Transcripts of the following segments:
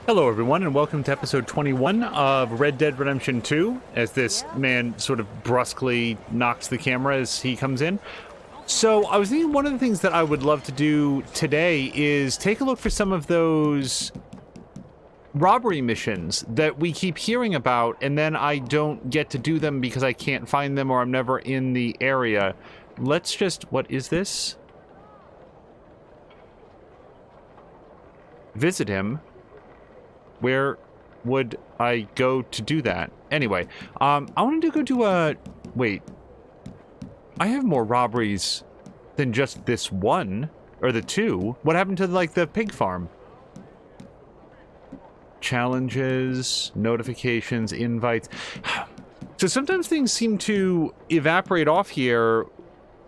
Hello everyone and welcome to episode 21 of Red Dead Redemption 2, as this man sort of brusquely knocks the camera as he comes in. So I was thinking one of the things that I would love to do today is take a look for some of those robbery missions that we keep hearing about and then I don't get to do them because I can't find them or I'm never in the area. Let's just... what is this? Visit him. Where would I go to do that? Anyway, I wanted to go do a... wait. I have more robberies than just this one. Or the two. What happened to, like, the pig farm? Challenges, notifications, invites. So sometimes things seem to evaporate off here.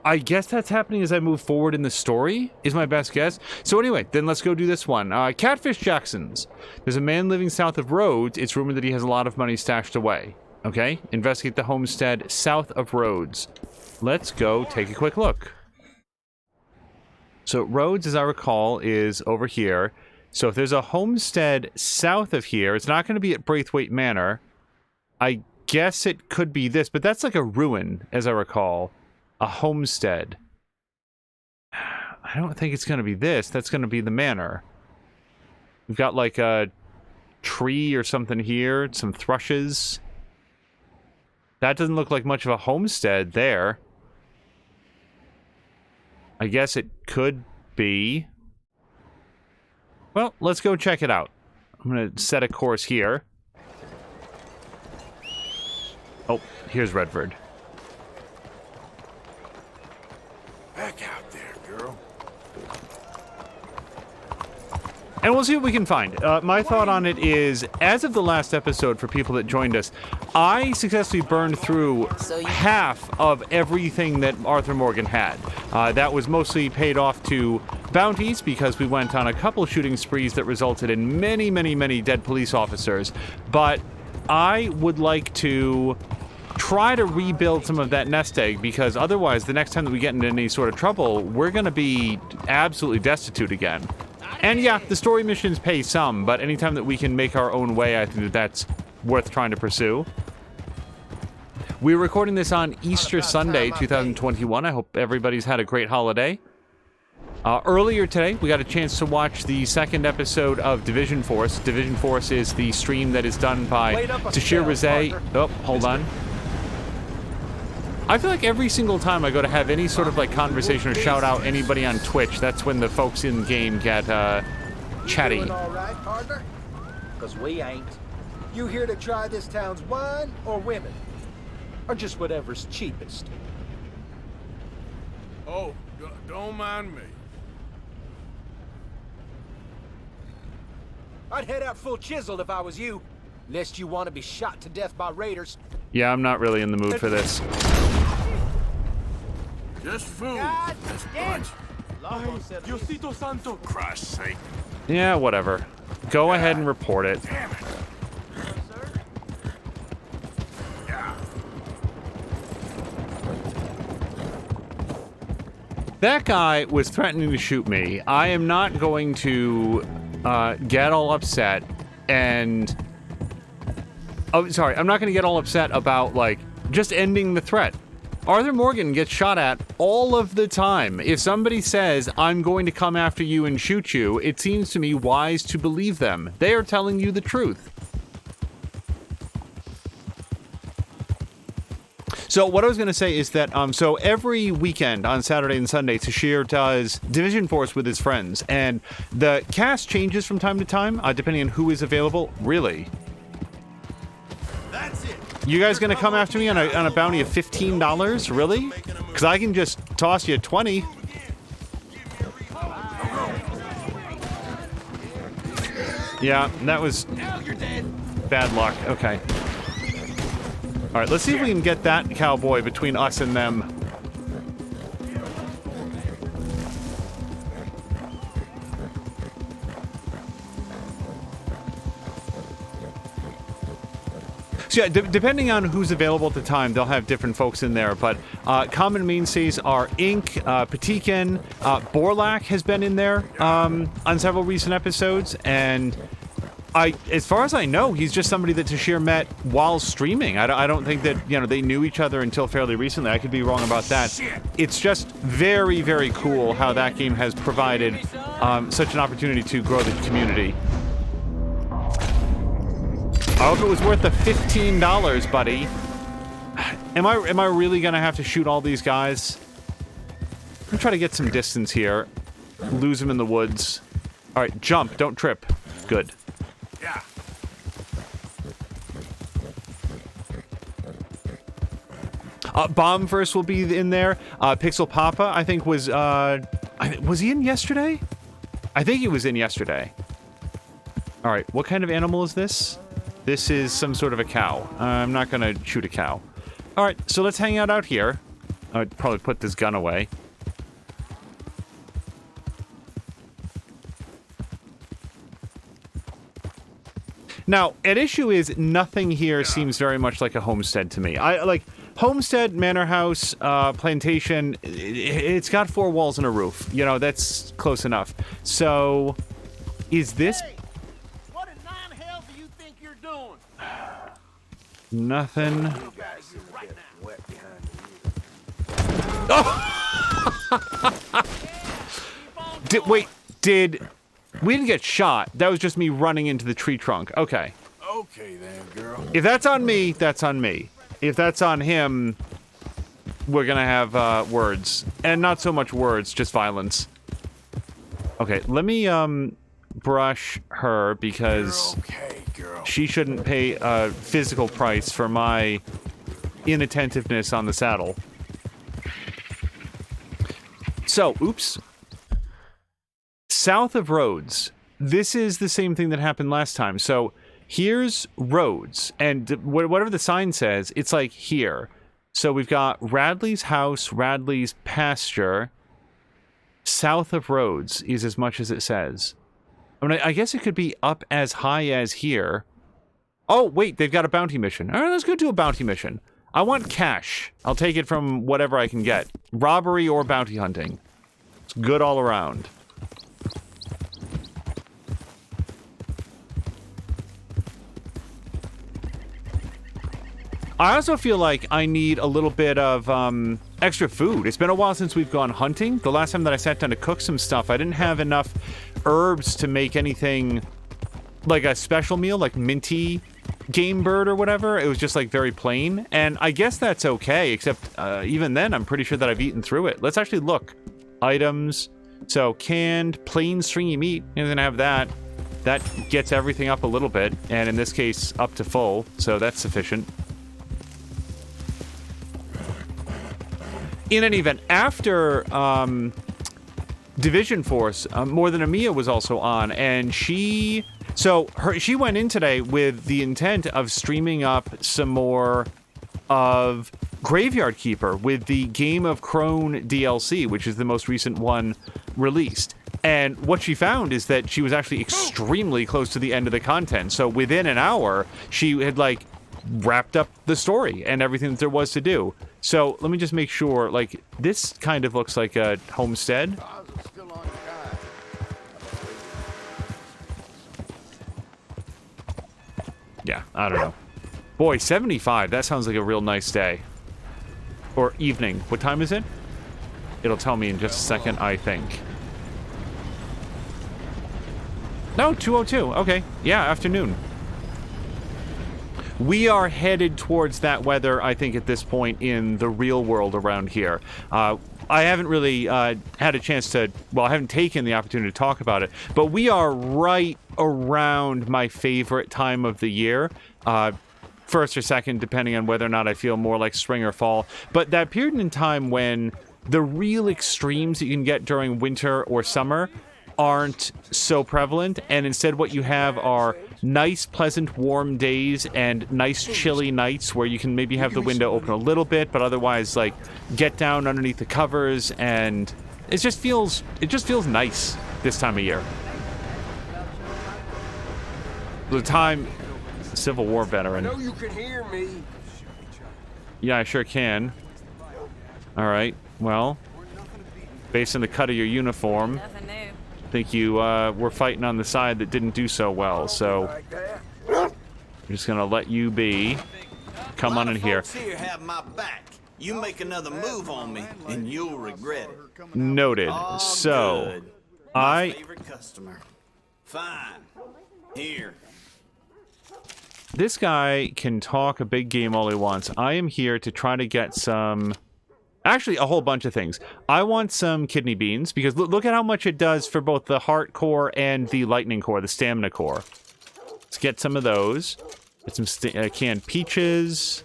I guess that's happening as I move forward in the story, is my best guess. So anyway, then let's go do this one. Catfish Jackson's. There's a man living south of Rhodes. It's rumored that he has a lot of money stashed away. Okay? Investigate the homestead south of Rhodes. Let's go take a quick look. So Rhodes, as I recall, is over here. So if there's a homestead south of here, it's not going to be at Braithwaite Manor. I guess it could be this, but that's like a ruin, as I recall. A homestead. I don't think it's going to be this. That's going to be the manor. We've got like a tree or something here. Some thrushes. That doesn't look like much of a homestead there. I guess it could be. Well, let's go check it out. I'm going to set a course here. Oh, here's Redford. Back out there, girl. And we'll see what we can find. My thought on it is, as of the last episode, for people that joined us, I successfully burned through half of everything that Arthur Morgan had. That was mostly paid off to bounties, because we went on a couple shooting sprees that resulted in many, many, many dead police officers. But I would like to try to rebuild some of that nest egg, because otherwise the next time that we get into any sort of trouble, we're going to be absolutely destitute again. And yeah, the story missions pay some, but anytime that we can make our own way, I think that that's worth trying to pursue. We're recording this on Easter Sunday, 2021. I hope everybody's had a great holiday. Earlier today, we got a chance to watch the second episode of Division Force. Division Force is the stream that is done by Tashir Rizé. Oh, hold on. I feel like every single time I go to have any sort of like conversation or shout out anybody on Twitch, that's when the folks in game get chatty. Doing all right, partner? 'Cause we ain't. You here to try this town's wine or women? Or just whatever's cheapest? Oh, don't mind me. I'd head out full chisel if I was you. Lest you want to be shot to death by raiders. Yeah, I'm not really in the mood for this. Just food. This bunch. Diosito Santo. Christ's sake. Yeah, whatever. Go ahead and report it. Damn it. Yeah. That guy was threatening to shoot me. I am not going to get all upset and... oh, sorry. I'm not going to get all upset about, like, just ending the threat. Arthur Morgan gets shot at all of the time. If somebody says, I'm going to come after you and shoot you, it seems to me wise to believe them. They are telling you the truth. So what I was going to say is that, so every weekend on Saturday and Sunday, Tashir does Division Force with his friends, and the cast changes from time to time, depending on who is available. Really? That's it. You guys gonna come after me on a bounty of $15? Really? Because I can just toss you 20. Yeah, that was bad luck. Okay. All right, let's see if we can get that cowboy between us and them. So yeah, depending on who's available at the time, they'll have different folks in there. But common mainstays are Ink, Patikin, Borlak has been in there on several recent episodes, and As far as I know, he's just somebody that Tashir met while streaming. I don't think that, you know, they knew each other until fairly recently. I could be wrong about that. It's just very, very cool how that game has provided such an opportunity to grow the community. I hope it was worth the $15, buddy. Am I really gonna have to shoot all these guys? I'm gonna try to get some distance here. Lose them in the woods. All right, jump. Don't trip. Good. Yeah. Bomb first will be in there. Pixel Papa, I think, was he in yesterday? I think he was in yesterday. All right, what kind of animal is this? This is some sort of a cow. I'm not gonna shoot a cow. All right, so let's hang out here. I'd probably put this gun away. Now, at issue is nothing here seems very much like a homestead to me. I like homestead, manor house, plantation. It's got 4 walls and a roof. You know, that's close enough. So, is this? Hey, what in nine hell do you think you're doing? Nothing. You guys seem to get wet behind the wheel. We didn't get shot. That was just me running into the tree trunk. Okay. Okay then, girl. If that's on me, that's on me. If that's on him, we're gonna have words. And not so much words, just violence. Okay, let me brush her because Okay, girl. she shouldn't pay a physical price for my inattentiveness on the saddle. So, oops. South of Rhodes. This is the same thing that happened last time. So here's Rhodes, and whatever the sign says, it's like here. So we've got Radley's house, Radley's pasture. South of Rhodes is as much as it says. I mean, I guess it could be up as high as here. Oh, wait, they've got a bounty mission. All right, let's go do a bounty mission. I want cash. I'll take it from whatever I can get. Robbery or bounty hunting. It's good all around. I also feel like I need a little bit of extra food. It's been a while since we've gone hunting. The last time that I sat down to cook some stuff, I didn't have enough herbs to make anything like a special meal, like minty game bird or whatever. It was just like very plain. And I guess that's okay, except even then, I'm pretty sure that I've eaten through it. Let's actually look. Items. So canned, plain stringy meat. You're gonna have that. That gets everything up a little bit. And in this case, up to full. So that's sufficient. In any event, after Division Force, More Than a Mia was also on, and she went in today with the intent of streaming up some more of Graveyard Keeper with the Game of Crone DLC, which is the most recent one released. And what she found is that she was actually extremely close to the end of the content. So within an hour, she had like wrapped up the story and everything that there was to do. So let me just make sure, like, this kind of looks like a homestead. Yeah, I don't know. Boy, 75, that sounds like a real nice day. Or evening. What time is it? It'll tell me in just a second, I think. No, 2:02. Okay. Yeah, afternoon. We are headed towards that weather, I think, at this point in the real world around here. I haven't really had a chance to, well, I haven't taken the opportunity to talk about it, but we are right around my favorite time of the year. First or second, depending on whether or not I feel more like spring or fall. But that period in time when the real extremes that you can get during winter or summer aren't so prevalent, and instead what you have are nice, pleasant, warm days and nice, chilly nights where you can maybe have the window open a little bit, but otherwise, like, get down underneath the covers, and it just feels nice this time of year. The time, Civil War veteran. I know you can hear me. Yeah, I sure can. All right, well, based on the cut of your uniform, Nothing new. I think you were fighting on the side that didn't do so well, so I'm just gonna let you be. Come on in here. Here have my back. You make another move on me, and you'll regret it. Noted. Oh, So, good. My favorite customer. Fine. Here. This guy can talk a big game all he wants. I am here to try to get some... Actually, a whole bunch of things. I want some kidney beans, because look at how much it does for both the heart core and the lightning core, the stamina core. Let's get some of those. Get some canned peaches.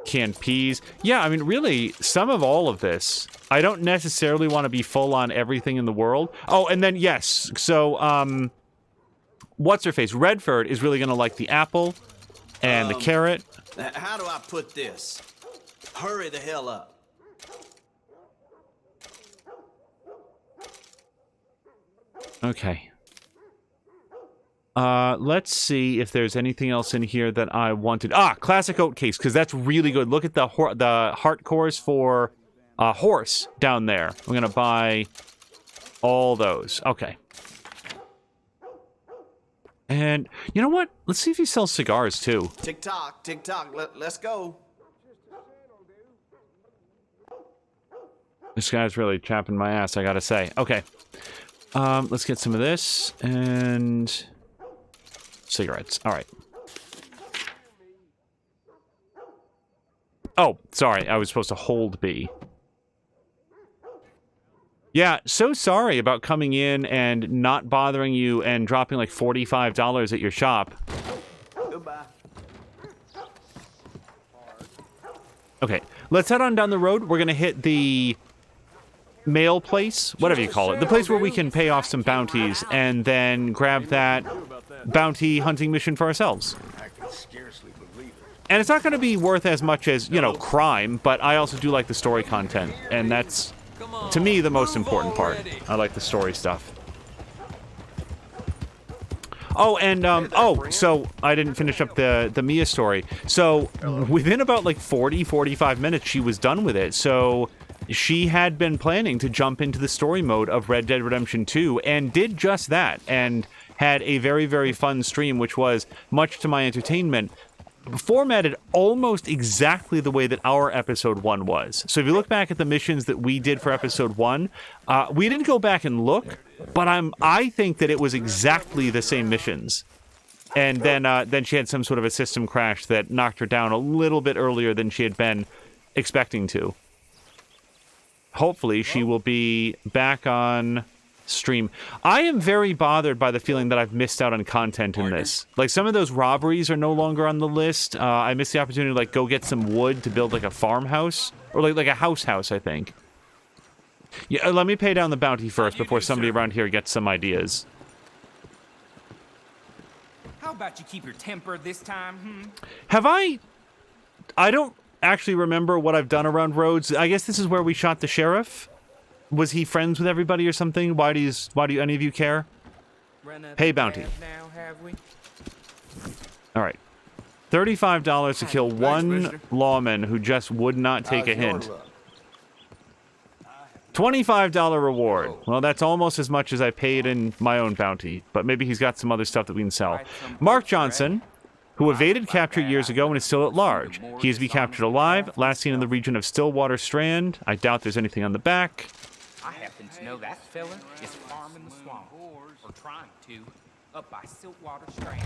Canned peas. Yeah, I mean, really, some of all of this. I don't necessarily want to be full on everything in the world. Oh, and then, yes, so, what's-her-face? Redford is really going to like the apple and the carrot. How do I put this? Hurry the hell up. Okay. Let's see if there's anything else in here that I wanted. Ah, classic oat case, because that's really good. Look at the heart cores for horse down there. I'm going to buy all those. Okay. And you know what? Let's see if he sells cigars, too. Tick-tock, tick-tock. Let's go. This guy's really chapping my ass, I gotta say. Okay. Let's get some of this. And... cigarettes. All right. Oh, sorry. I was supposed to hold B. Yeah, so sorry about coming in and not bothering you and dropping like $45 at your shop. Goodbye. Okay, let's head on down the road. We're gonna hit the mail place, whatever you call it. The place where we can pay off some bounties and then grab that bounty hunting mission for ourselves. I can scarcely believe it. And it's not going to be worth as much as, you know, crime, but I also do like the story content, and that's, to me, the most important part. I like the story stuff. Oh, and, so I didn't finish up the Mia story. So within about, like, 45 minutes, she was done with it. So she had been planning to jump into the story mode of Red Dead Redemption 2 and did just that, and had a very, very fun stream, which was, much to my entertainment, formatted almost exactly the way that our episode 1 was. So if you look back at the missions that we did for episode 1, we didn't go back and look, but I think that it was exactly the same missions. And then she had some sort of a system crash that knocked her down a little bit earlier than she had been expecting to. Hopefully she will be back on stream. I am very bothered by the feeling that I've missed out on content in this. Like, some of those robberies are no longer on the list. I missed the opportunity to, like, go get some wood to build, like, a farmhouse. Or, like a house, I think. Yeah, let me pay down the bounty first before somebody around here gets some ideas. How about you keep your temper this time, Have I don't actually remember what I've done around Rhodes. I guess this is where we shot the sheriff. Was he friends with everybody or something? Why do any of you care? Pay bounty. Now, have we? All right. $35 to kill one lawman who just would not take a hint. $25 reward. Well, that's almost as much as I paid in my own bounty, but maybe he's got some other stuff that we can sell. Mark Johnson, who evaded capture years ago and is still at large. He is to be captured alive, last seen in the region of Stillwater Strand. I doubt there's anything on the back. I happen to know that fella is farming the swamp, or trying to, up by Siltwater Strand.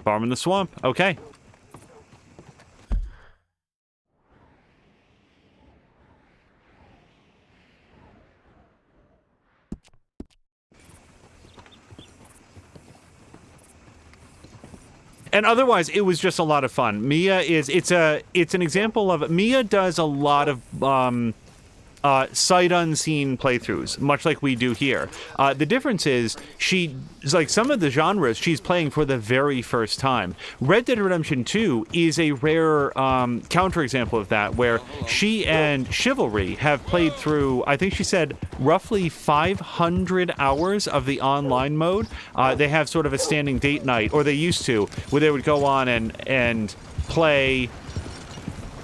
Farm in the swamp. Okay. And otherwise, it was just a lot of fun. Mia it's an example of, Mia does a lot of sight unseen playthroughs, much like we do here. The difference is, like, some of the genres she's playing for the very first time. Red Dead Redemption 2 is a rare counterexample of that, where she and Chivalry have played through, I think she said, roughly 500 hours of the online mode. They have sort of a standing date night, or they used to, where they would go on and play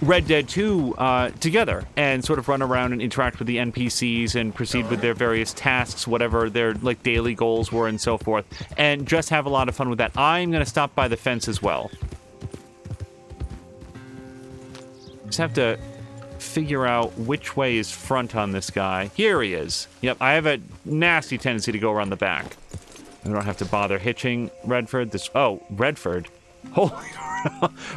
Red Dead 2 together and sort of run around and interact with the NPCs and proceed with their various tasks, whatever their like daily goals were and so forth, and just have a lot of fun with that. I'm going to stop by the fence as well. Just have to figure out which way is front on this guy. Here he is. Yep, I have a nasty tendency to go around the back. I don't have to bother hitching Redford. Redford? Holy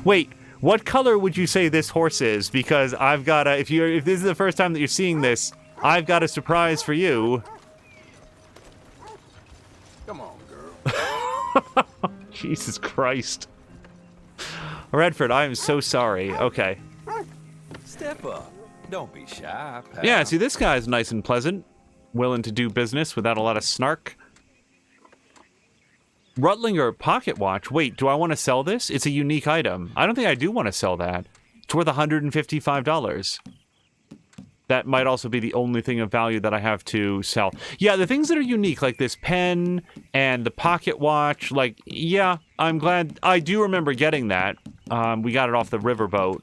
wait. What color would you say this horse is? Because I've got a, if this is the first time that you're seeing this, I've got a surprise for you. Come on, girl. Jesus Christ. Redford, I am so sorry. Okay. Step up. Don't be shy, pal. Yeah, see, this guy's nice and pleasant. Willing to do business without a lot of snark. Rutlinger pocket watch. Wait, do I want to sell this? It's a unique item. I don't think I do want to sell that. It's worth $155. That might also be the only thing of value that I have to sell. Yeah, the things that are unique, like this pen and the pocket watch, like, yeah, I'm glad. I do remember getting that. We got it off the riverboat.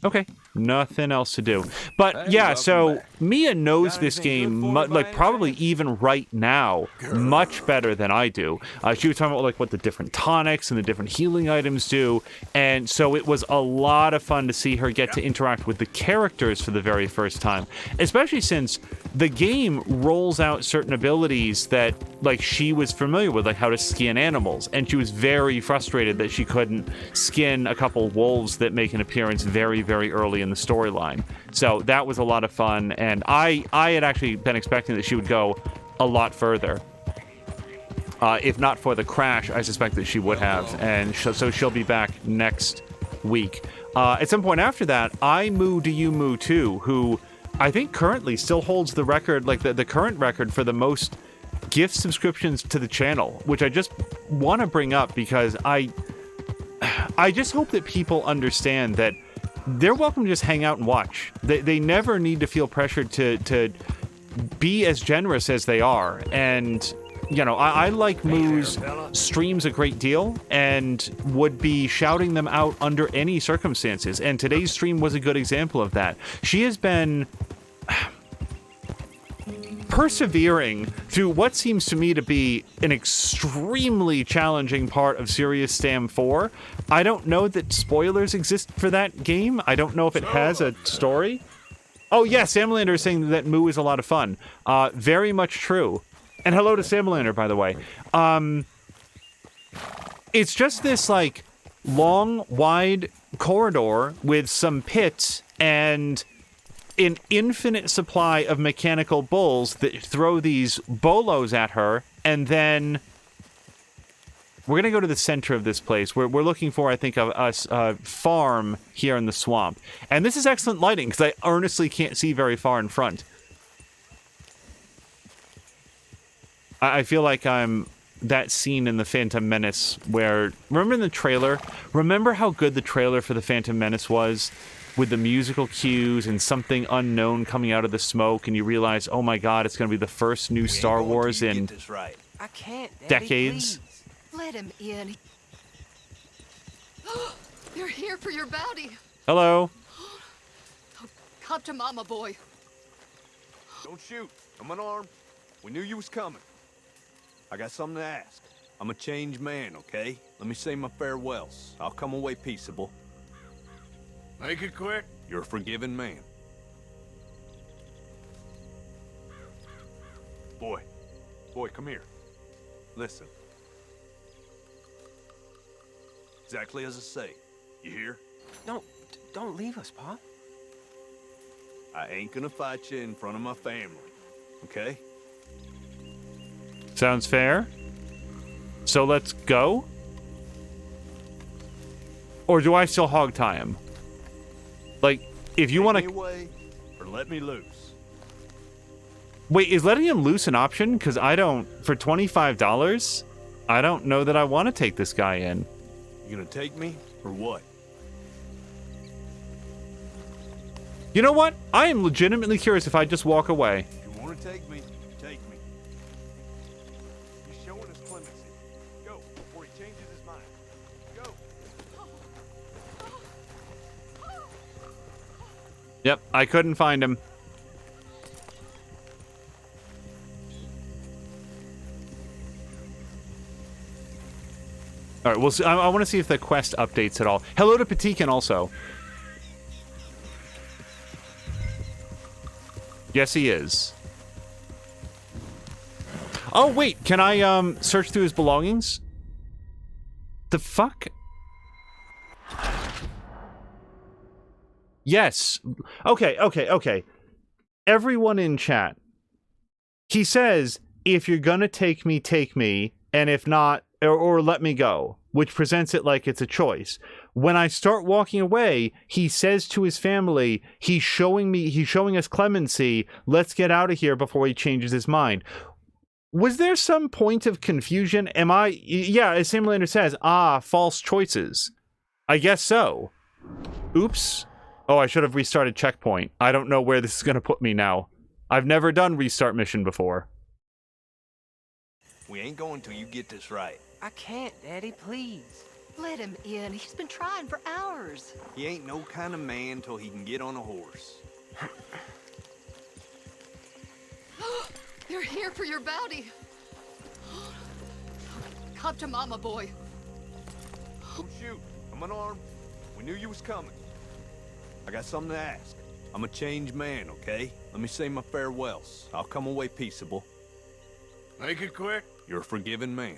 Okay, nothing else to do. But yeah, so Mia knows this game, like probably even right now, much better than I do. She was talking about like what the different tonics and the different healing items do, and so it was a lot of fun to see her get to interact with the characters for the very first time, especially since the game rolls out certain abilities that like she was familiar with, like how to skin animals, and she was very frustrated that she couldn't skin a couple wolves that make an appearance very, very early in the storyline. So that was a lot of fun, and I had actually been expecting that she would go a lot further. If not for the crash, I suspect that she would have, and so she'll be back next week. At some point after that, I Moo Do You Moo Too, who I think currently still holds the record, like the current record for the most gift subscriptions to the channel, which I just want to bring up because I just hope that people understand that they're welcome to just hang out and watch. They never need to feel pressured to be as generous as they are. And, you know, I like Moo's streams a great deal and would be shouting them out under any circumstances. And today's stream was a good example of that. She has been persevering through what seems to me to be an extremely challenging part of Serious Sam 4. I don't know that spoilers exist for that game. I don't know if it has a story. Oh, yeah, Samlander is saying that Moo is a lot of fun. Very much true. And hello to Samlander, by the way. It's just this, like, long, wide corridor with some pits and an infinite supply of mechanical bulls that throw these bolos at her, and then we're gonna go to the center of this place. We're looking for, I think, a farm here in the swamp, and this is excellent lighting because I earnestly can't see very far in front. I feel like I'm that scene in the Phantom Menace where, remember in the trailer? Remember how good the trailer for the Phantom Menace was? With the musical cues and something unknown coming out of the smoke, and you realize, oh my god, it's going to be the first new Star Wars in I can't, Daddy, decades. Please. Let him in. You're here for your bounty. Hello. Come to Mama, boy. Don't shoot. I'm unarmed. We knew you was coming. I got something to ask. I'm a changed man, okay? Let me say my farewells. I'll come away peaceable. Make it quick. You're a forgiven man. Boy, come here. Listen. Exactly as I say. You hear? Don't leave us, Pop. I ain't gonna fight you in front of my family, okay? Sounds fair. So let's go? Or do I still hog tie him? Like, if you want Take me to... away or let me loose. Wait, is letting him loose an option? Because I don't... For $25, I don't know that I want to take this guy in. You gonna take me or what? You know what? I am legitimately curious if I just walk away. If you wanna take me, take me. He's showing us clemency. Go before he changes his mind. Go. Yep, I couldn't find him. All right, we'll see. I want to see if the quest updates at all. Hello to Patikin also. Yes, he is. Oh, wait. Can I, search through his belongings? The fuck? Yes. Okay. Everyone in chat. He says, if you're gonna take me, and if not, or let me go, which presents it like it's a choice. When I start walking away, he says to his family, he's showing us clemency, let's get out of here before he changes his mind. Was there some point of confusion? Yeah, as Sam Lander says, false choices. I guess so. Oops. Oh, I should have restarted checkpoint. I don't know where this is going to put me now. I've never done restart mission before. We ain't going till you get this right. I can't, Daddy, please. Let him in. He's been trying for hours. He ain't no kind of man till he can get on a horse. They're here for your bounty. Come to Mama, boy. Don't shoot. I'm unarmed. We knew you was coming. I got something to ask. I'm a changed man, okay? Let me say my farewells. I'll come away peaceable. Make it quick. You're a forgiving man.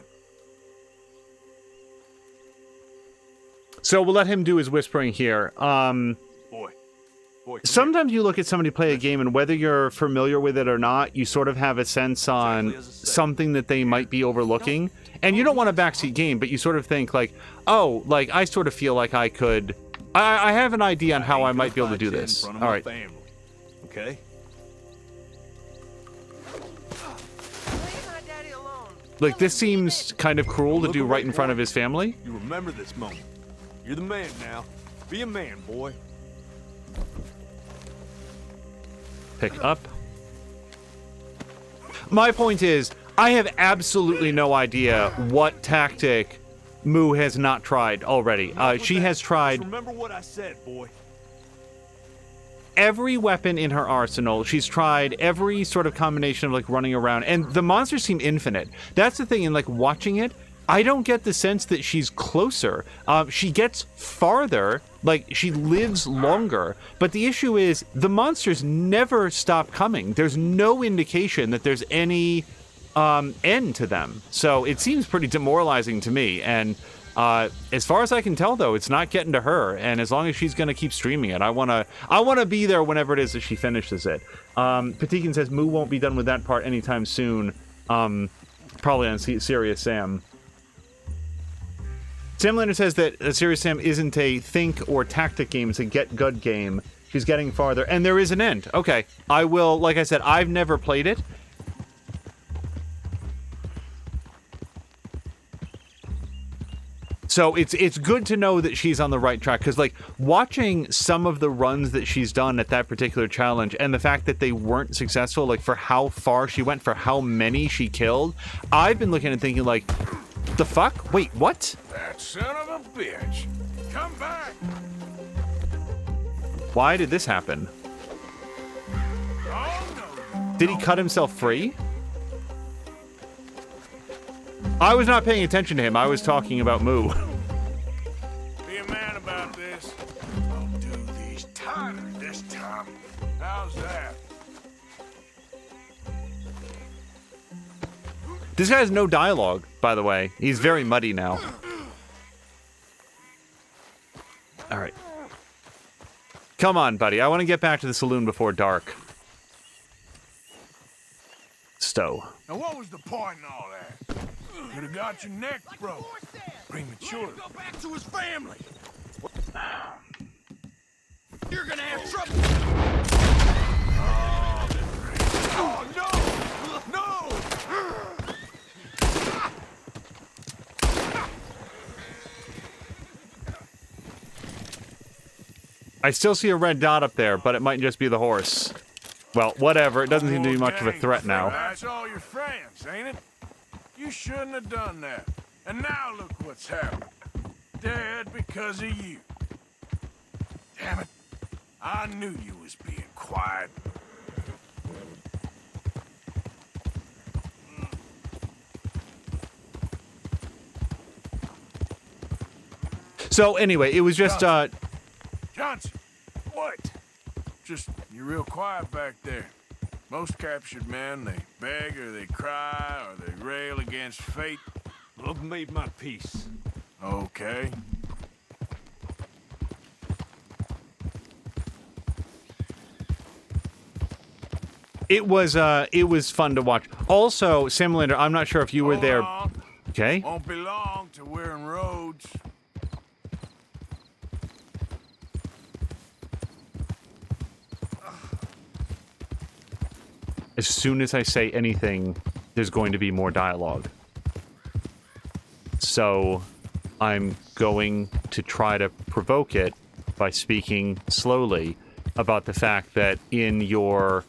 So we'll let him do his whispering here. Boy, Sometimes you look at somebody play a game, and whether you're familiar with it or not, you sort of have a sense on something that they might be overlooking. And you don't want a backseat game, but you sort of think like, oh, like I sort of feel like I could... I have an idea on how I might be able to do this. All right. Okay? Like, this seems kind of cruel to do right in front of his family. You remember this moment. You're the man now. Be a man, boy. Pick up. My point is, I have absolutely no idea what tactic Moo has not tried already. She has tried... Remember what I said, boy. Every weapon in her arsenal. She's tried every sort of combination of like running around, and the monsters seem infinite. That's the thing. In like watching it, I don't get the sense that she's closer. She gets farther, like she lives longer. But the issue is the monsters never stop coming. There's no indication that there's any end to them. So it seems pretty demoralizing to me. And as far as I can tell, though, it's not getting to her, and as long as she's going to keep streaming it, I want to be there whenever it is that she finishes it. Patikin says Moo won't be done with that part anytime soon, probably on Serious Sam. Sam Lander says that Serious Sam isn't a think or tactic game, it's a get good game. She's getting farther, and there is an end. Okay, I will, like I said, I've never played it. So it's good to know that she's on the right track, because like watching some of the runs that she's done at that particular challenge, and the fact that they weren't successful, like for how far she went, for how many she killed, I've been looking and thinking like, the fuck? Wait, what? That son of a bitch. Come back. Why did this happen? Oh, no. Did he cut himself free? I was not paying attention to him. I was talking about Moo. Be a man about this. I'll do these tighter this time. How's that? This guy has no dialogue, by the way. He's very muddy now. All right. Come on, buddy. I want to get back to the saloon before dark. Stow. Now what was the point in all that? Could have got your neck broke. Premature. Go back to his family. You're gonna have trouble. Oh no! No! I still see a red dot up there, but it might just be the horse. Well, whatever. It doesn't seem to be much of a threat now. That's all your friends, ain't it? You shouldn't have done that. And now look what's happened. Dead because of you. Damn it. I knew you was being quiet. So anyway, it was just Johnson, what? Just, you're real quiet back there. Most captured men, they beg or they cry or they rail against fate. I've made my peace. Okay. it was fun to watch. Also, Sam Lander, I'm not sure if you were Hold there. on. Okay. Won't be long till we're in Rhodes. As soon as I say anything, there's going to be more dialogue. So I'm going to try to provoke it by speaking slowly about the fact that in your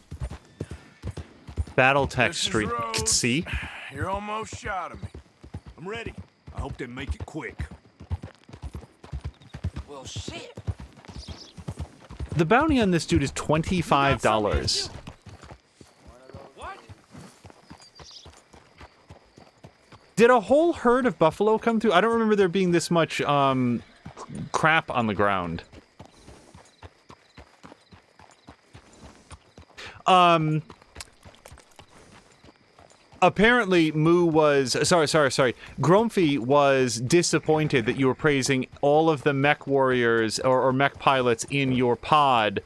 Battletech stream... Rhodes. See? You're almost shot of me. I'm ready. I hope they make it quick. Well, shit. The bounty on this dude is $25. Did a whole herd of buffalo come through? I don't remember there being this much crap on the ground. Apparently, Moo was... Sorry. Grumpy was disappointed that you were praising all of the mech warriors or mech pilots in your pod,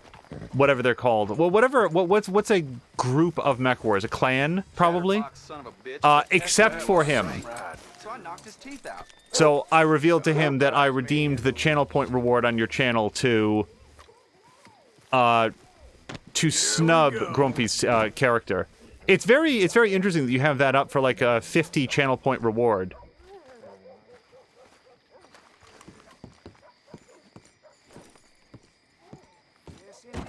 whatever they're called. Well, whatever... What's a group of mech warriors? A clan, probably? Except for him. So I knocked his teeth out. So I revealed to him that I redeemed the channel point reward on your channel to snub Grumpy's character. It's very interesting that you have that up for like a 50 channel point reward.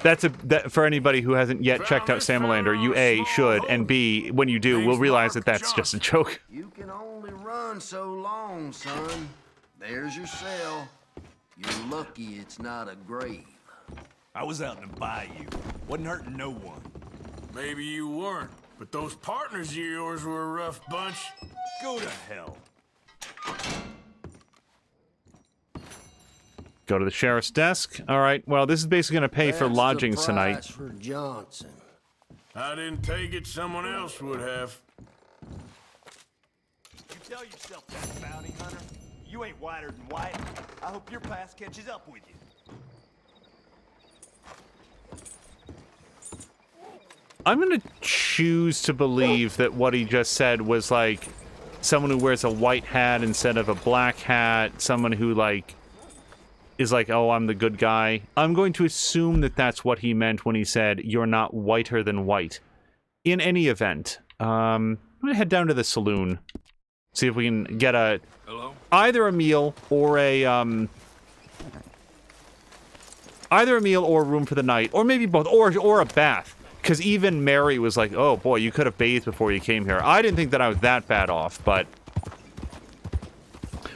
That for anybody who hasn't yet checked out Samalander, you A, should, and B, when you do, will realize that that's just a joke. You can only run so long, son. There's your cell. You're lucky it's not a grave. I was out in the bayou. Wasn't hurting no one. Maybe you weren't, but those partners of yours were a rough bunch. Go to hell. Go to the sheriff's desk. All right. Well, this is basically going to pay for lodgings tonight. That's the price for Johnson. I didn't take it, someone else would have. You tell yourself that, bounty hunter. You ain't whiter than white. I hope your past catches up with you. I'm going to choose to believe that what he just said was like someone who wears a white hat instead of a black hat, someone who like is like, oh, I'm the good guy. I'm going to assume that that's what he meant when he said, you're not whiter than white. In any event, I'm going to head down to the saloon. See if we can get either a meal or either a meal or a room for the night, or maybe both, or a bath. Because even Mary was like, oh boy, you could have bathed before you came here. I didn't think that I was that bad off, but...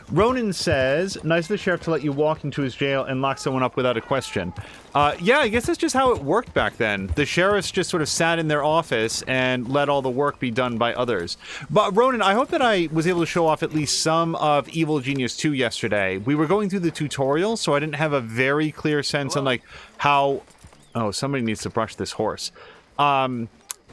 Ronan says, nice of the sheriff to let you walk into his jail and lock someone up without a question. Yeah, I guess that's just how it worked back then. The sheriffs just sort of sat in their office and let all the work be done by others. But Ronan, I hope that I was able to show off at least some of Evil Genius 2 yesterday. We were going through the tutorial, so I didn't have a very clear sense on, like, how... Oh, somebody needs to brush this horse.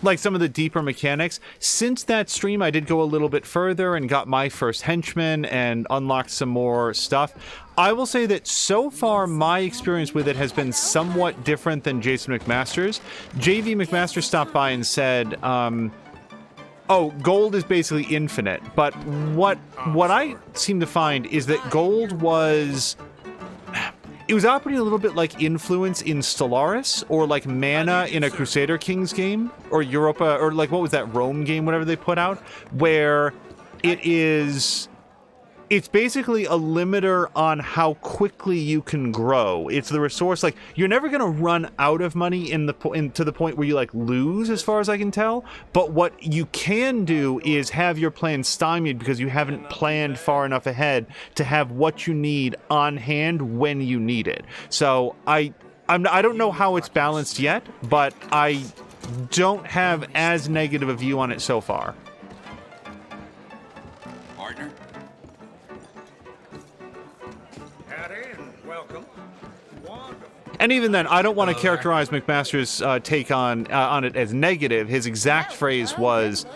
Like some of the deeper mechanics. Since that stream, I did go a little bit further and got my first henchman and unlocked some more stuff. I will say that so far, my experience with it has been somewhat different than Jason McMaster's. JV McMaster stopped by and said, oh, gold is basically infinite. But what I seem to find is that gold was... It was operating a little bit like influence in Stellaris, or like mana in a Crusader Kings game, or Europa, or like, what was that, Rome game, whatever they put out, where it is it's basically a limiter on how quickly you can grow. It's the resource, like, you're never going to run out of money to the point where you, like, lose, as far as I can tell. But what you can do is have your plan stymied because you haven't planned far enough ahead to have what you need on hand when you need it. So I don't know how it's balanced yet, but I don't have as negative a view on it so far. Partner? Welcome. And even then, I don't want to characterize McMaster's take on it as negative. His exact phrase was,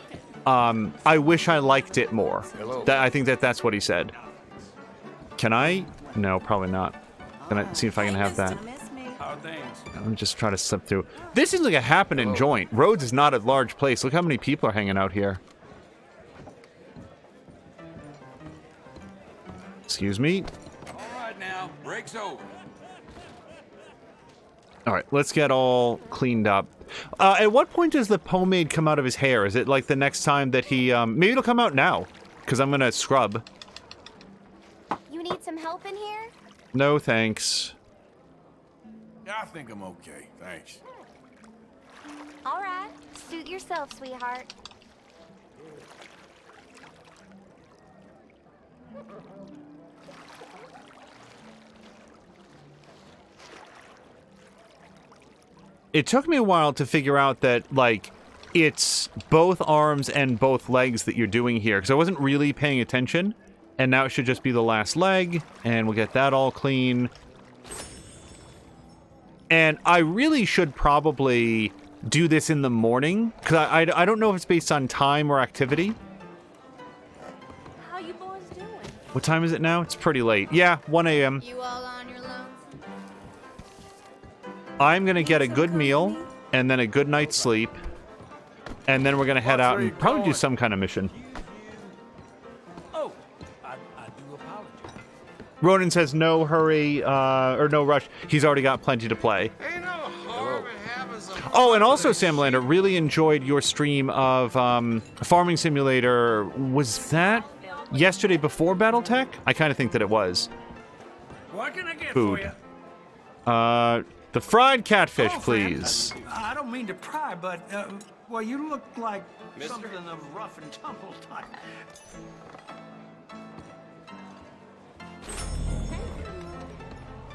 I wish I liked it more. I think that's what he said. Can I? No, probably not. Can I see if I can have that? Let me just try to slip through. This seems like a happening joint. Rhodes is not a large place. Look how many people are hanging out here. Excuse me. All right now, break's over. All right, let's get all cleaned up. At what point does the pomade come out of his hair? Is it like the next time that he... maybe it'll come out now, because I'm going to scrub. You need some help in here? No, thanks. Yeah, I think I'm okay, thanks. All right. Suit yourself, sweetheart. It took me a while to figure out that, like, it's both arms and both legs that you're doing here, because I wasn't really paying attention, and now it should just be the last leg, and we'll get that all clean. And I really should probably do this in the morning, because I don't know if it's based on time or activity. How you boys doing? What time is it now? It's pretty late. Yeah, 1 a.m. You all on your lonesome? I'm going to get a good meal, and then a good night's sleep, and then we're going to head out and probably do some kind of mission. Oh, I do apologize. Ronan says no hurry, or no rush. He's already got plenty to play. Oh, and also, Sam Lander, really enjoyed your stream of Farming Simulator. Was that yesterday before Battletech? I kind of think that it was. What can I get Food. for you? The fried catfish, Oh, please. I don't mean to pry, but, well, you look like something of rough and tumble type.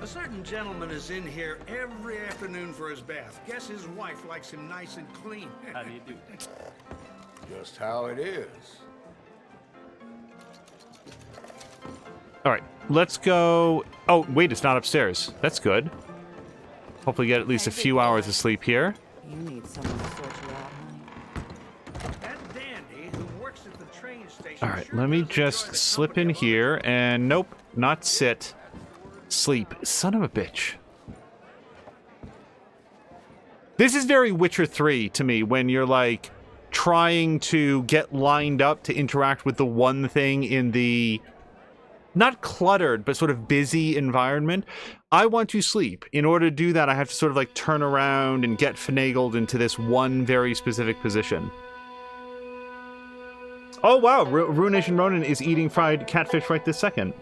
A certain gentleman is in here every afternoon for his bath. Guess his wife likes him nice and clean. How do you do? Just how it is. All right, let's go. Oh, wait, it's not upstairs. That's good. Hopefully get at least a few hours of sleep here. You need someone to sort you out, That dandy who works at the train station. All right, let me just slip in here and nope, not sit. Sleep. Son of a bitch. This is very Witcher 3 to me when you're like trying to get lined up to interact with the one thing in the not cluttered, but sort of busy environment. I want to sleep. In order to do that, I have to sort of like turn around and get finagled into this one very specific position. Oh, wow. Ruination Ronin is eating fried catfish right this second.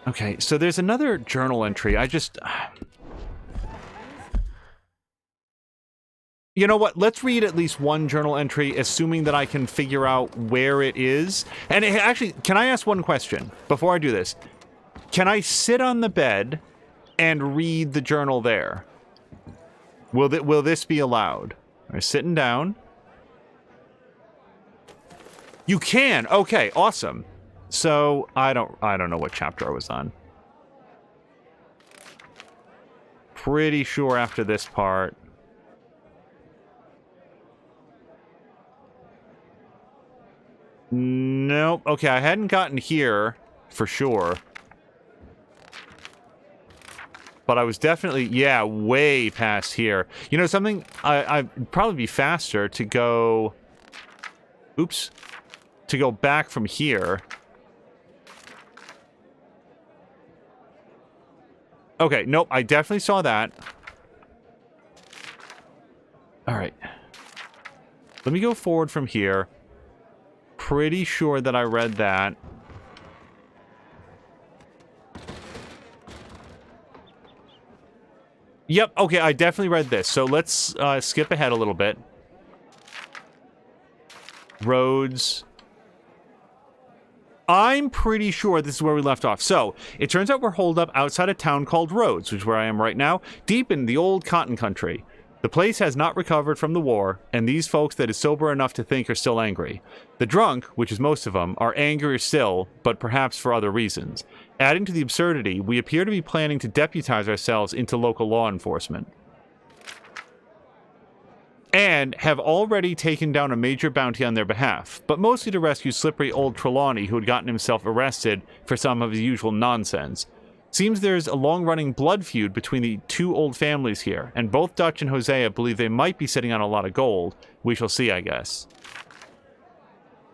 Okay, so there's another journal entry. I just... You know what? Let's read at least one journal entry, assuming that I can figure out where it is. And actually, can I ask one question before I do this? Can I sit on the bed and read the journal there? Will this be allowed? All right, sitting down. You can. Okay, awesome. So I don't know what chapter I was on. Pretty sure after this part. Nope. Okay, I hadn't gotten here for sure. But I was definitely, yeah, way past here. You know something? I'd probably be faster to go... Oops. To go back from here. Okay, nope, I definitely saw that. All right. Let me go forward from here. pretty sure that I read that. Yep, okay, I definitely read this. So let's skip ahead a little bit. Roads. I'm pretty sure this is where we left off. So, it turns out we're holed up outside a town called Rhodes, which is where I am right now, deep in the old cotton country. The place has not recovered from the war, and these folks that is sober enough to think are still angry. The drunk, which is most of them, are angrier still, but perhaps for other reasons. Adding to the absurdity, we appear to be planning to deputize ourselves into local law enforcement. And have already taken down a major bounty on their behalf, but mostly to rescue slippery old Trelawney who had gotten himself arrested for some of his usual nonsense. Seems there's a long-running blood feud between the two old families here, and both Dutch and Hosea believe they might be sitting on a lot of gold. We shall see, I guess.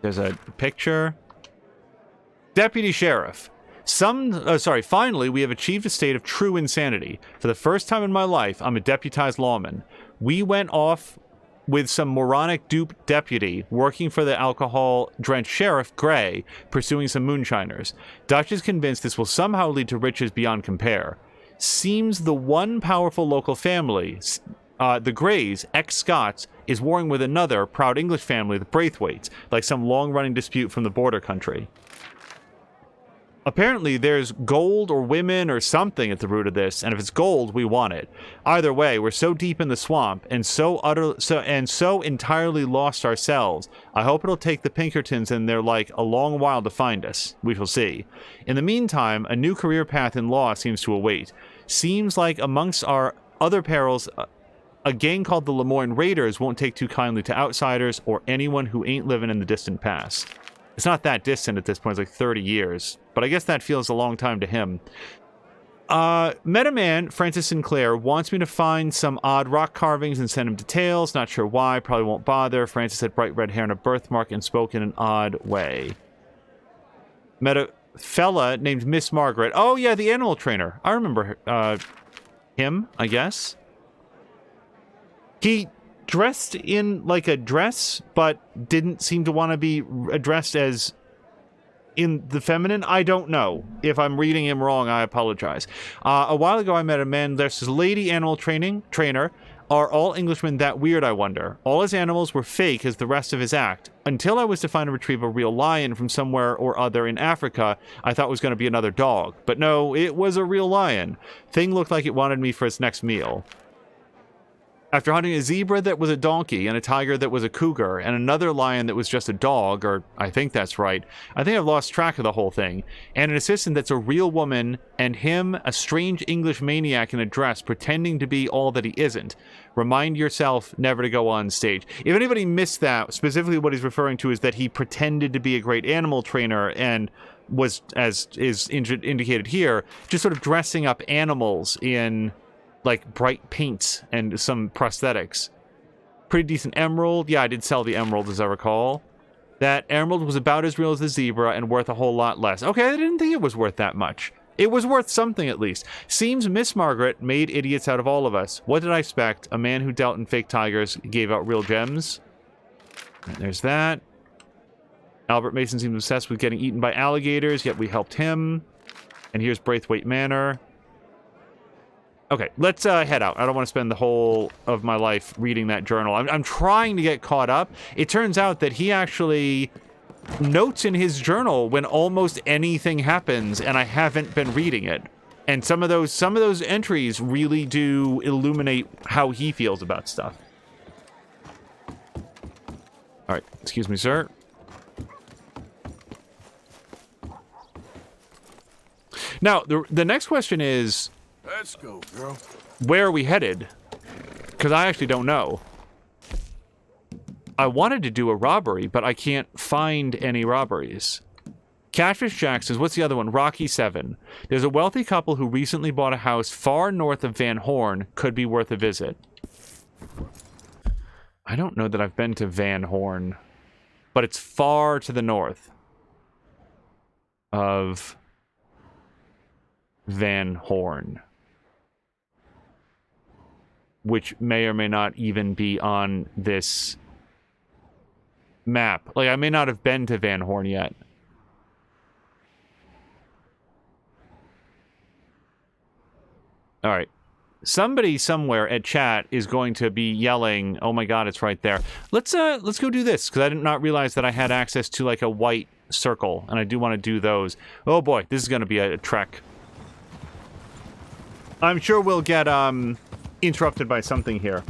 There's a picture. Deputy Sheriff. Finally, we have achieved a state of true insanity. For the first time in my life, I'm a deputized lawman. We went off with some moronic dupe deputy working for the alcohol-drenched sheriff, Gray, pursuing some moonshiners. Dutch is convinced this will somehow lead to riches beyond compare. Seems the one powerful local family, the Grays, ex-Scots, is warring with another proud English family, the Braithwaites, like some long-running dispute from the border country. Apparently, there's gold or women or something at the root of this, and if it's gold, we want it. Either way, we're so deep in the swamp and so entirely lost ourselves. I hope it'll take the Pinkertons and their like a long while to find us. We shall see. In the meantime, a new career path in law seems to await. Seems like amongst our other perils, a gang called the Lemoyne Raiders won't take too kindly to outsiders or anyone who ain't living in the distant past. It's not that distant at this point, it's like 30 years. But I guess that feels a long time to him. Metaman, Francis Sinclair, wants me to find some odd rock carvings and send him details. Not sure why, probably won't bother. Francis had bright red hair and a birthmark and spoke in an odd way. Met a fella named Miss Margaret. Oh yeah, the animal trainer. I remember him, I guess. He dressed in like a dress, but didn't seem to want to be addressed as in the feminine. I don't know. If I'm reading him wrong, I apologize. A while ago, I met a man. There's this lady animal trainer. Are all Englishmen that weird, I wonder? All his animals were fake as the rest of his act. Until I was to find and retrieve a real lion from somewhere or other in Africa, I thought it was going to be another dog. But no, it was a real lion. Thing looked like it wanted me for its next meal. After hunting a zebra that was a donkey, and a tiger that was a cougar, and another lion that was just a dog, or I think that's right, I think I've lost track of the whole thing, and an assistant that's a real woman, and him, a strange English maniac in a dress, pretending to be all that he isn't. Remind yourself never to go on stage. If anybody missed that, specifically what he's referring to is that he pretended to be a great animal trainer, and was, as is indicated here, just sort of dressing up animals in like bright paints and some prosthetics. Pretty decent emerald. Yeah, I did sell the emerald, as I recall. That emerald was about as real as the zebra and worth a whole lot less. Okay, I didn't think it was worth that much. It was worth something, at least. Seems Miss Margaret made idiots out of all of us. What did I expect? A man who dealt in fake tigers gave out real gems. And there's that. Albert Mason seems obsessed with getting eaten by alligators, yet we helped him. And here's Braithwaite Manor. Okay, let's head out. I don't want to spend the whole of my life reading that journal. I'm trying to get caught up. It turns out that he actually notes in his journal when almost anything happens, and I haven't been reading it. And some of those entries really do illuminate how he feels about stuff. All right, excuse me, sir. Now, the next question is, let's go, girl. Where are we headed? Because I actually don't know. I wanted to do a robbery, but I can't find any robberies. Catfish Jack says, what's the other one? Rocky 7. There's a wealthy couple who recently bought a house far north of Van Horn. Could be worth a visit. I don't know that I've been to Van Horn, but it's far to the north of Van Horn, which may or may not even be on this map. Like, I may not have been to Van Horn yet. All right. Somebody somewhere at chat is going to be yelling, "Oh my god, it's right there." Let's go do this, because I did not realize that I had access to like a white circle, and I do want to do those. Oh boy, this is going to be a trek. I'm sure we'll get interrupted by something here.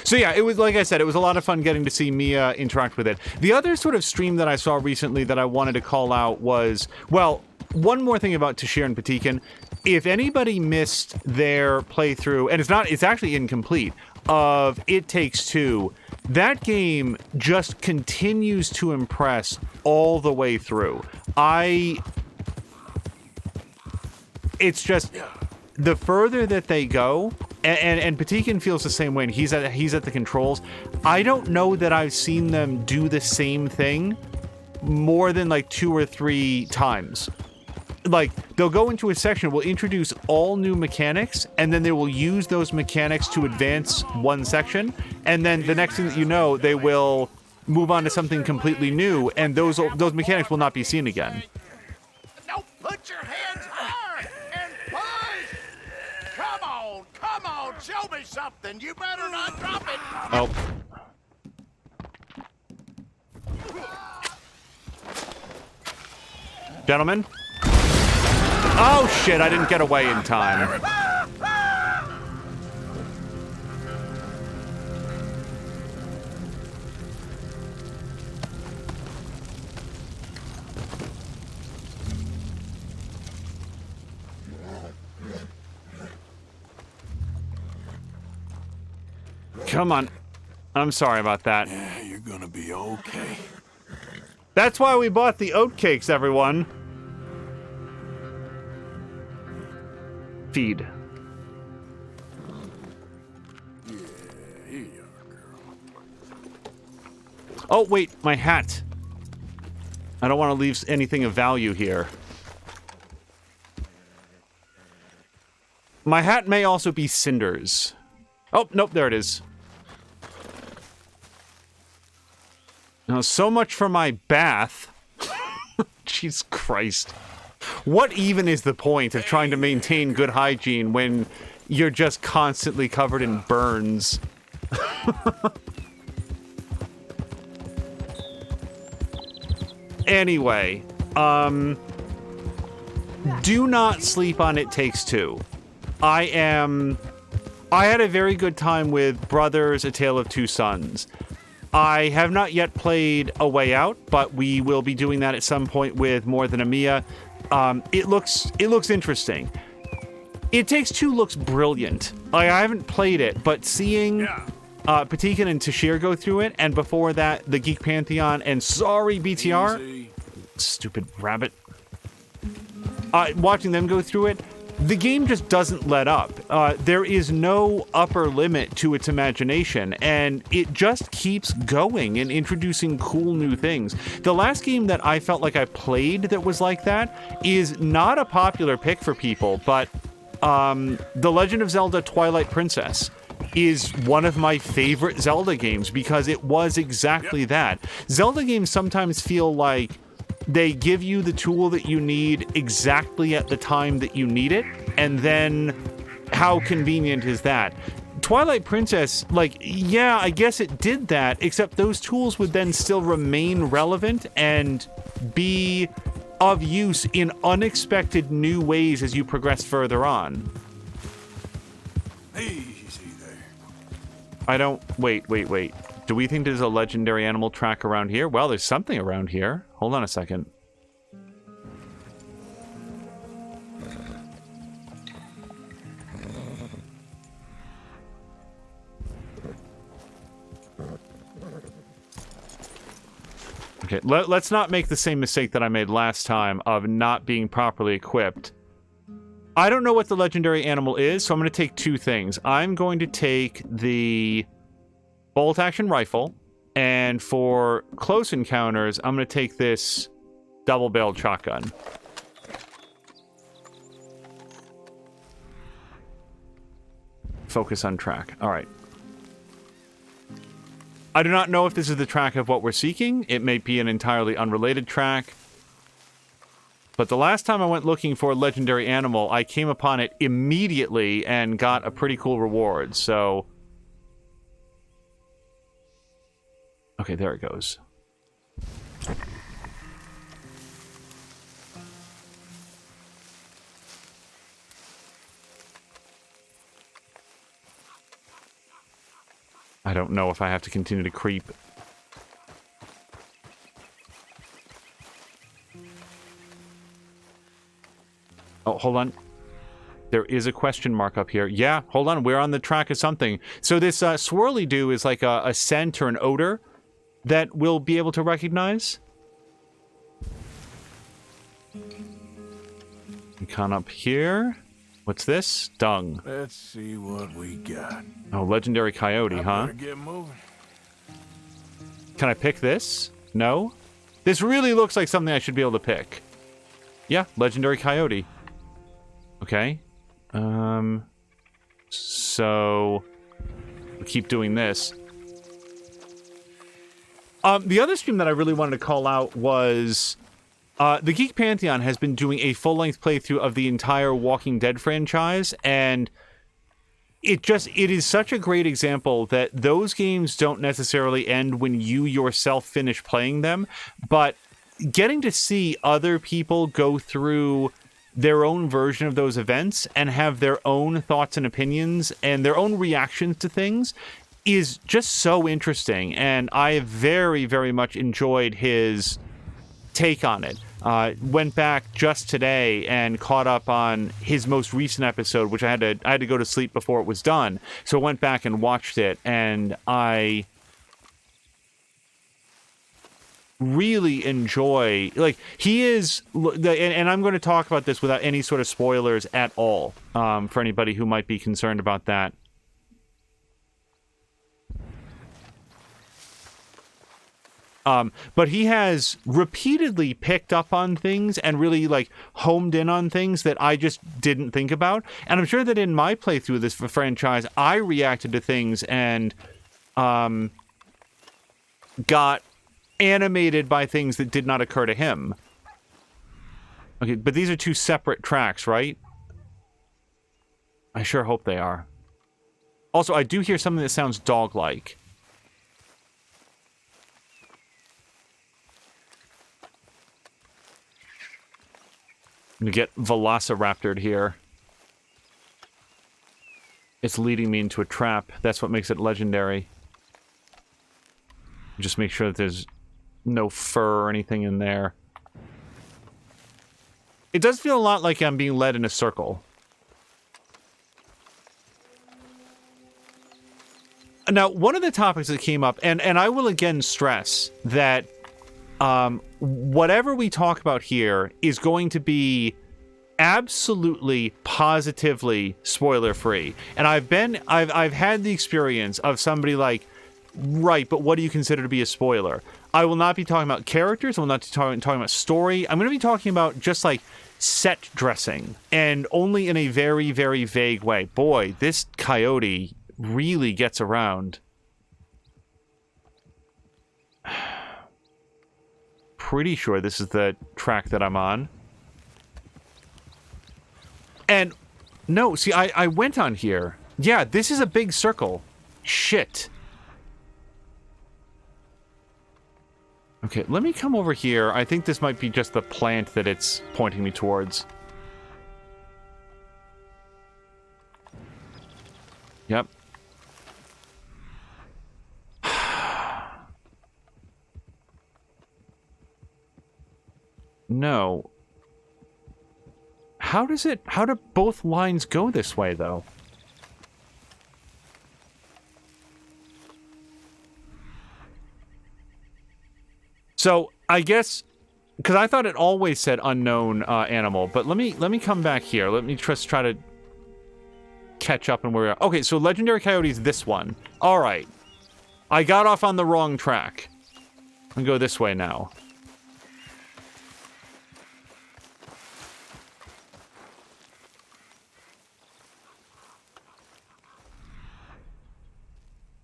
So yeah, it was, like I said, it was a lot of fun getting to see Mia interact with it. The other sort of stream that I saw recently that I wanted to call out was, well, one more thing about Tashir and Patikin. If anybody missed their playthrough, and it's actually incomplete, of It Takes Two, that game just continues to impress all the way through. It's just, the further that they go, and Patikin feels the same way, and he's at the controls. I don't know that I've seen them do the same thing more than like 2 or 3 times. Like, they'll go into a section, will introduce all new mechanics, and then they will use those mechanics to advance one section, and then the next thing that you know, they will move on to something completely new, and those mechanics will not be seen again. Now put your hands high and push! Come on, show me something. You better not drop it. Oh. Gentlemen? Oh shit, I didn't get away in time. Come on. I'm sorry about that. Yeah, you're gonna be okay. That's why we bought the oatcakes, everyone. Feed. Yeah, here you are, girl. Oh, wait, my hat. I don't want to leave anything of value here. My hat may also be cinders. Oh, nope, there it is. Now, so much for my bath. Jesus Christ. What even is the point of trying to maintain good hygiene when you're just constantly covered in burns? Anyway, do not sleep on It Takes Two. I had a very good time with Brothers: A Tale of Two Sons. I have not yet played A Way Out, but we will be doing that at some point with More Than a Mia. It looks interesting. It Takes Two looks brilliant. I haven't played it, but seeing Patikin and Tashir go through it, and before that, the Geek Pantheon, and sorry, BTR, Easy. stupid rabbit, watching them go through it, the game just doesn't let up. There is no upper limit to its imagination, and it just keeps going and introducing cool new things. The last game that I felt like I played that was like that is not a popular pick for people, but The Legend of Zelda Twilight Princess is one of my favorite Zelda games because it was exactly that. Zelda games sometimes feel like they give you the tool that you need exactly at the time that you need it, and then how convenient is that? Twilight Princess, like, yeah, I guess it did that, except those tools would then still remain relevant and be of use in unexpected new ways as you progress further on. Easy there. I don't... Wait. Do we think there's a legendary animal track around here? Well, there's something around here. Hold on a second. Okay, let's not make the same mistake that I made last time of not being properly equipped. I don't know what the legendary animal is, so I'm going to take 2 things. I'm going to take the bolt-action rifle, and for close encounters, I'm going to take this double-barreled shotgun. Focus on track. All right. I do not know if this is the track of what we're seeking. It may be an entirely unrelated track. But the last time I went looking for a legendary animal, I came upon it immediately and got a pretty cool reward, so... Okay, there it goes. I don't know if I have to continue to creep. Oh, hold on. There is a question mark up here. Yeah, hold on. We're on the track of something. So this swirly-doo is like a scent or an odor that we'll be able to recognize. We come up here. What's this? Dung. Let's see what we got. Oh, legendary coyote, huh? Better get moving. Can I pick this? No? This really looks like something I should be able to pick. Yeah, legendary coyote. Okay. So we'll keep doing this. The other stream that I really wanted to call out was the Geek Pantheon has been doing a full-length playthrough of the entire Walking Dead franchise, and it is such a great example that those games don't necessarily end when you yourself finish playing them, but getting to see other people go through their own version of those events and have their own thoughts and opinions and their own reactions to things is just so interesting, and I very, very much enjoyed his take on it. Went back just today and caught up on his most recent episode, which I had to go to sleep before it was done. So I went back and watched it, and I really enjoy, like, he is, and I'm going to talk about this without any sort of spoilers at all, for anybody who might be concerned about that. But he has repeatedly picked up on things and really, like, homed in on things that I just didn't think about. And I'm sure that in my playthrough of this franchise, I reacted to things and got animated by things that did not occur to him. Okay, but these are two separate tracks, right? I sure hope they are. Also, I do hear something that sounds dog-like. I'm gonna get Velociraptored here. It's leading me into a trap. That's what makes it legendary. Just make sure that there's no fur or anything in there. It does feel a lot like I'm being led in a circle. Now, one of the topics that came up, and I will again stress that whatever we talk about here is going to be absolutely, positively spoiler-free. And I've had the experience of somebody like, right, but what do you consider to be a spoiler? I will not be talking about characters. I will not be talking about story. I'm going to be talking about just, like, set dressing, and only in a very, very vague way. Boy, this coyote really gets around. Pretty sure this is the track that I'm on. And, no, see, I went on here. Yeah, this is a big circle. Shit. Okay, let me come over here. I think this might be just the plant that it's pointing me towards. Yep. No. How do both lines go this way, though? So, I guess, because I thought it always said unknown animal, but let me come back here. Let me just try to catch up on where we are. Okay, so legendary coyote is this one. All right. I got off on the wrong track. I'm gonna go this way now.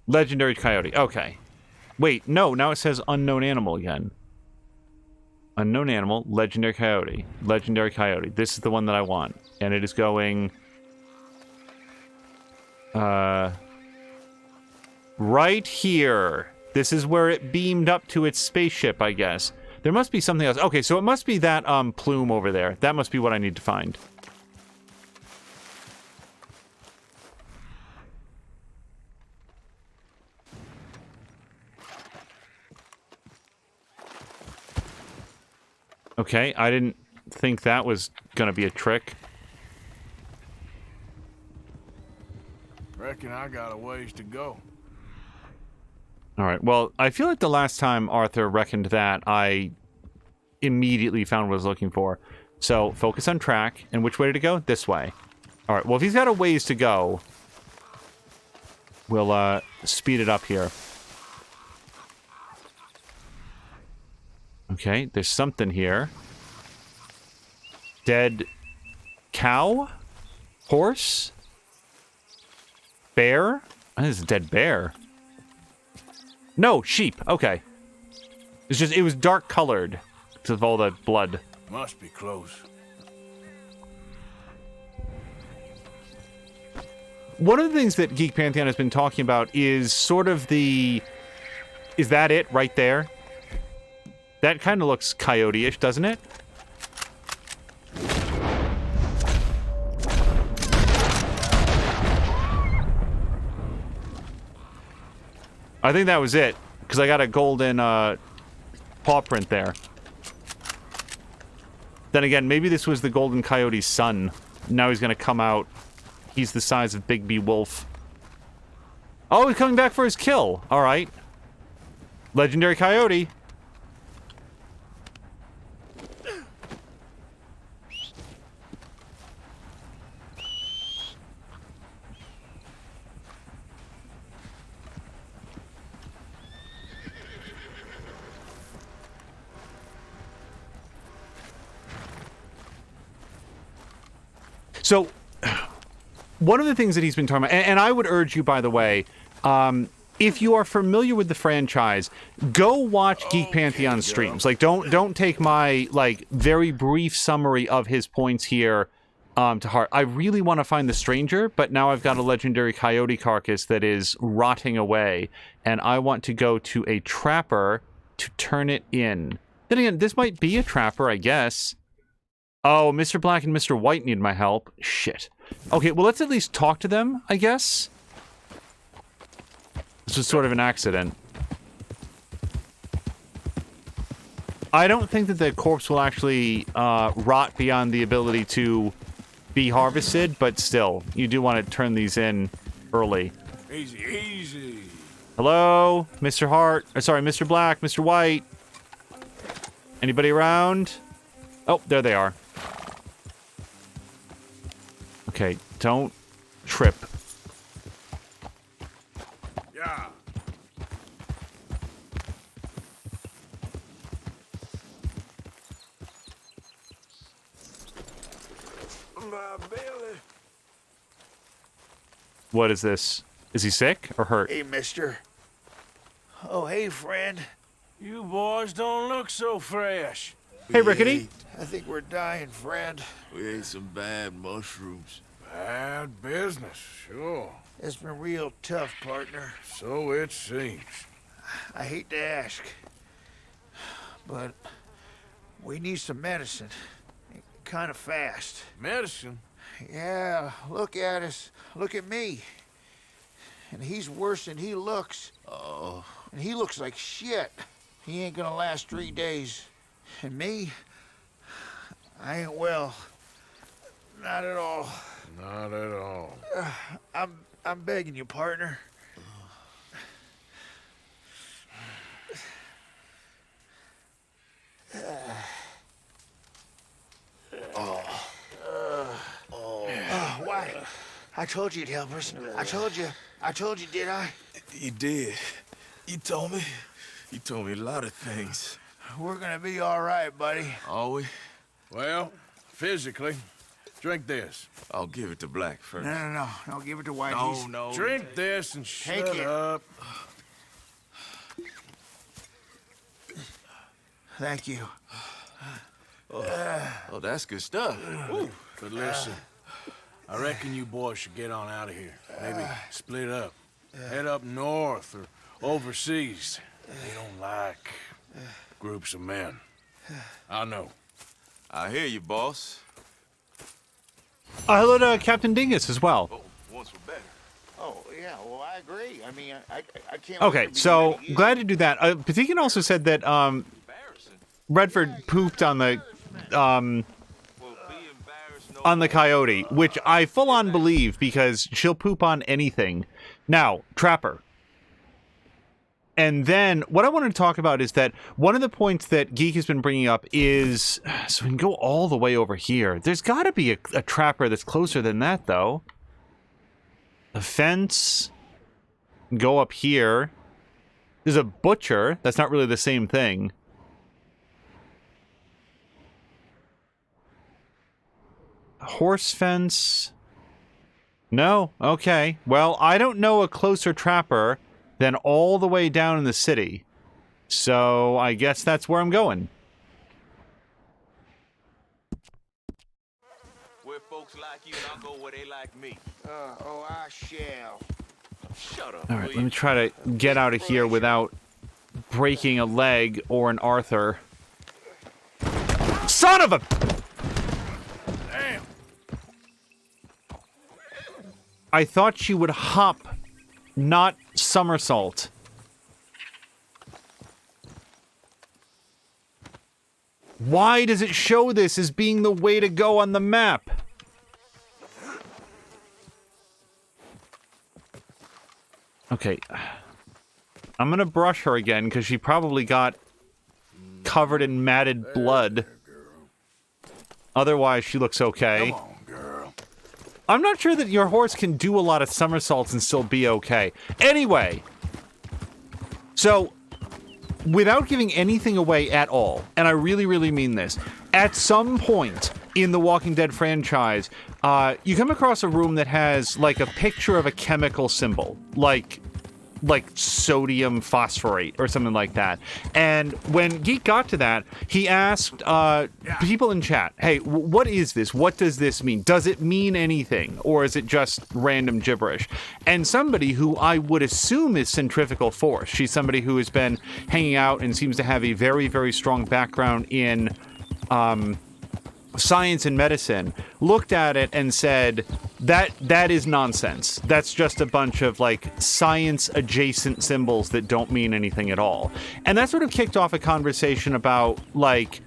Legendary coyote. Okay. Wait, no. Now it says unknown animal again. Unknown animal, legendary coyote. Legendary coyote. This is the one that I want. And it is going... right here. This is where it beamed up to its spaceship, I guess. There must be something else. Okay, so it must be that, plume over there. That must be what I need to find. Okay, I didn't think that was gonna be a trick. Reckon I got a ways to go. Alright, well, I feel like the last time Arthur reckoned that, I immediately found what I was looking for. So, focus on track. And which way to go? This way. Alright, well, if he's got a ways to go, we'll, speed it up here. Okay, there's something here. Dead cow? Horse? Bear? I think it's a dead bear. No, sheep. Okay. It's just, it was dark colored because of all the blood. Must be close. One of the things that Geek Pantheon has been talking about is sort of the... Is that it right there? That kind of looks coyote-ish, doesn't it? I think that was it, because I got a golden paw print there. Then again, maybe this was the golden coyote's son. Now he's going to come out. He's the size of Big B Wolf. Oh, he's coming back for his kill. All right. Legendary coyote. So, one of the things that he's been talking about, and I would urge you, by the way, if you are familiar with the franchise, go watch Geek Pantheon streams. Like, don't take my, like, very brief summary of his points here to heart. I really want to find the stranger, but now I've got a legendary coyote carcass that is rotting away, and I want to go to a trapper to turn it in. Then again, this might be a trapper, I guess. Oh, Mr. Black and Mr. White need my help. Shit. Okay, well, let's at least talk to them, I guess. This was sort of an accident. I don't think that the corpse will actually rot beyond the ability to be harvested, but still, you do want to turn these in early. Easy, easy. Hello, Mr. Hart. Sorry, Mr. Black, Mr. White. Anybody around? Oh, there they are. Okay, don't trip. Yeah. My belly. What is this? Is he sick or hurt? Hey, mister. Oh, hey, friend. You boys don't look so fresh. Hey, Rickety. I think we're dying, friend. We ate some bad mushrooms. Bad business, sure. It's been real tough, partner. So it seems. I hate to ask, but we need some medicine. Kind of fast. Medicine? Yeah, look at us. Look at me. And he's worse than he looks. Oh. And he looks like shit. He ain't gonna last 3 days. And me, I ain't well. Not at all. Not at all. I'm begging you, partner. Why? I told you you'd help us. I told you, did I? You did. You told me. You told me a lot of things. We're gonna be all right, buddy. Are we? Well, physically. Drink this. I'll give it to Black first. No. I'll give it to White. No. Drink this and shut up. Thank you. Oh, that's good stuff. But listen, I reckon you boys should get on out of here. Maybe split up. Head up north or overseas. They don't like groups of men. I know. I hear you, boss. Hello to Captain Dingus as well. Oh, once we're better. Oh, yeah, well, I agree. I mean, I can't... Okay, so glad to do that. Patikin also said that Redford pooped on the coyote, which I full on believe because she'll poop on anything. Now, Trapper. And then what I wanted to talk about is that one of the points that Geek has been bringing up is, so we can go all the way over here. There's got to be a Trapper that's closer than that, though. A fence. Go up here. There's a butcher. That's not really the same thing. Horse fence. No? Okay. Well, I don't know a closer Trapper than all the way down in the city. So I guess that's where I'm going. Where folks like you, and I'll go where they like me. I shall. Shut up. All right, let me try to get out of here without breaking a leg or an Arthur. Son of a... Damn. I thought she would hop, not somersault. Why does it show this as being the way to go on the map? Okay. I'm gonna brush her again, because she probably got covered in matted blood. Otherwise, she looks okay. Come on, girl. I'm not sure that your horse can do a lot of somersaults and still be okay. Anyway. So, without giving anything away at all, and I really, really mean this, at some point in the Walking Dead franchise, you come across a room that has, like, a picture of a chemical symbol. Like sodium phosphorate or something like that. And when Geek got to that, he asked people in chat, hey, what is this? What does this mean? Does it mean anything? Or is it just random gibberish? And somebody who I would assume is Centrifugal Force, she's somebody who has been hanging out and seems to have a very, very strong background in science and medicine, looked at it and said, that is nonsense. That's just a bunch of, like, science-adjacent symbols that don't mean anything at all. And that sort of kicked off a conversation about, like,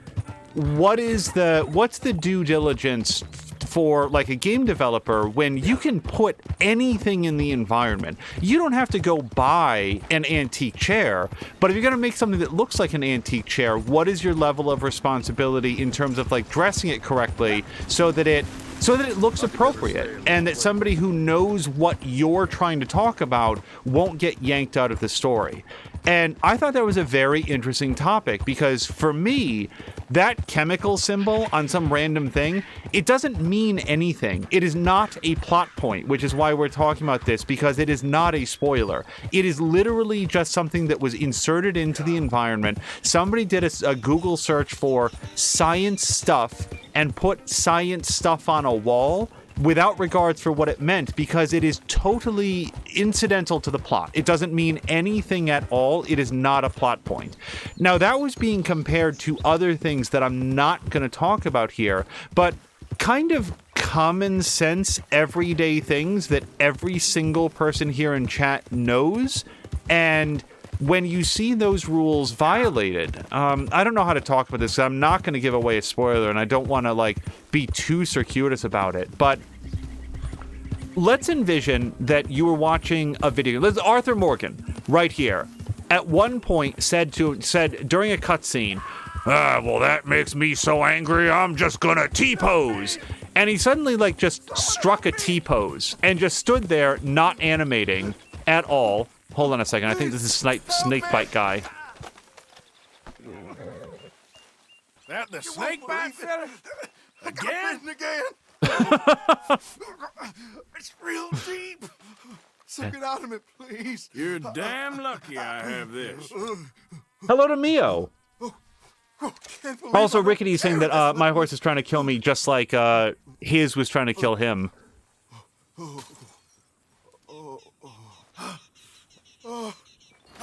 what's the due diligence for, like, a game developer when you can put anything in the environment? You don't have to go buy an antique chair, but if you're going to make something that looks like an antique chair, what is your level of responsibility in terms of, like, dressing it correctly so that it looks appropriate, and that somebody who knows what you're trying to talk about won't get yanked out of the story? And I thought that was a very interesting topic, because for me, that chemical symbol on some random thing, it doesn't mean anything. It is not a plot point, which is why we're talking about this, because it is not a spoiler. It is literally just something that was inserted into the environment. Somebody did a Google search for science stuff and put science stuff on a wall without regards for what it meant, because it is totally incidental to the plot. It doesn't mean anything at all. It is not a plot point. Now, that was being compared to other things that I'm not going to talk about here, but kind of common sense, everyday things that every single person here in chat knows. And when you see those rules violated, I don't know how to talk about this. I'm not going to give away a spoiler, and I don't want to, like, be too circuitous about it. But let's envision that you were watching a video. There's Arthur Morgan right here. At one point said during a cutscene, well, that makes me so angry, I'm just gonna T-pose. And he suddenly, like, just struck a T-pose and just stood there, not animating at all. Hold on a second. I think this is Snakebite guy. That the Snakebite fella? Again? It's real deep. Suck it out of me, please. You're damn lucky I have this. Hello to Mio. Can't believe Also, I'm Rickety saying that careless. my horse is trying to kill me just like his was trying to kill him. I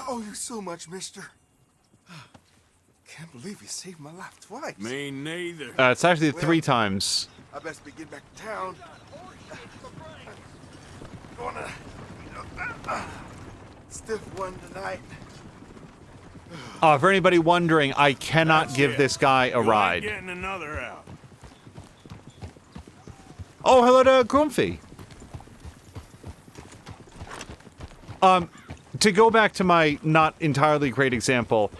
owe you so much, mister. Can't believe you saved my life twice. Me neither. It's actually 3 times. I best be getting back to town. Gonna stiff one tonight. For anybody wondering, I cannot That's give it. this guy a You ain't ride. getting another out. Oh, hello to Grumpy. To go back to my not entirely great example,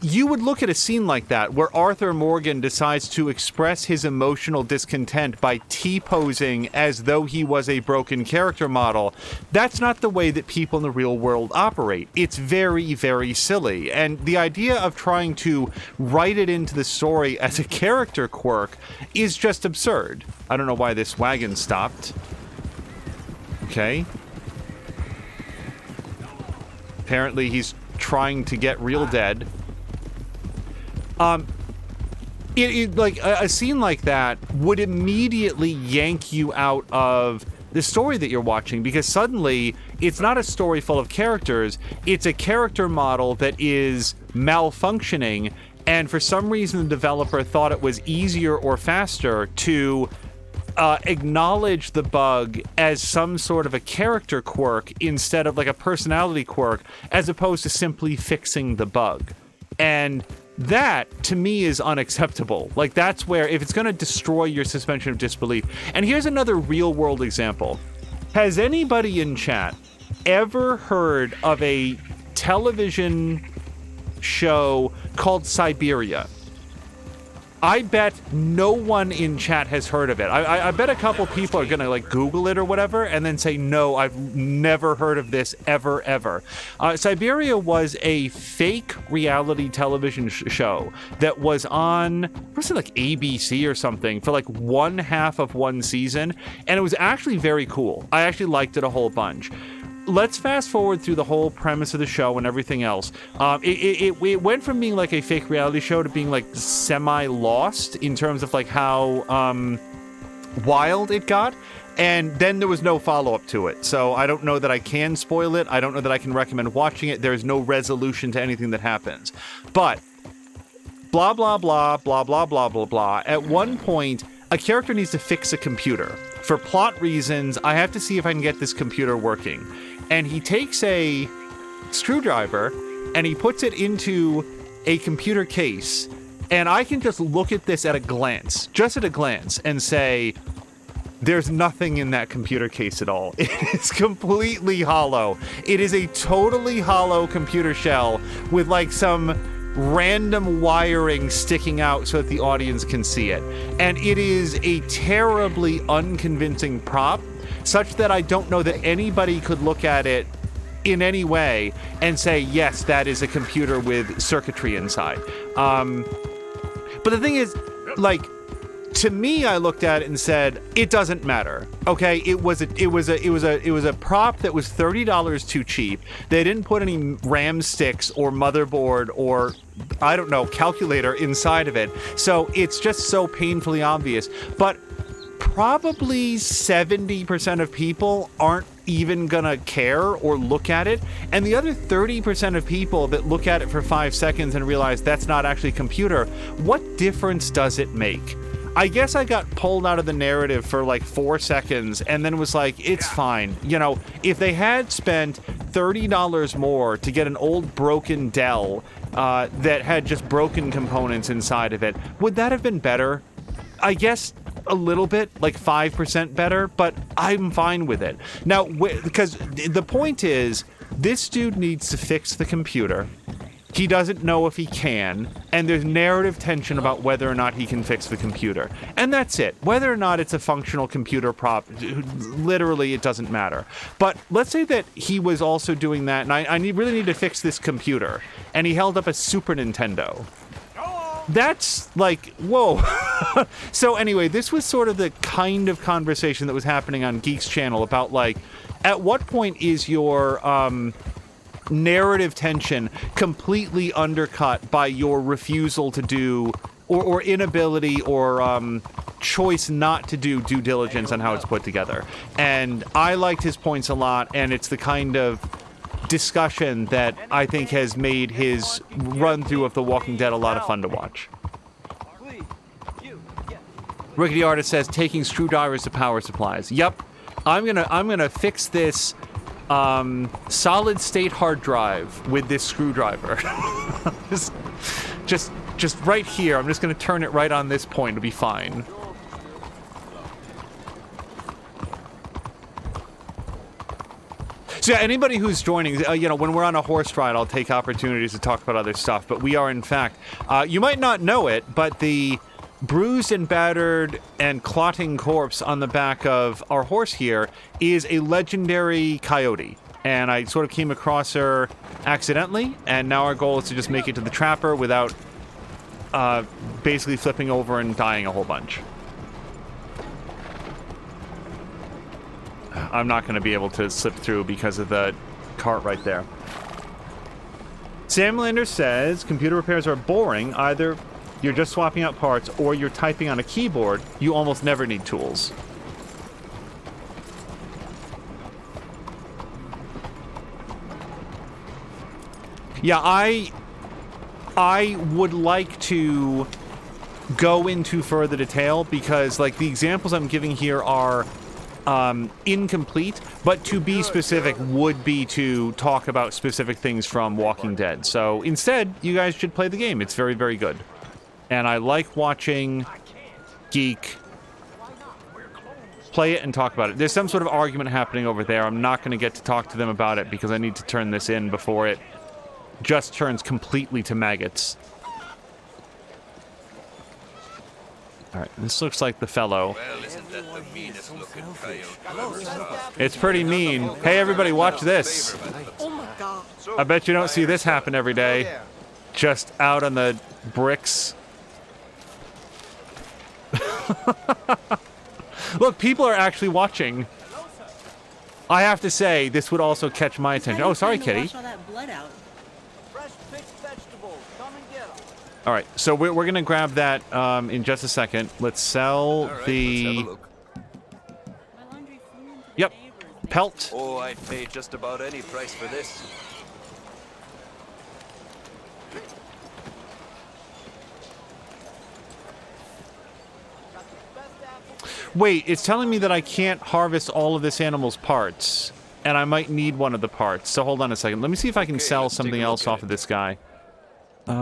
you would look at a scene like that where Arthur Morgan decides to express his emotional discontent by T-posing as though he was a broken character model. That's not the way that people in the real world operate. It's very, very silly. And the idea of trying to write it into the story as a character quirk is just absurd. I don't know why this wagon stopped. Okay. Apparently he's trying to get real dead. Like a scene like that would immediately yank you out of the story that you're watching, because suddenly it's not a story full of characters, it's a character model that is malfunctioning, and for some reason the developer thought it was easier or faster to acknowledge the bug as some sort of a character quirk instead of like a personality quirk, as opposed to simply fixing the bug. And that, to me, is unacceptable. Like, that's where, if it's going to destroy your suspension of disbelief. And here's another real-world example. Has anybody in chat ever heard of a television show called Siberia? I bet no one in chat has heard of it. I bet a couple people are going to, like, Google it or whatever and then say, no, I've never heard of this ever. Siberia was a fake reality television show that was on, was it like ABC or something, for like one half of one season. And it was actually very cool. I actually liked it a whole bunch. Let's fast forward through the whole premise of the show and everything else. It went from being like a fake reality show to being like semi-lost in terms of like how wild it got. And then there was no follow-up to it. So I don't know that I can spoil it. I don't know that I can recommend watching it. There is no resolution to anything that happens. But blah, blah, blah, blah, blah, blah, blah, blah. At one point, a character needs to fix a computer. For plot reasons, I have to see if I can get this computer working. And he takes a screwdriver and he puts it into a computer case. And I can just look at this at a glance, and say, there's nothing in that computer case at all. It is completely hollow. It is a totally hollow computer shell with like some random wiring sticking out so that the audience can see it. And it is a terribly unconvincing prop, such that I don't know that anybody could look at it in any way and say, yes, that is a computer with circuitry inside. But the thing is, like, to me, I looked at it and said, it doesn't matter. Okay, it was a prop that was $30 too cheap. They didn't put any RAM sticks or motherboard or, I don't know, calculator inside of it. So it's just so painfully obvious. But probably 70% of people aren't even gonna care or look at it, and the other 30% of people that look at it for 5 seconds and realize that's not actually a computer, what difference does it make? I guess I got pulled out of the narrative for like 4 seconds and then was like, it's fine. You know, if they had spent $30 more to get an old broken Dell that had just broken components inside of it, would that have been better? I guess a little bit, like 5% better, but I'm fine with it. Now, because the point is, this dude needs to fix the computer. He doesn't know if he can, and there's narrative tension about whether or not he can fix the computer. And that's it. Whether or not it's a functional computer prop, literally, it doesn't matter. But let's say that he was also doing that, and I really need to fix this computer, and he held up a Super Nintendo. Go on. That's like, whoa. So anyway, this was sort of the kind of conversation that was happening on Geek's channel about, like, at what point is your narrative tension completely undercut by your refusal to do, or inability, or choice not to do due diligence on how it's put together. And I liked his points a lot, and it's the kind of discussion that I think has made his run-through of The Walking Dead a lot of fun to watch. Rickety Artist says, taking screwdrivers to power supplies. Yep. I'm gonna fix this solid state hard drive with this screwdriver. just right here. I'm just gonna turn it right on this point. It'll be fine. So yeah, anybody who's joining, you know, when we're on a horse ride, I'll take opportunities to talk about other stuff. But we are, in fact, you might not know it, but the bruised and battered and clotting corpse on the back of our horse here is a legendary coyote. And I sort of came across her accidentally, and now our goal is to just make it to the trapper without basically flipping over and dying a whole bunch. I'm not going to be able to slip through because of the cart right there. Sam Lander says, computer repairs are boring. Either you're just swapping out parts or you're typing on a keyboard. You almost never need tools. Yeah, I would like to go into further detail because, like, the examples I'm giving here are incomplete, but to be specific would be to talk about specific things from Walking Dead. So instead, you guys should play the game. It's very, very good. And I like watching Geek play it and talk about it. There's some sort of argument happening over there. I'm not going to get to talk to them about it because I need to turn this in before it just turns completely to maggots. Alright, this looks like the fellow. Well, isn't that the meanest looking coyote? It's pretty mean. Hey, everybody, watch this. Oh my God. I bet you don't see this happen every day. Just out on the bricks. Look, people are actually watching. I have to say, this would also catch my attention. Oh, sorry, Kitty. All right, so we're going to grab that in just a second. Let's sell the... Yep, pelt. Oh, I'd pay just about any price for this. Wait, it's telling me that I can't harvest all of this animal's parts, and I might need one of the parts. So hold on a second. Let me see if I can sell something else off of this guy. I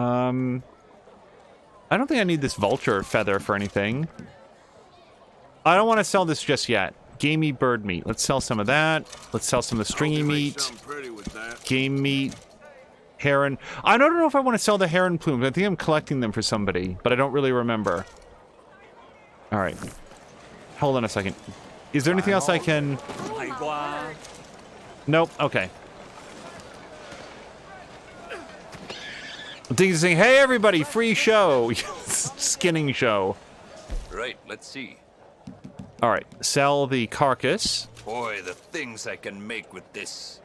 don't think I need this vulture feather for anything. I don't want to sell this just yet. Gamey bird meat. Let's sell some of that. Let's sell some of the stringy meat. Game meat. Heron. I don't know if I want to sell the heron plumes. I think I'm collecting them for somebody, but I don't really remember. All right. Hold on a second. Is there anything else I can... Nope. Okay. He's saying, hey, everybody, free show. Skinning show. Right, let's see. All right, sell the carcass. Boy, the things I can make with this.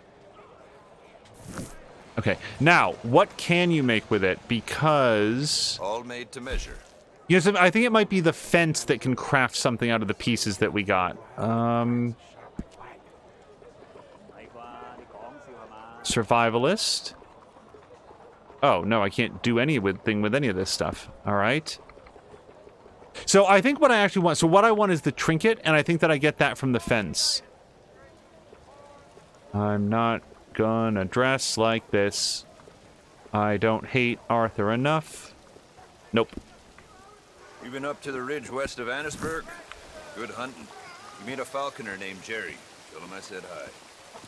Okay, now, what can you make with it? Because... All made to measure. Yes, I think it might be the fence that can craft something out of the pieces that we got. Survivalist. Oh, no, I can't do anything with any of this stuff. All right. So I think what I actually want... So what I want is the trinket, and I think that I get that from the fence. I'm not gonna dress like this. I don't hate Arthur enough. Nope. You been up to the ridge west of Annisburg? Good hunting. You meet a falconer named Jerry. Tell him I said hi.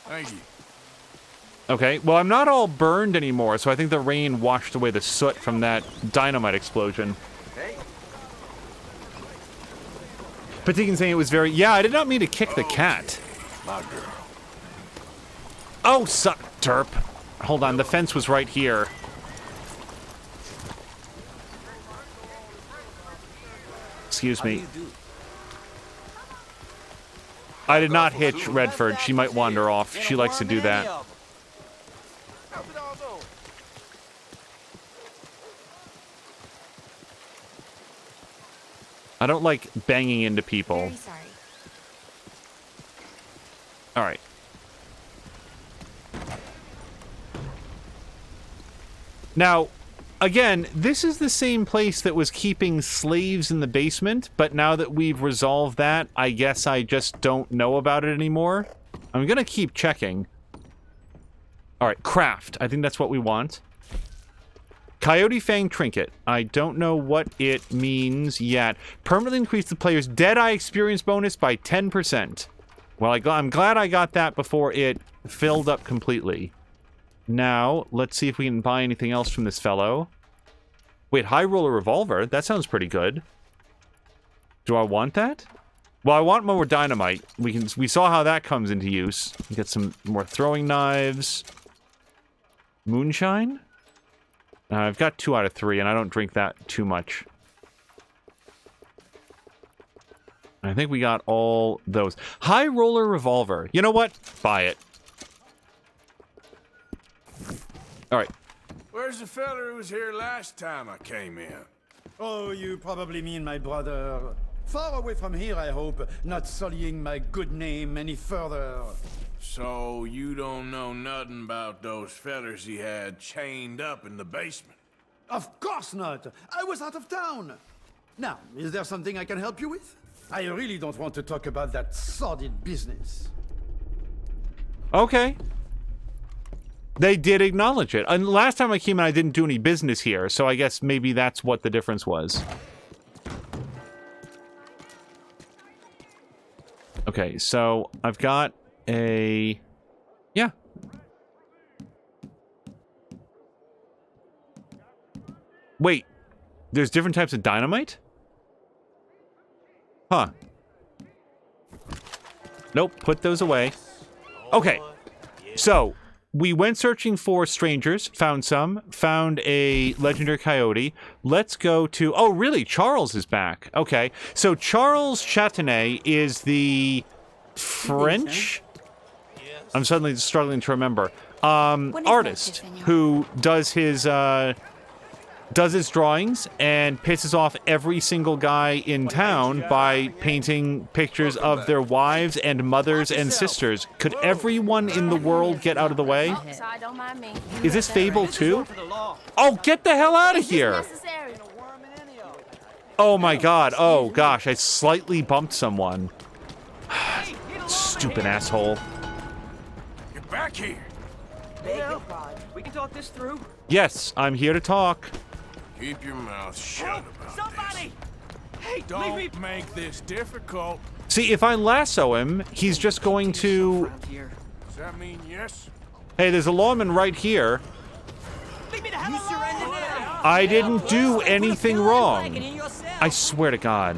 Thank you. Okay, well, I'm not all burned anymore, so I think the rain washed away the soot from that dynamite explosion. Hey. Patikin saying it was very... Yeah, I did not mean to kick the cat. My girl. Oh, derp. Hold on, the fence was right here. Excuse me. I did not hitch Redford. She might wander off. She likes to do that. I don't like banging into people. Very sorry. All right. Now, again, this is the same place that was keeping slaves in the basement, but now that we've resolved that, I guess I just don't know about it anymore. I'm gonna keep checking. All right, craft. I think that's what we want. Coyote Fang Trinket. I don't know what it means yet. Permanently increase the player's Deadeye experience bonus by 10%. Well, I'm glad I got that before it filled up completely. Now, let's see if we can buy anything else from this fellow. Wait, High Roller Revolver? That sounds pretty good. Do I want that? Well, I want more dynamite. We saw how that comes into use. We get some more throwing knives. Moonshine? I've got 2 out of 3, and I don't drink that too much. I think we got all those. High Roller Revolver. You know what? Buy it. All right. Where's the fella who was here last time I came in? Oh, you probably mean my brother. Far away from here, I hope, not sullying my good name any further. So you don't know nothing about those fellers he had chained up in the basement? Of course not! I was out of town! Now, is there something I can help you with? I really don't want to talk about that sordid business. Okay. They did acknowledge it. And last time I came in, I didn't do any business here, so I guess maybe that's what the difference was. Okay, so I've got a... Yeah. Wait, there's different types of dynamite? Huh. Nope, put those away. Okay, so we went searching for strangers, found some, found a legendary coyote. Let's go to... Oh, really? Charles is back. Okay, so Charles Chatanet is the French... I'm suddenly struggling to remember. Artist who does his drawings and pisses off every single guy in town by painting pictures of their wives and mothers and sisters. Could everyone in the world get out of the way? Is this Fable 2? Oh, get the hell out of here! Oh my god. Oh gosh, I slightly bumped someone. Stupid asshole. Get back here! We can talk this through. Yes, I'm here to talk. Keep your mouth shut about Somebody! Hey, Don't make this difficult. See, if I lasso him, he's just going to... Does that mean yes? Hey, there's a lawman right here. Leave me the hell alone! I didn't do anything wrong. I swear to God.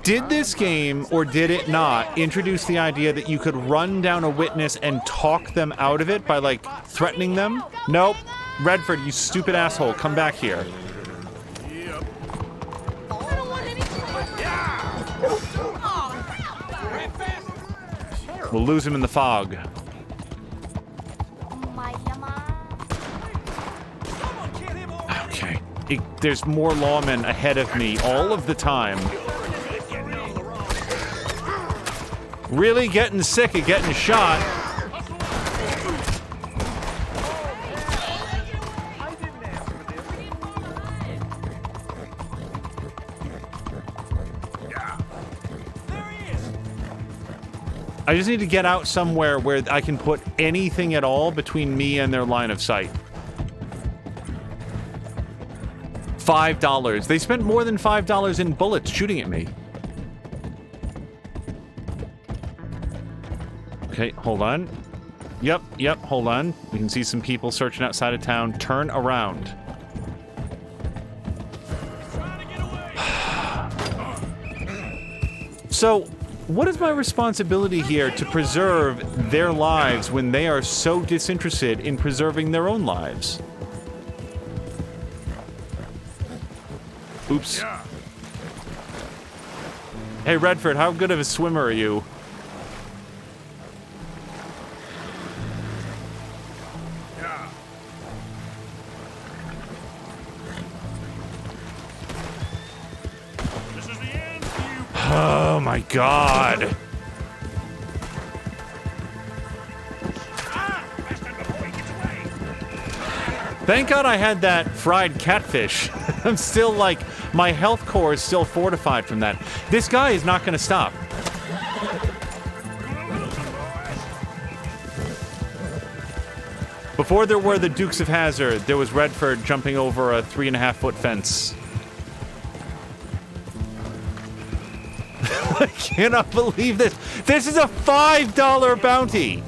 Did this game, or did it not, introduce the idea that you could run down a witness and talk them out of it by, like, threatening them? Nope. Redford, you stupid asshole, come back here. We'll lose him in the fog. Okay. There's more lawmen ahead of me all of the time. Really getting sick of getting shot. I just need to get out somewhere where I can put anything at all between me and their line of sight. $5. They spent more than $5 in bullets shooting at me. Okay, hold on. Yep, hold on. We can see some people searching outside of town. Turn around. So, what is my responsibility here to preserve their lives when they are so disinterested in preserving their own lives? Oops. Hey, Redford, how good of a swimmer are you? Oh my god. Thank God I had that fried catfish. I'm still like, my health core is still fortified from that. This guy is not going to stop. Before there were the Dukes of Hazzard, there was Redford jumping over a 3.5-foot fence. I cannot believe this. This is a $5 bounty.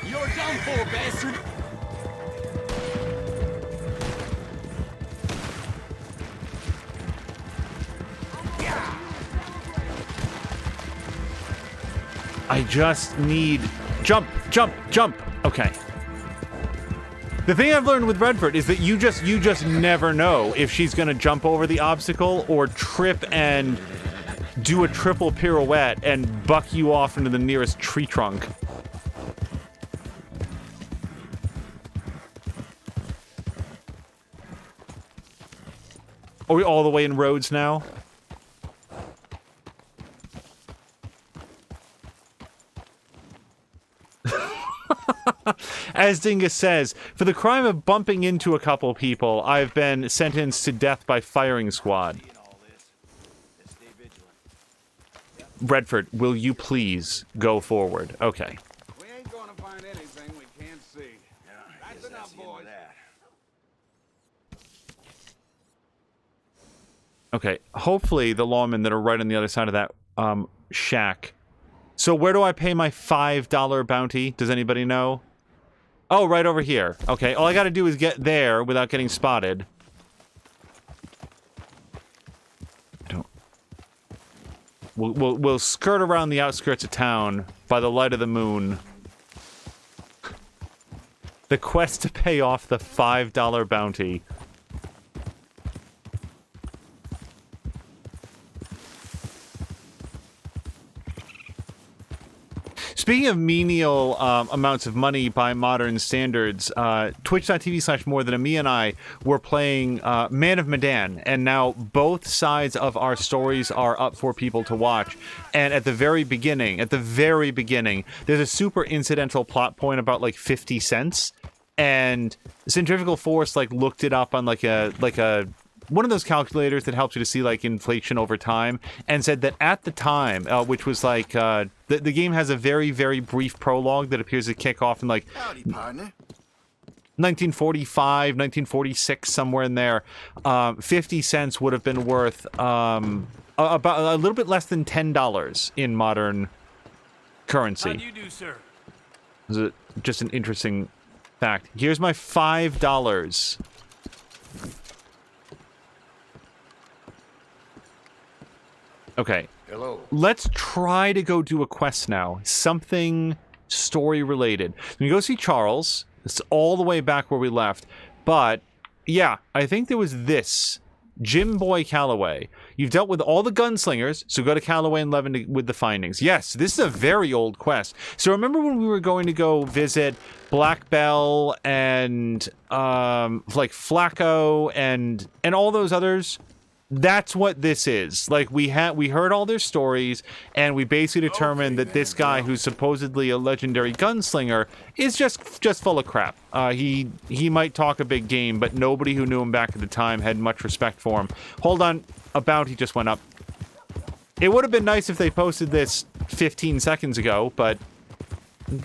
You're done for, bastard! I just need... Jump, jump, jump. Okay. The thing I've learned with Redford is that you just never know if she's gonna jump over the obstacle or trip and do a triple pirouette and buck you off into the nearest tree trunk. Are we all the way in Rhodes now? As Dingus says, for the crime of bumping into a couple people, I've been sentenced to death by firing squad. Redford, will you please go forward? Okay. We ain't gonna find anything we can't see. That's enough, boys. Okay, hopefully the lawmen that are right on the other side of that shack. So where do I pay my $5 bounty? Does anybody know? Oh, right over here. Okay, all I gotta do is get there without getting spotted. We'll skirt around the outskirts of town by the light of the moon. The quest to pay off the $5 bounty. Speaking of menial amounts of money by modern standards, twitch.tv/morethaname and I were playing Man of Medan, and now both sides of our stories are up for people to watch. And at the very beginning, there's a super incidental plot point about like 50 cents, and Centrifugal Force like looked it up on like a one of those calculators that helps you to see like inflation over time, and said that at the time, which was like the game has a very, very brief prologue that appears to kick off in like 1945, 1946, somewhere in there. 50 cents would have been worth about a little bit less than $10 in modern currency. How do you do, sir? This is just an interesting fact. Here's my $5. Okay. Hello. Let's try to go do a quest now. Something story related. We can go see Charles. It's all the way back where we left. But, yeah, I think there was this. Jim Boy Calloway. You've dealt with all the gunslingers, so go to Calloway and Levin with the findings. Yes, this is a very old quest. So remember when we were going to go visit Black Bell and, like, Flacco and all those others? That's what this is. Like, we heard all their stories, and we basically determined that this guy, who's supposedly a legendary gunslinger, is just full of crap. He might talk a big game, but nobody who knew him back at the time had much respect for him. Hold on, a bounty just went up. It would have been nice if they posted this 15 seconds ago, but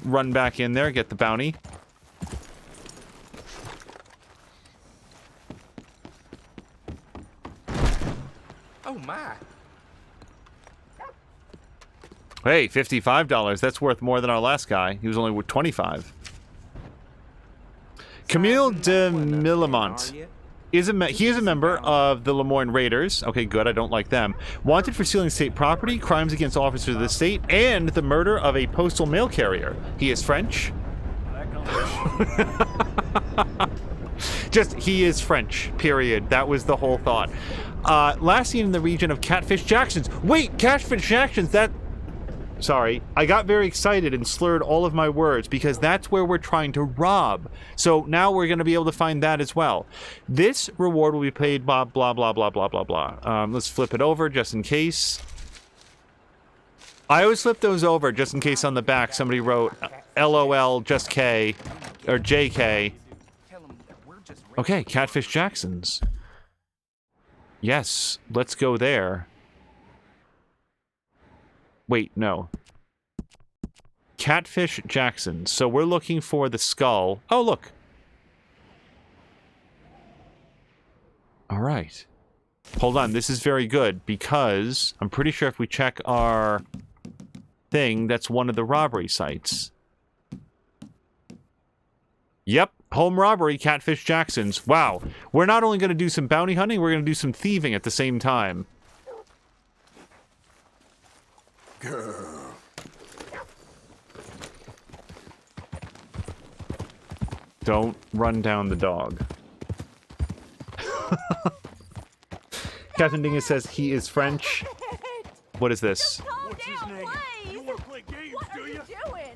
run back in there, get the bounty. Oh my. Hey, $55. That's worth more than our last guy. He was only worth $25. Camille de Millamont. he is a member of the Lemoyne Raiders. Okay, good. I don't like them. Wanted for stealing state property, crimes against officers of the state, and the murder of a postal mail carrier. He is French. Just, he is French, period. That was the whole thought. Last seen in the region of Catfish Jackson's. Wait, Catfish Jackson's, that... Sorry, I got very excited and slurred all of my words because that's where we're trying to rob. So now we're going to be able to find that as well. This reward will be paid blah, blah, blah, blah, blah, blah, blah. Let's flip it over just in case. I always flip those over just in case on the back somebody wrote LOL, just K, or JK. Okay, Catfish Jackson's. Yes, let's go there. Wait, no. Catfish Jackson. So we're looking for the skull. Oh, look. All right. Hold on. This is very good because I'm pretty sure if we check our thing, that's one of the robbery sites. Yep. Home robbery, Catfish Jackson's. Wow. We're not only going to do some bounty hunting, we're going to do some thieving at the same time. Girl. Don't run down the dog. Captain Dingus says he is French. What is this? What's his name? You want to play games, do you? Doing?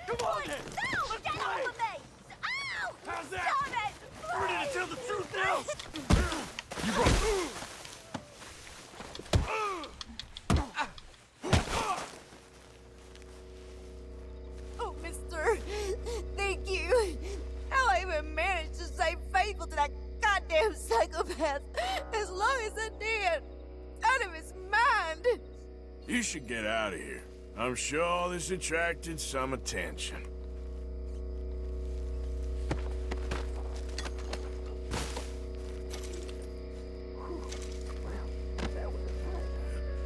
Come on then. No, Let's get play. off of me! Ow! How's that? Stop it! Ready to tell the truth now? Oh, mister. Thank you. How I even managed to stay faithful to that goddamn psychopath as long as I did. Out of his mind. You should get out of here. I'm sure this attracted some attention.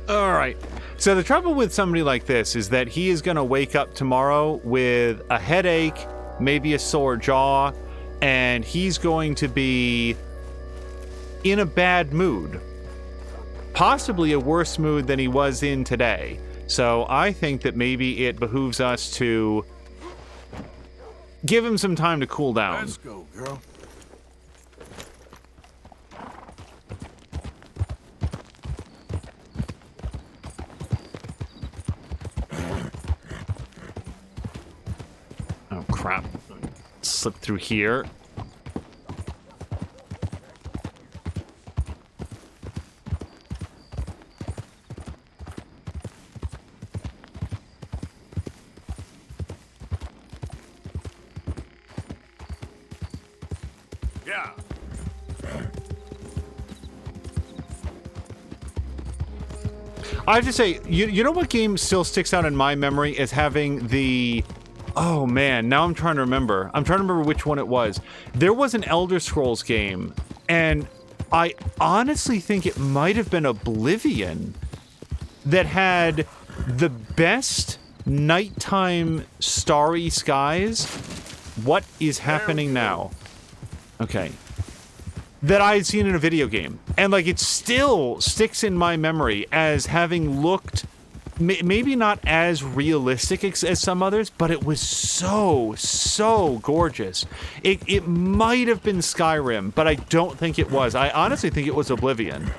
All right. So the trouble with somebody like this is that he is going to wake up tomorrow with a headache, maybe a sore jaw, and he's going to be in a bad mood. Possibly a worse mood than he was in today. So I think that maybe it behooves us to give him some time to cool down. Let's go, girl. Oh, crap. Slip through here. Yeah. I have to say, you know what game still sticks out in my memory as having the... Oh man, now I'm trying to remember. I'm trying to remember which one it was. There was an Elder Scrolls game, and I honestly think it might have been Oblivion that had the best nighttime starry skies. What is happening now? Okay. That I had seen in a video game. And, like, it still sticks in my memory as having looked maybe not as realistic as some others, but it was so gorgeous. It might have been Skyrim, but I don't think it was. I honestly think it was Oblivion.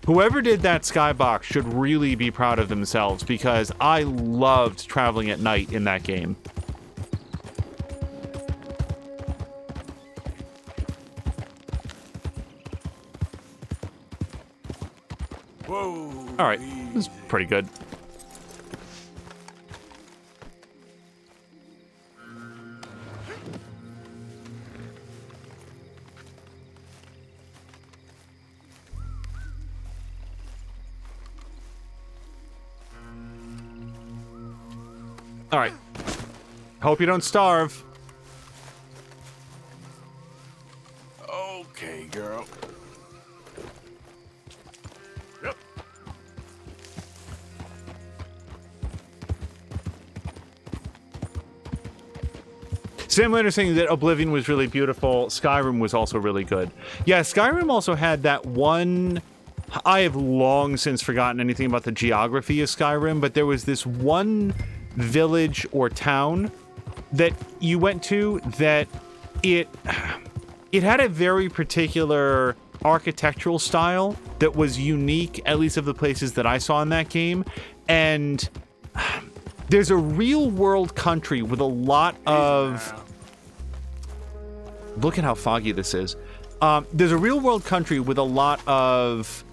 Whoever did that skybox should really be proud of themselves because I loved traveling at night in that game. Whoa. All right, this is pretty good. All right. Hope you don't starve. Okay, girl. Yep. Simulator saying that Oblivion was really beautiful. Skyrim was also really good. Yeah, Skyrim also had that one... I have long since forgotten anything about the geography of Skyrim, but there was this one village or town that you went to that it had a very particular architectural style that was unique, at least of the places that I saw in that game. And there's a real world country with a lot of... Look at how foggy this is. There's a real world country with a lot of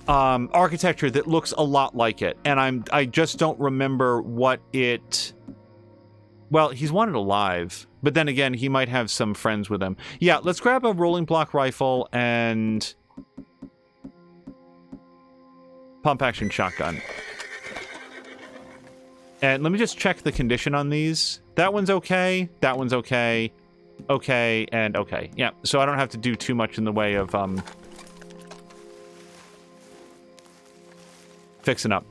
architecture that looks a lot like it. And I just don't remember what it... Well, he's wanted alive. But then again, he might have some friends with him. Yeah, let's grab a rolling block rifle and... pump action shotgun. And let me just check the condition on these. That one's okay. That one's okay. Okay, and okay. Yeah, so I don't have to do too much in the way of, fixing up.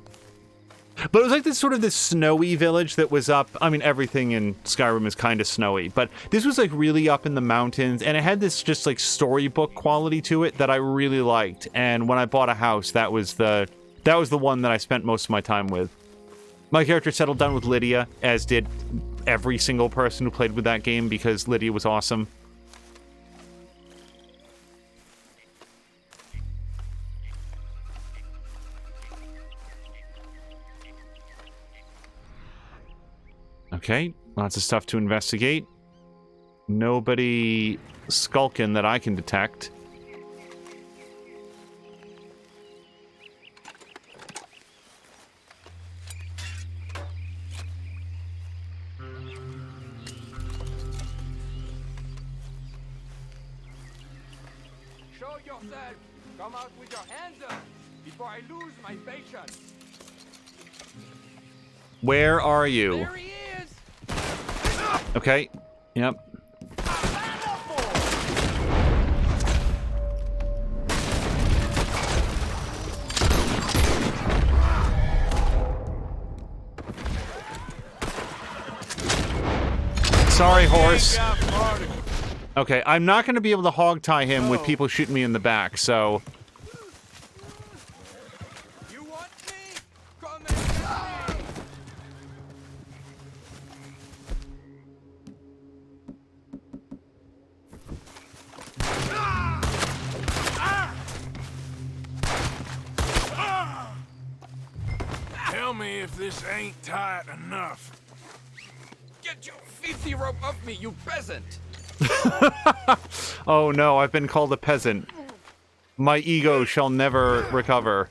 But it was like this sort of this snowy village that was up. I mean, everything in Skyrim is kind of snowy, but this was like really up in the mountains, and it had this just like storybook quality to it that I really liked. And when I bought a house, that was the one that I spent most of my time with. My character settled down with Lydia, as did every single person who played with that game, because Lydia was awesome. Okay, lots of stuff to investigate. Nobody skulking that I can detect. Show yourself! Come out with your hands up before I lose my patience! Where are you? There he is! Okay. Yep. Sorry, horse. Okay, I'm not going to be able to hog tie him with people shooting me in the back, so... Tell me if this ain't tight enough. Get your filthy rope off me, you peasant! Oh no, I've been called a peasant. My ego shall never recover.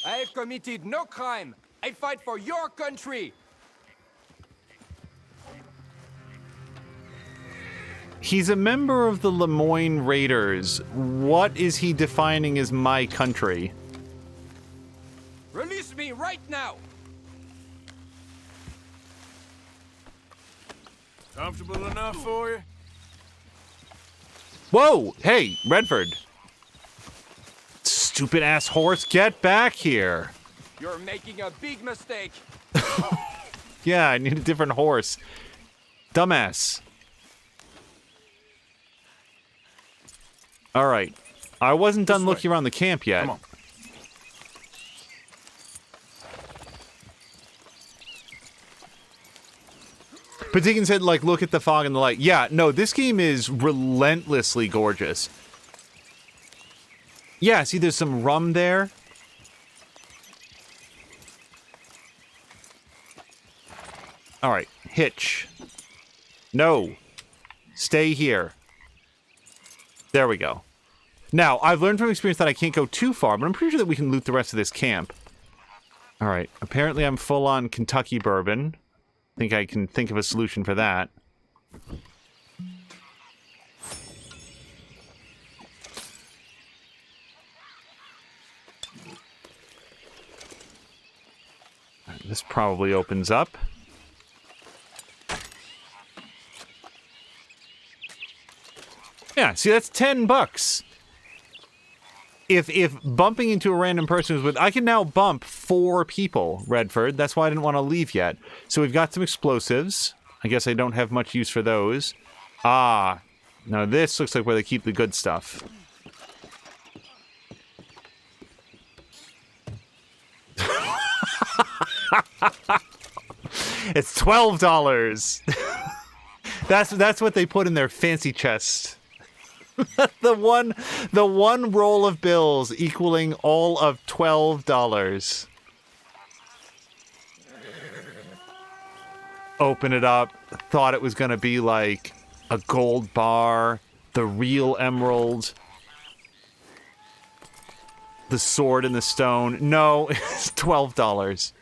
I have committed no crime. I fight for your country. He's a member of the Lemoyne Raiders. What is he defining as my country? Release me right now! Comfortable enough for you? Whoa! Hey, Redford. Stupid ass horse, get back here! You're making a big mistake. Yeah, I need a different horse. Dumbass. Alright. I wasn't done looking around the camp yet. Come on. But Deacon said, like, look at the fog and the light. Yeah, no, this game is relentlessly gorgeous. Yeah, see, there's some rum there. Alright, hitch. No. Stay here. There we go. Now, I've learned from experience that I can't go too far, but I'm pretty sure that we can loot the rest of this camp. Alright, apparently I'm full on Kentucky bourbon. I think I can think of a solution for that. This probably opens up. Yeah, see, that's $10. if bumping into a random person is with, I can now bump 4 people, Redford. That's why I didn't want to leave yet. So we've got some explosives. I guess I don't have much use for those. Ah, now this looks like where they keep the good stuff. It's $12. That's what they put in their fancy chest. the one roll of bills equaling all of $12. Open it up. Thought it was gonna be like a gold bar, the real emerald, the sword and the stone. No, it's $12.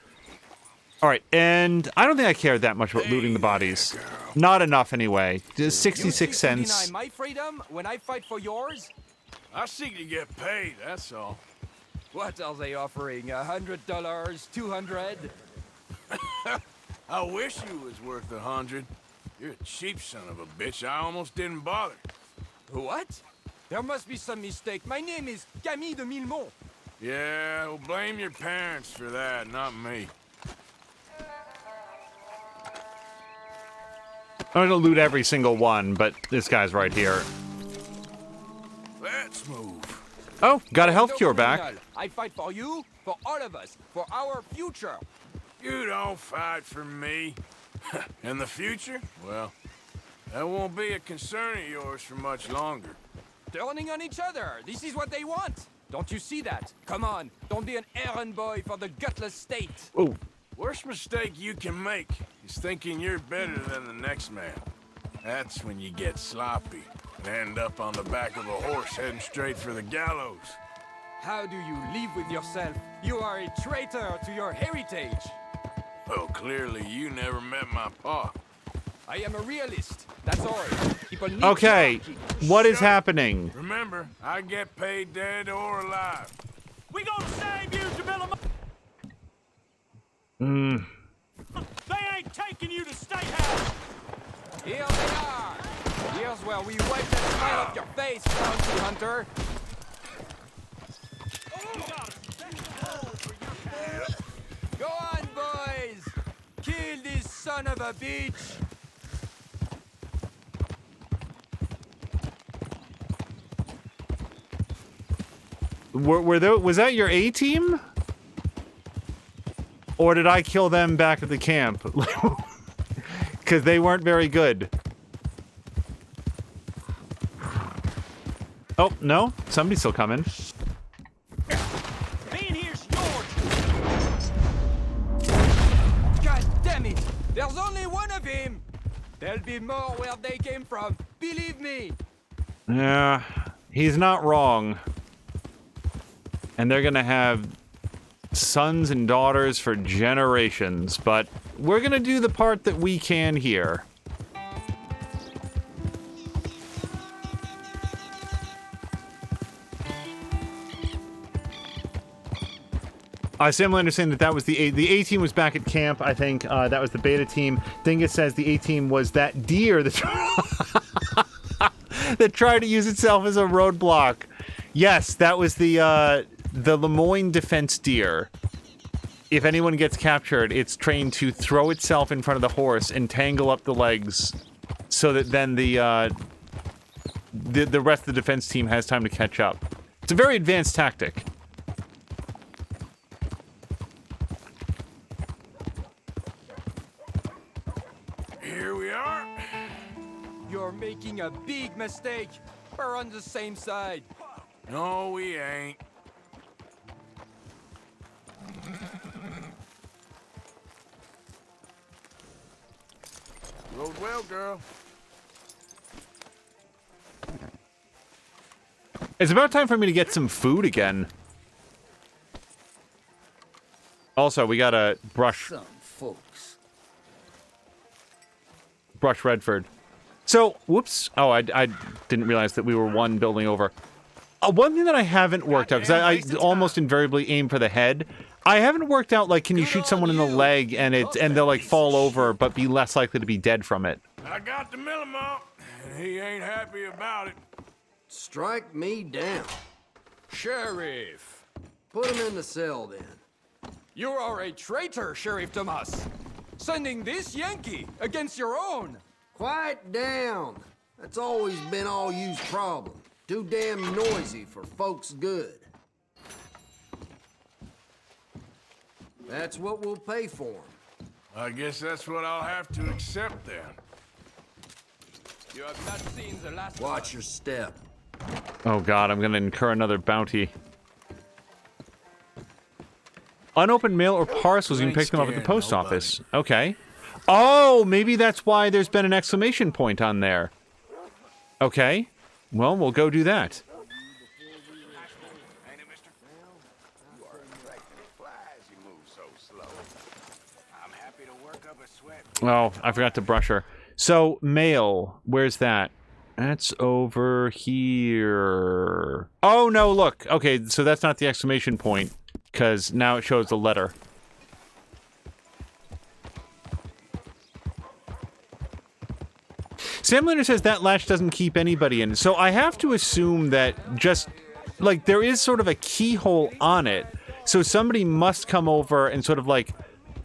All right, and I don't think I care that much about looting the bodies. Not enough, anyway. Just 66 cents. Deny my freedom when I fight for yours? I seek to get paid, that's all. What are they offering? $100? $200? I wish you was worth 100. You're a cheap son of a bitch. I almost didn't bother. What? There must be some mistake. My name is Camille de Millemont. Yeah, well, blame your parents for that, not me. I'm gonna loot every single one, but this guy's right here. Let's move. Oh, got a health cure back. I fight for you, for all of us, for our future. You don't fight for me. And the future? Well, that won't be a concern of yours for much longer. Turning on each other. This is what they want. Don't you see that? Come on, don't be an errand boy for the gutless state. Oh. Worst mistake you can make is thinking you're better than the next man. That's when you get sloppy and end up on the back of a horse heading straight for the gallows. How do you live with yourself? You are a traitor to your heritage. Well, clearly you never met my pa. I am a realist. That's all. People need Okay, to what is happening? Remember, I get paid dead or alive. We gonna save you, Jamila. They ain't taking you to State House. Here they are. Here's where we wipe that smile off your face, bounty hunter. Go on, boys. Kill this son of a bitch. Was that your A-team? Or did I kill them back at the camp? Because they weren't very good. Oh, no? Somebody's still coming. Being here's yours. God damn it! There's only one of him! There'll be more where they came from, believe me! Yeah, he's not wrong. And they're gonna have sons and daughters for generations, but we're gonna do the part that we can here. I simply understand that was the A-team was back at camp, I think. That was the beta team. Dingus says the A-team was that deer that that tried to use itself as a roadblock. Yes, that was the Lemoyne defense deer. If anyone gets captured, it's trained to throw itself in front of the horse and tangle up the legs so that then the rest of the defense team has time to catch up. It's a very advanced tactic. Here we are. You're making a big mistake. We're on the same side. No, we ain't. Rode well, girl. It's about time for me to get some food again. Also, we gotta brush Redford. So, whoops. Oh, I didn't realize that we were one building over. One thing that I haven't worked out, because I almost invariably aim for the head. I haven't worked out, like, can you shoot someone in the leg and they'll, like, fall over, but be less likely to be dead from it? I got the Millimont, and he ain't happy about it. Strike me down. Sheriff! Put him in the cell, then. You are a traitor, Sheriff Tomas! Sending this Yankee against your own! Quiet down. That's always been all you's problem. Too damn noisy for folks' good. That's what we'll pay for him. I guess that's what I'll have to accept then. You have not seen the last Watch your step. Oh god, I'm gonna incur another bounty. Unopened mail or parcels, you can pick them up at the post office. Okay. Oh, maybe that's why there's been an exclamation point on there. Okay. Well, we'll go do that. Oh, I forgot to brush her. So, mail. Where's that? That's over here. Oh, no, look. Okay, so that's not the exclamation point, because now it shows the letter. Sam Lander says that latch doesn't keep anybody in. So I have to assume that just, like, there is sort of a keyhole on it. So somebody must come over and sort of, like,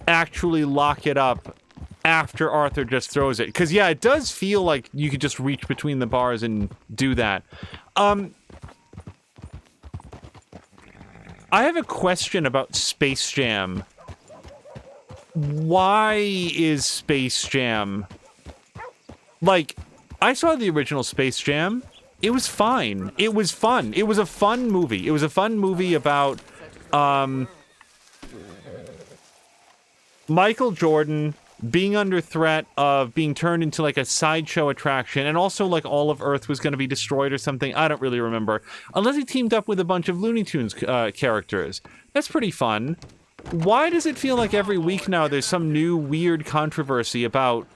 actually lock it up after Arthur just throws it. Because, yeah, it does feel like you could just reach between the bars and do that. I have a question about Space Jam. Why is Space Jam... Like, I saw the original Space Jam. It was fine. It was fun. It was a fun movie. It was a fun movie about, Michael Jordan being under threat of being turned into, like, a sideshow attraction, and also, like, all of Earth was going to be destroyed or something. I don't really remember. Unless he teamed up with a bunch of Looney Tunes characters. That's pretty fun. Why does it feel like every week now there's some new weird controversy about,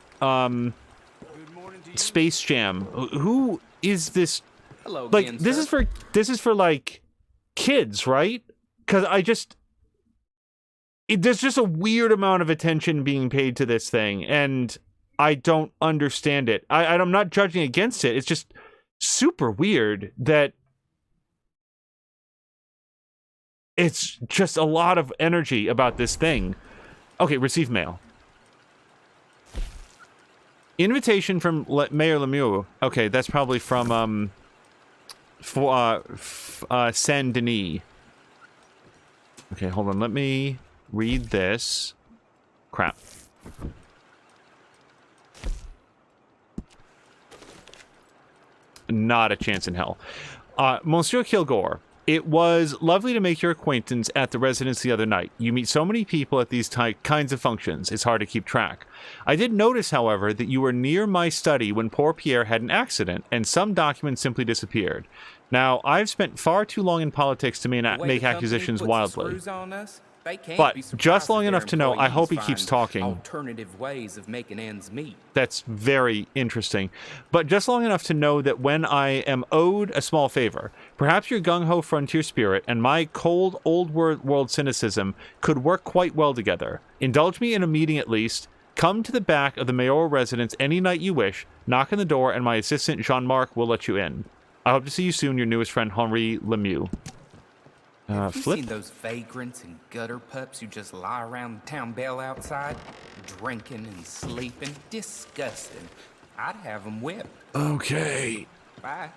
Space Jam? Who is this? Hello, like again, this sir. is for like kids, right? Because there's just a weird amount of attention being paid to this thing, and I don't understand it. I'm not judging against it. It's just super weird that it's just a lot of energy about this thing. Okay, receive mail. Invitation from Mayor Lemieux. Okay, that's probably from, Saint Denis. Okay, hold on. Let me read this. Crap. Not a chance in hell. Monsieur Kilgore, it was lovely to make your acquaintance at the residence the other night. You meet so many people at these kinds of functions, it's hard to keep track. I did notice, however, that you were near my study when poor Pierre had an accident, and some documents simply disappeared. Now, I've spent far too long in politics to make accusations wildly. But just long enough to know, I hope he keeps talking. Alternative ways of making ends meet. That's very interesting. But just long enough to know that when I am owed a small favor, perhaps your gung-ho frontier spirit and my cold old world cynicism could work quite well together. Indulge me in a meeting at least. Come to the back of the mayoral residence any night you wish, knock on the door, and my assistant Jean-Marc will let you in. I hope to see you soon, your newest friend, Henri Lemieux. Have you seen those vagrants and gutter pups who just lie around the town bell outside, drinking and sleeping? Disgusting. I'd have them whipped. Okay. Bye.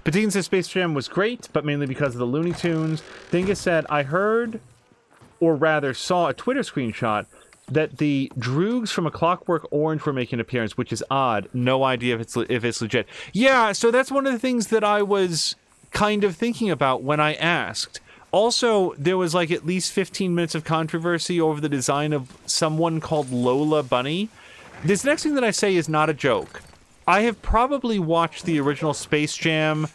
Patine says Space Jam was great, but mainly because of the Looney Tunes. Dingus said, I heard, or rather saw a Twitter screenshot that the Droogs from A Clockwork Orange were making an appearance, which is odd. No idea if it's legit. Yeah, so that's one of the things that I was kind of thinking about when I asked. Also, there was like at least 15 minutes of controversy over the design of someone called Lola Bunny. This next thing that I say is not a joke. I have probably watched the original Space Jam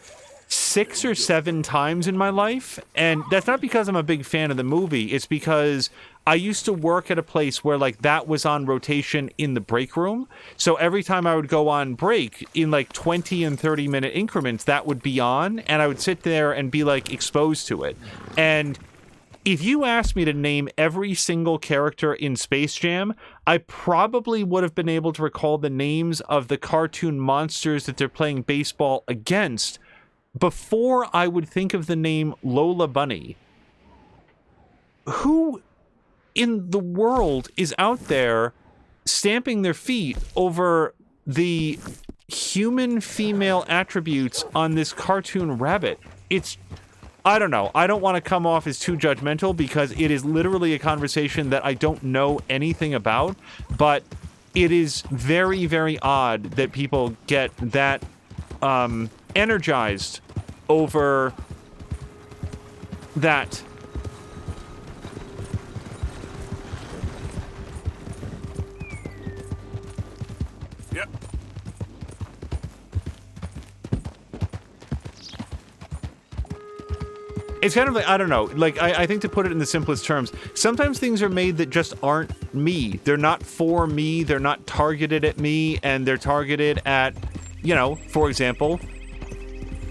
6 or 7 times in my life, and that's not because I'm a big fan of the movie. It's because I used to work at a place where like that was on rotation in the break room. So every time I would go on break in like 20 and 30 minute increments, that would be on, and I would sit there and be like exposed to it. And if you asked me to name every single character in Space Jam, I probably would have been able to recall the names of the cartoon monsters that they're playing baseball against before I would think of the name Lola Bunny, who in the world is out there stamping their feet over the human female attributes on this cartoon rabbit? It's, I don't know. I don't want to come off as too judgmental because it is literally a conversation that I don't know anything about, but it is very, very odd that people get that energized over that. Yep. It's kind of like, I don't know, like, I think to put it in the simplest terms, sometimes things are made that just aren't me. They're not for me, they're not targeted at me, and they're targeted at, you know, for example,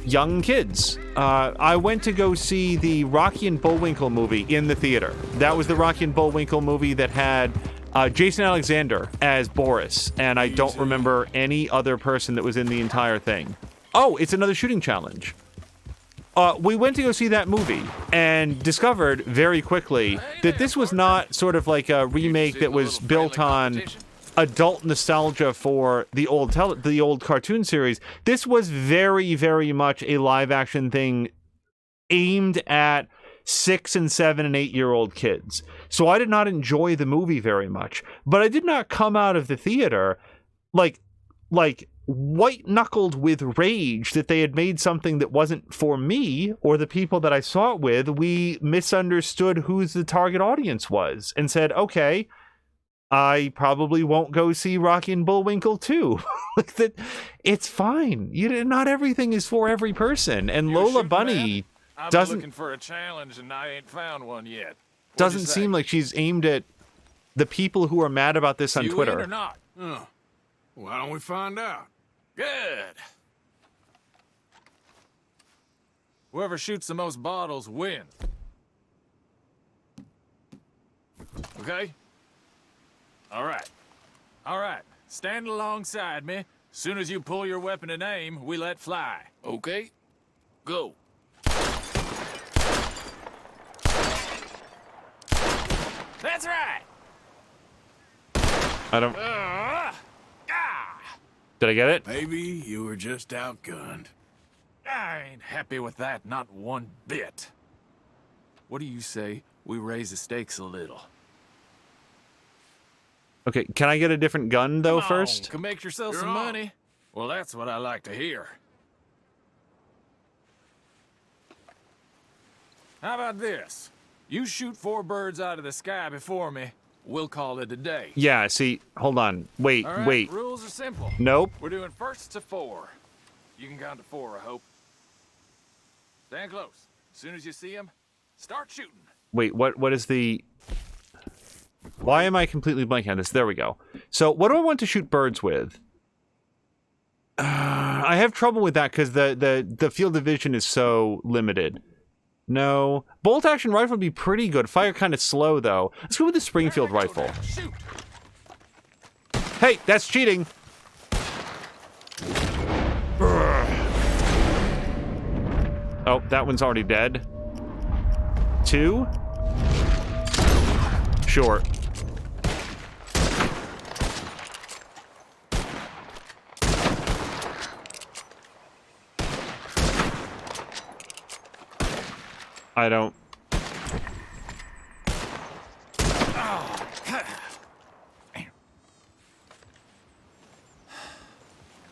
young kids. I went to go see the Rocky and Bullwinkle movie in the theater. That was the Rocky and Bullwinkle movie that had Jason Alexander as Boris, and I don't remember any other person that was in the entire thing. Oh, it's another shooting challenge. We went to go see that movie and discovered very quickly that this was not sort of like a remake that was built on adult nostalgia for the old cartoon series. This was very, very much a live-action thing aimed at 6 and 7 and 8-year-old kids. So I did not enjoy the movie very much, but I did not come out of the theater like white-knuckled with rage that they had made something that wasn't for me or the people that I saw it with. We misunderstood who the target audience was and said, okay, I probably won't go see Rocky and Bullwinkle too. It's fine. Not everything is for every person. And Lola Bunny doesn't looking for a challenge and I ain't found one yet. Doesn't seem like she's aimed at the people who are mad about this on Twitter. You in or not? Why don't we find out? Good. Whoever shoots the most bottles wins. Okay? All right. All right. Stand alongside me. Soon as you pull your weapon and aim, we let fly. Okay? Go. That's right. I don't... Did I get it? Maybe you were just outgunned. I ain't happy with that, not one bit. What do you say we raise the stakes a little? Okay, can I get a different gun, though, first? Can make yourself some money. Well, that's what I like to hear. How about this? You shoot 4 birds out of the sky before me, we'll call it a day. Yeah, see, hold on. Wait, All right, wait. Rules are simple. Nope. We're doing first to 4. You can count to 4, I hope. Stand close. As soon as you see him, start shooting. Wait, what is the... Why am I completely blanking on this? There we go. So, what do I want to shoot birds with? I have trouble with that because the field of vision is so limited. No. Bolt action rifle would be pretty good. Fire kind of slow, though. Let's go with the Springfield rifle. Hey, that's cheating. Oh, that one's already dead. 2? Sure. I don't...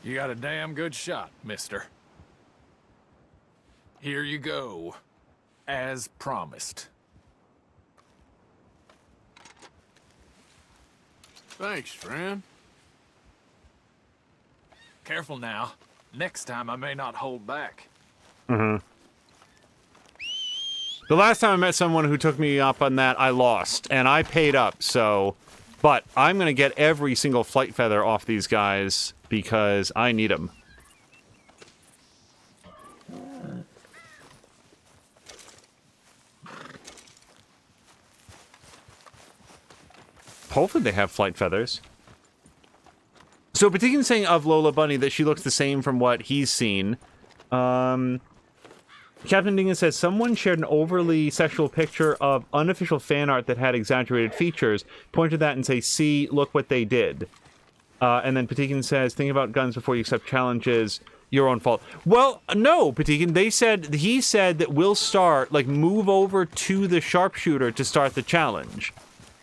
You got a damn good shot, mister. Here you go. As promised. Thanks, friend. Careful now. Next time I may not hold back. Mm-hmm. The last time I met someone who took me up on that, I lost, and I paid up, so... But I'm gonna get every single flight feather off these guys, because I need them. Hopefully they have flight feathers. So Patikin's saying of Lola Bunny that she looks the same from what he's seen. Captain Dingus says, someone shared an overly sexual picture of unofficial fan art that had exaggerated features. Point to that and say, see, look what they did. And then Patikin says, think about guns before you accept challenges. Your own fault. Well, no, Patikin. He said that we'll start, like, move over to the sharpshooter to start the challenge.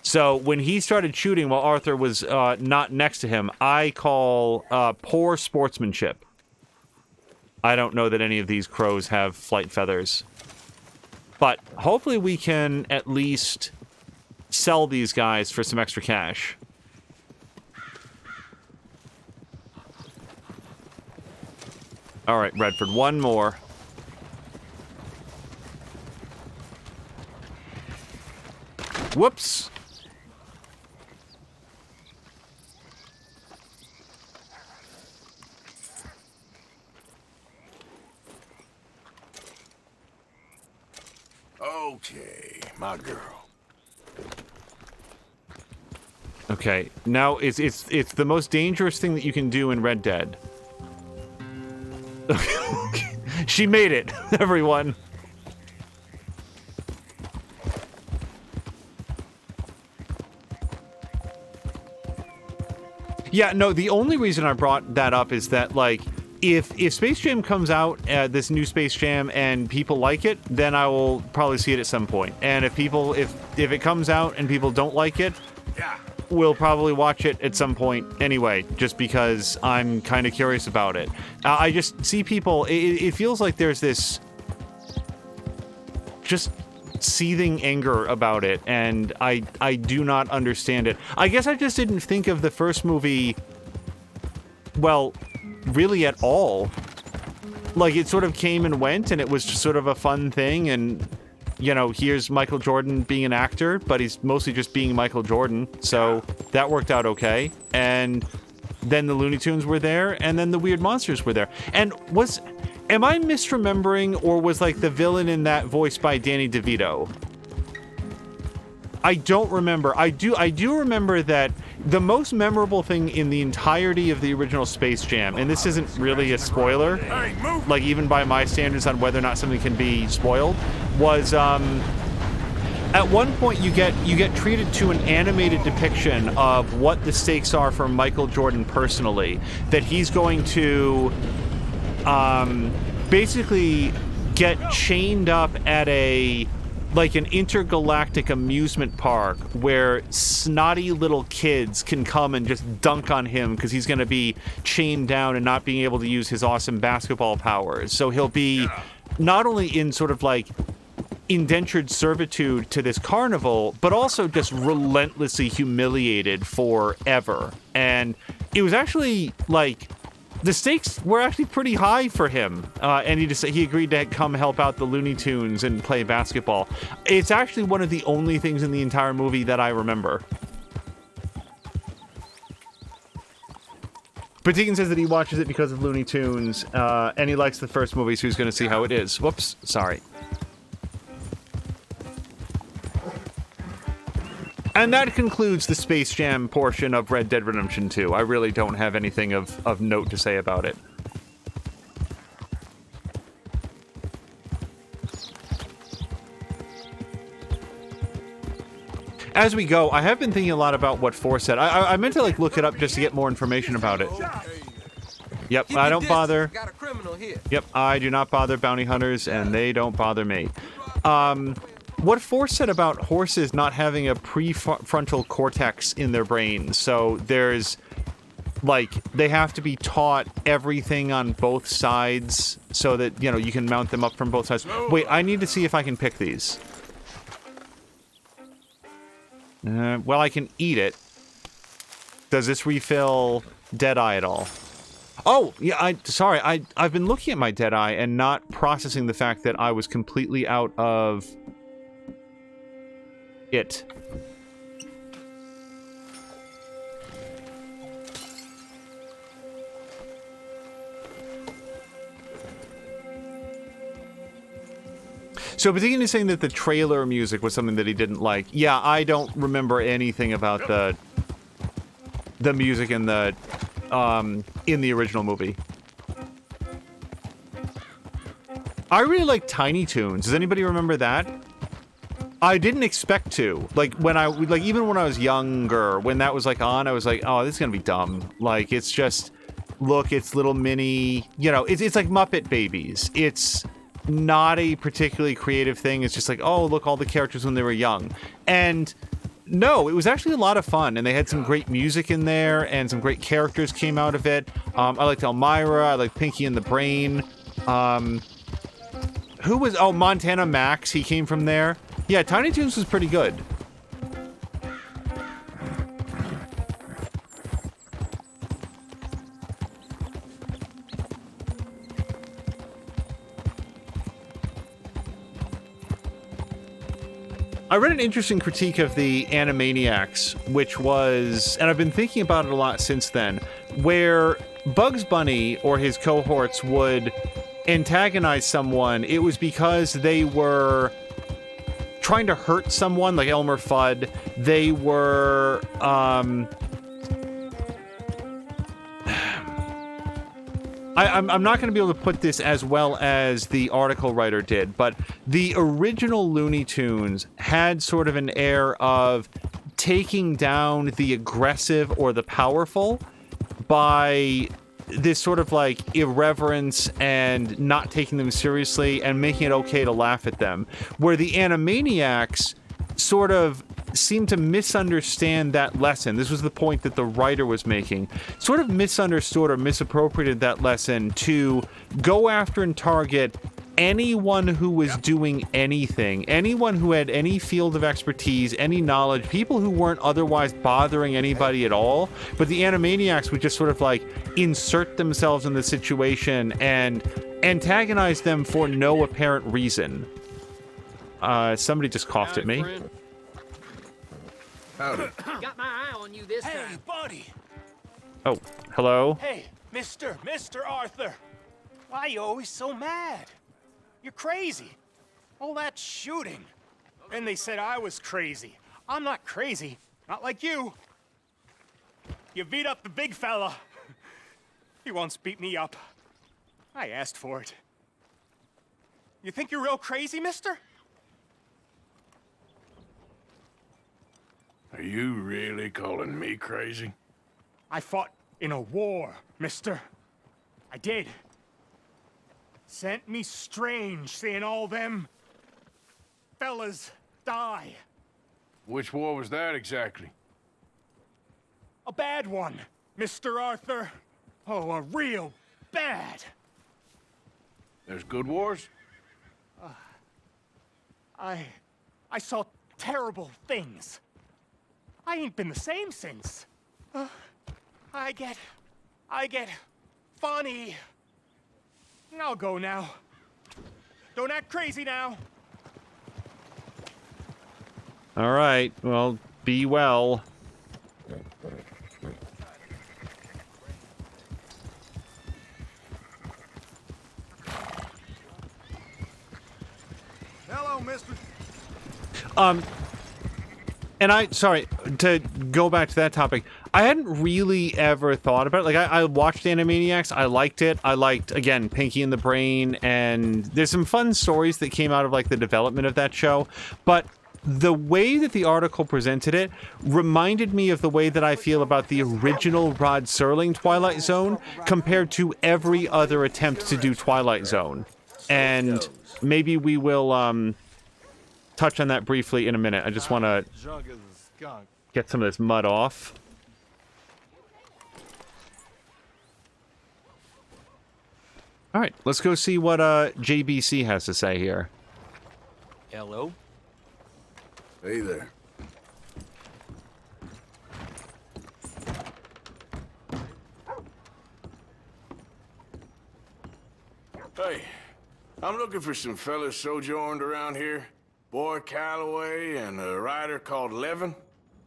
So when he started shooting while Arthur was not next to him, I call poor sportsmanship. I don't know that any of these crows have flight feathers. But hopefully we can at least sell these guys for some extra cash. All right, Redford, one more. Whoops. Okay, my girl. Okay, now it's the most dangerous thing that you can do in Red Dead. She made it, everyone. Yeah, no, the only reason I brought that up is that, like, if Space Jam comes out, this new Space Jam, and people like it, then I will probably see it at some point. And if it comes out and people don't like it, we'll probably watch it at some point anyway, just because I'm kind of curious about it. I just see people, it feels like there's this just seething anger about it, and I do not understand it. I guess I just didn't think of the first movie, well, really at all. Like, it sort of came and went, and it was just sort of a fun thing, and, you know, here's Michael Jordan being an actor, but he's mostly just being Michael Jordan, so that worked out okay. And then the Looney Tunes were there, and then the Weird Monsters were there. And am I misremembering, or was, like, the villain in that voiced by Danny DeVito? I don't remember. I do remember that the most memorable thing in the entirety of the original Space Jam, and this isn't really a spoiler, like, even by my standards on whether or not something can be spoiled, was at one point you get treated to an animated depiction of what the stakes are for Michael Jordan personally, that he's going to basically get chained up at an intergalactic amusement park where snotty little kids can come and just dunk on him because he's going to be chained down and not being able to use his awesome basketball powers. So he'll be not only in sort of like indentured servitude to this carnival, but also just relentlessly humiliated forever. And it was actually like, the stakes were actually pretty high for him, and he agreed to come help out the Looney Tunes and play basketball. It's actually one of the only things in the entire movie that I remember. Patikin says that he watches it because of Looney Tunes, and he likes the first movie, so he's going to see how it is. Whoops, sorry. And that concludes the Space Jam portion of Red Dead Redemption 2. I really don't have anything of note to say about it. As we go, I have been thinking a lot about what Force said. I meant to, like, look it up just to get more information about it. Yep, I don't bother. Got a criminal here. Yep, I do not bother bounty hunters, and they don't bother me. What Force said about horses not having a prefrontal cortex in their brains, so there's, like, they have to be taught everything on both sides so that, you know, you can mount them up from both sides. Wait, I need to see if I can pick these. Well, I can eat it. Does this refill Deadeye at all? Oh, yeah, sorry, I've been looking at my Deadeye and not processing the fact that I was completely out of it. So Patikin is saying that the trailer music was something that he didn't like. Yeah, I don't remember anything about the music in the original movie. I really like Tiny Toons. Does anybody remember that? I didn't expect to. Like even when I was younger, when that was like on, I was like, oh, this is gonna be dumb. Like it's just, look, it's little mini, you know, it's like Muppet Babies. It's not a particularly creative thing. It's just like, oh, look, all the characters when they were young. And no, it was actually a lot of fun, and they had some great music in there, and some great characters came out of it. I liked Elmira, I liked Pinky and the Brain. Who was, oh, Montana Max, he came from there. Yeah, Tiny Toons was pretty good. I read an interesting critique of the Animaniacs, which was, and I've been thinking about it a lot since then, where Bugs Bunny or his cohorts would antagonize someone. It was because they were trying to hurt someone, like Elmer Fudd. They were, I'm not going to be able to put this as well as the article writer did, but the original Looney Tunes had sort of an air of taking down the aggressive or the powerful by this sort of like irreverence and not taking them seriously and making it okay to laugh at them. Where the Animaniacs sort of seemed to misunderstand that lesson. This was the point that the writer was making. Sort of misunderstood or misappropriated that lesson to go after and target anyone who was doing anything, anyone who had any field of expertise, any knowledge, people who weren't otherwise bothering anybody at all. But the Animaniacs would just sort of like insert themselves in the situation and antagonize them for no apparent reason. Somebody just coughed at me. Howdy. Got my eye on you this time. Hey, buddy. Oh, hello? Hey, Mr. Arthur. Why are you always so mad? You're crazy. All that shooting. And they said I was crazy. I'm not crazy. Not like you. You beat up the big fella. He once beat me up. I asked for it. You think you're real crazy, mister? Are you really calling me crazy? I fought in a war, mister. I did. Sent me strange seeing all them fellas die. Which war was that exactly? A bad one, Mr. Arthur. Oh, a real bad. There's good wars? I saw terrible things. I ain't been the same since. I get funny. I'll go now. Don't act crazy now. All right, well, be well. Hello, mister. And sorry, to go back to that topic, I hadn't really ever thought about it. Like, I watched Animaniacs, I liked it. I liked, again, Pinky and the Brain, and there's some fun stories that came out of, like, the development of that show. But the way that the article presented it reminded me of the way that I feel about the original Rod Serling Twilight Zone compared to every other attempt to do Twilight Zone. And maybe we will, touch on that briefly in a minute. I just want to get some of this mud off. All right, let's go see what JBC has to say here. Hello. Hey there. Hey, I'm looking for some fellas sojourned around here. Boy Calloway and a rider called Levin.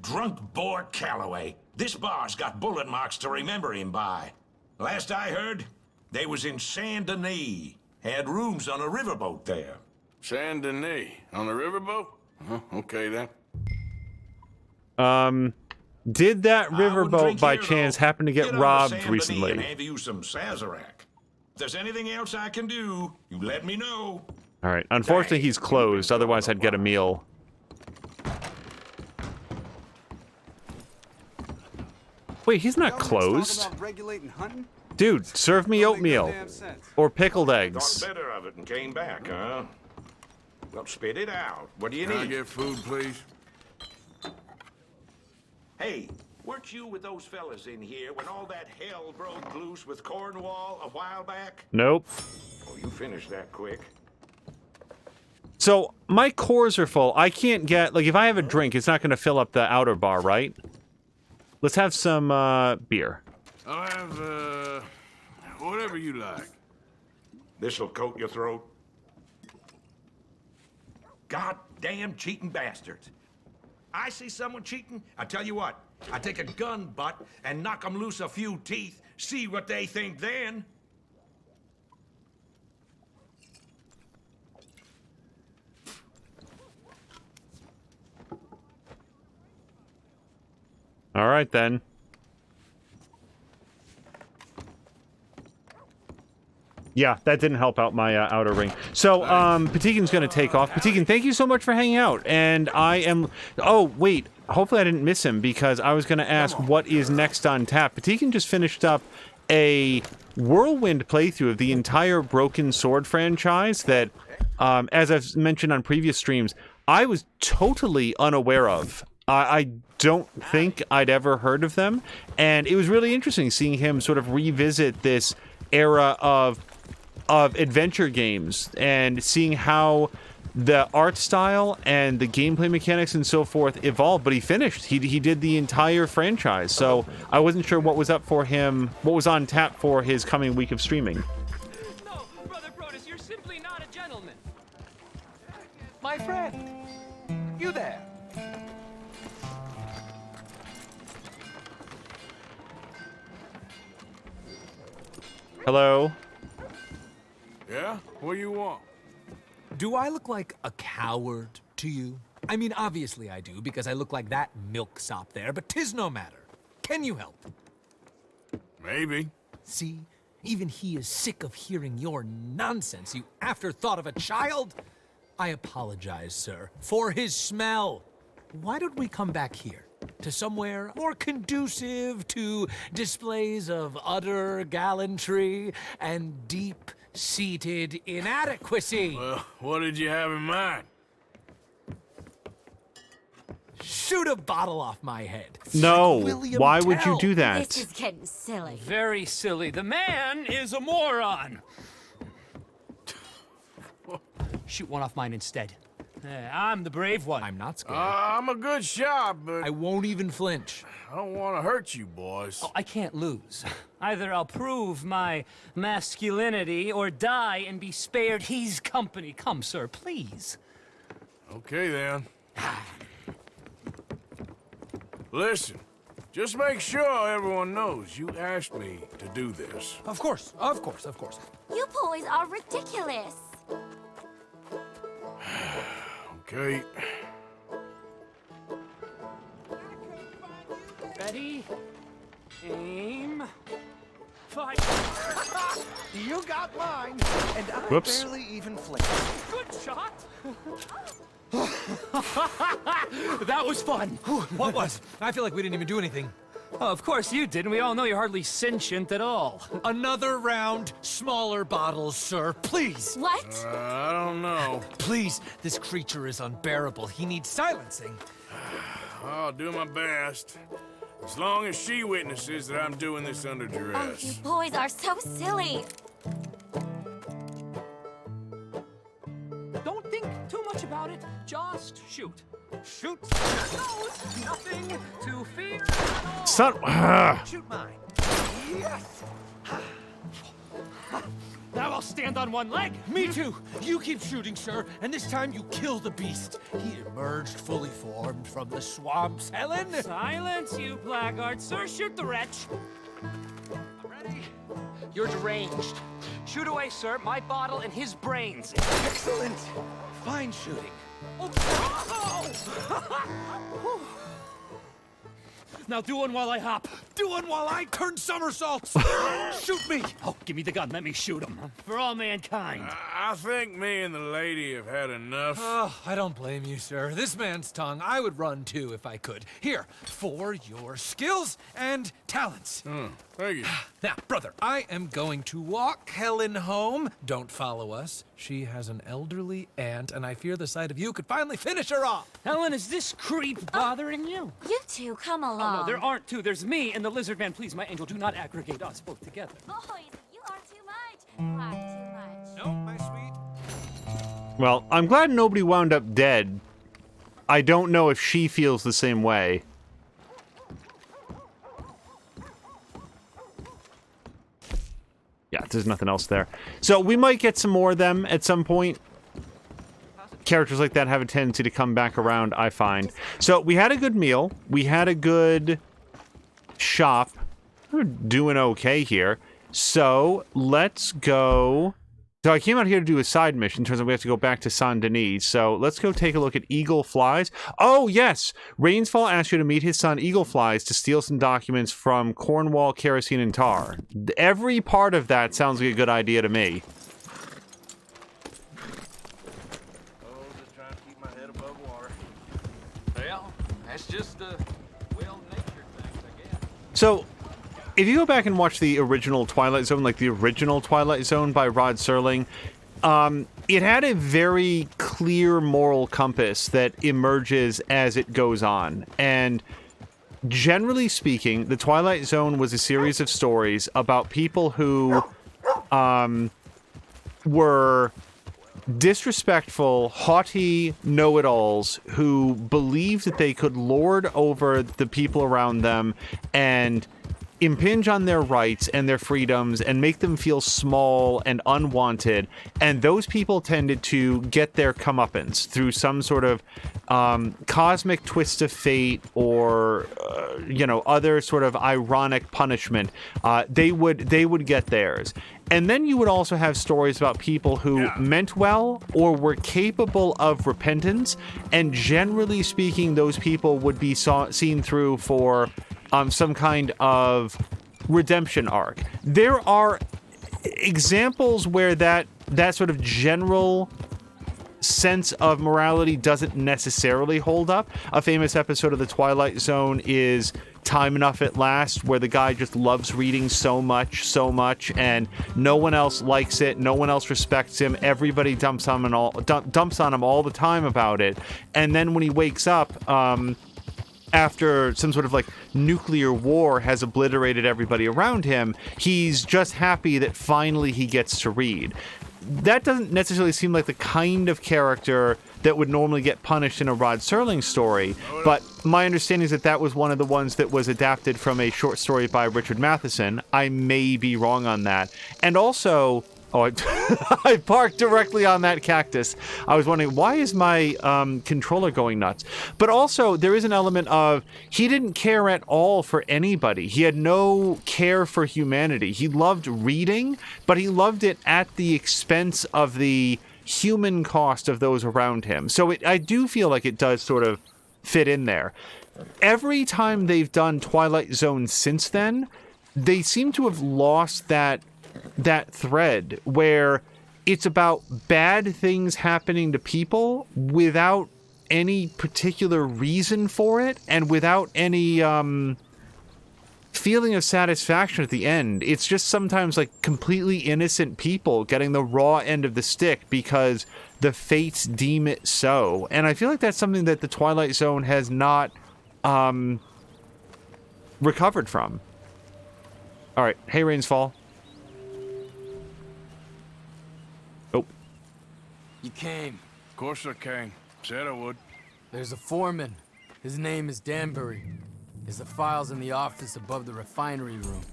Drunk Boar Calloway. This bar's got bullet marks to remember him by. Last I heard, they was in Saint Denis. Had rooms on a riverboat there. Saint Denis? On a riverboat? Okay then. Did that riverboat by chance happen to get robbed recently? And have you some Sazerac. there's anything else I can do, you let me know. All right. Unfortunately, he's closed. Otherwise, I'd get a meal. Wait, he's not closed. Dude, serve me oatmeal. Or pickled eggs. Thought better of it and came back, huh? Well, spit it out. What do you Can I need? get food, please? Hey, weren't you with those fellas in here when all that hell broke loose with Cornwall a while back? Nope. Oh, you finished that quick. So, my cores are full. I can't get... Like, if I have a drink, it's not going to fill up the outer bar, right? Let's have some, beer. I'll have, whatever you like. This'll coat your throat. Goddamn cheating bastards. I see someone cheating, I tell you what, I take a gun butt and knock them loose a few teeth, see what they think then. All right, then. Yeah, that didn't help out my outer ring. So, Patikin's going to take off. Patikin, thank you so much for hanging out. And I am... Oh, wait. Hopefully I didn't miss him, because I was going to ask what is next on tap. Patikin just finished up a whirlwind playthrough of the entire Broken Sword franchise that, as I've mentioned on previous streams, I was totally unaware of. I don't think I'd ever heard of them, and it was really interesting seeing him sort of revisit this era of adventure games and seeing how the art style and the gameplay mechanics and so forth evolved. But he finished. He did the entire franchise, so I wasn't sure what was up for him, what was on tap for his coming week of streaming. No, Brother Protus, you're simply not a gentleman. My friend, you there. Hello? Yeah? What do you want? Do I look like a coward to you? I mean, obviously I do, because I look like that milksop there, but 'tis no matter. Can you help? Maybe. See? Even he is sick of hearing your nonsense, you afterthought of a child. I apologize, sir, for his smell. Why don't we come back here? To somewhere more conducive to displays of utter gallantry and deep-seated inadequacy. Well, what did you have in mind? Shoot a bottle off my head. No, William why would you Tell. do that? This is getting silly. Very silly. The man is a moron. Shoot one off mine instead. I'm the brave one. I'm not scared. I'm a good shot, but... I won't even flinch. I don't want to hurt you, boys. Oh, I can't lose. Either I'll prove my masculinity or die and be spared his company. Come, sir, please. Okay, then. Listen, just make sure everyone knows you asked me to do this. Of course, of course, of course. You boys are ridiculous. Okay. Ready? Aim. Fire. You got mine, and I Whoops. barely even flinched. Good shot. That was fun. What was? I feel like we didn't even do anything. Oh, of course you didn't. We all know you're hardly sentient at all. Another round, smaller bottles, sir, please. What? I don't know. Please, this creature is unbearable. He needs silencing. I'll do my best. As long as she witnesses that I'm doing this under Oh, duress. you boys are so silly. Don't think too much about it. Just shoot. Shoot. Knows nothing to fear at all. Son. Shoot mine. Yes. Now I'll stand on one leg. Me too. You keep shooting, sir, and this time you kill the beast. He emerged fully formed from the swamps, Helen. Silence, you blackguard. Sir, shoot the wretch. Ready? You're deranged. Shoot away, sir. My bottle and his brains. Excellent. Fine shooting. Oh. Now do one while I hop. Do one while I turn somersaults! Shoot me! Oh, give me the gun. Let me shoot him. For all mankind. I think me and the lady have had enough. Oh, I don't blame you, sir. This man's tongue, I would run too if I could. Here, for your skills and talents. Thank you. Now, brother, I am going to walk Helen home. Don't follow us. She has an elderly aunt, and I fear the sight of you could finally finish her off. Helen, is this creep bothering you? You two, come along. Oh, no, there aren't two. There's me and the lizard man. Please, my angel, do not aggregate us both together. Boys, you are too much. You are too much. No, my sweet. Well, I'm glad nobody wound up dead. I don't know if she feels the same way. Yeah, there's nothing else there. So we might get some more of them at some point. Characters like that have a tendency to come back around, I find. So we had a good meal. We had a good shop. We're doing okay here. So let's go. So I came out here to do a side mission. Turns out we have to go back to Saint Denis. So let's go take a look at Eagle Flies. Oh, yes! Rainsfall asked you to meet his son Eagle Flies to steal some documents from Cornwall, Kerosene, and Tar. Every part of that sounds like a good idea to me. Just trying to keep my head above water. Well, that's just a well-natured thing, I guess. So, if you go back and watch the original Twilight Zone, like the original Twilight Zone by Rod Serling, it had a very clear moral compass that emerges as it goes on. And generally speaking, the Twilight Zone was a series of stories about people who were disrespectful, haughty know-it-alls who believed that they could lord over the people around them and impinge on their rights and their freedoms and make them feel small and unwanted, and those people tended to get their comeuppance through some sort of cosmic twist of fate or other sort of ironic punishment. They would get theirs. And then you would also have stories about people who meant well or were capable of repentance, and generally speaking, those people would be seen through for some kind of redemption arc. There are examples where that sort of general sense of morality doesn't necessarily hold up. A famous episode of The Twilight Zone is Time Enough at Last, where the guy just loves reading so much, and no one else likes it, no one else respects him, everybody dumps on him all the time about it, and then when he wakes up, after some sort of like nuclear war has obliterated everybody around him, he's just happy that finally he gets to read. That doesn't necessarily seem like the kind of character that would normally get punished in a Rod Serling story, but my understanding is that that was one of the ones that was adapted from a short story by Richard Matheson. I may be wrong on that. And also, I parked directly on that cactus. I was wondering, why is my controller going nuts? But also, there is an element of, he didn't care at all for anybody. He had no care for humanity. He loved reading, but he loved it at the expense of the human cost of those around him. So I do feel like it does sort of fit in there. Every time they've done Twilight Zone since then, they seem to have lost that thread where it's about bad things happening to people without any particular reason for it and without any feeling of satisfaction at the end. It's just sometimes like completely innocent people getting the raw end of the stick because the fates deem it so. And I feel like that's something that the Twilight Zone has not recovered from. All right. Hey, Rainsfall. Oh. You came. Of course I came. Said I would. There's a foreman. His name is Danbury. There's the files in the office above the refinery room.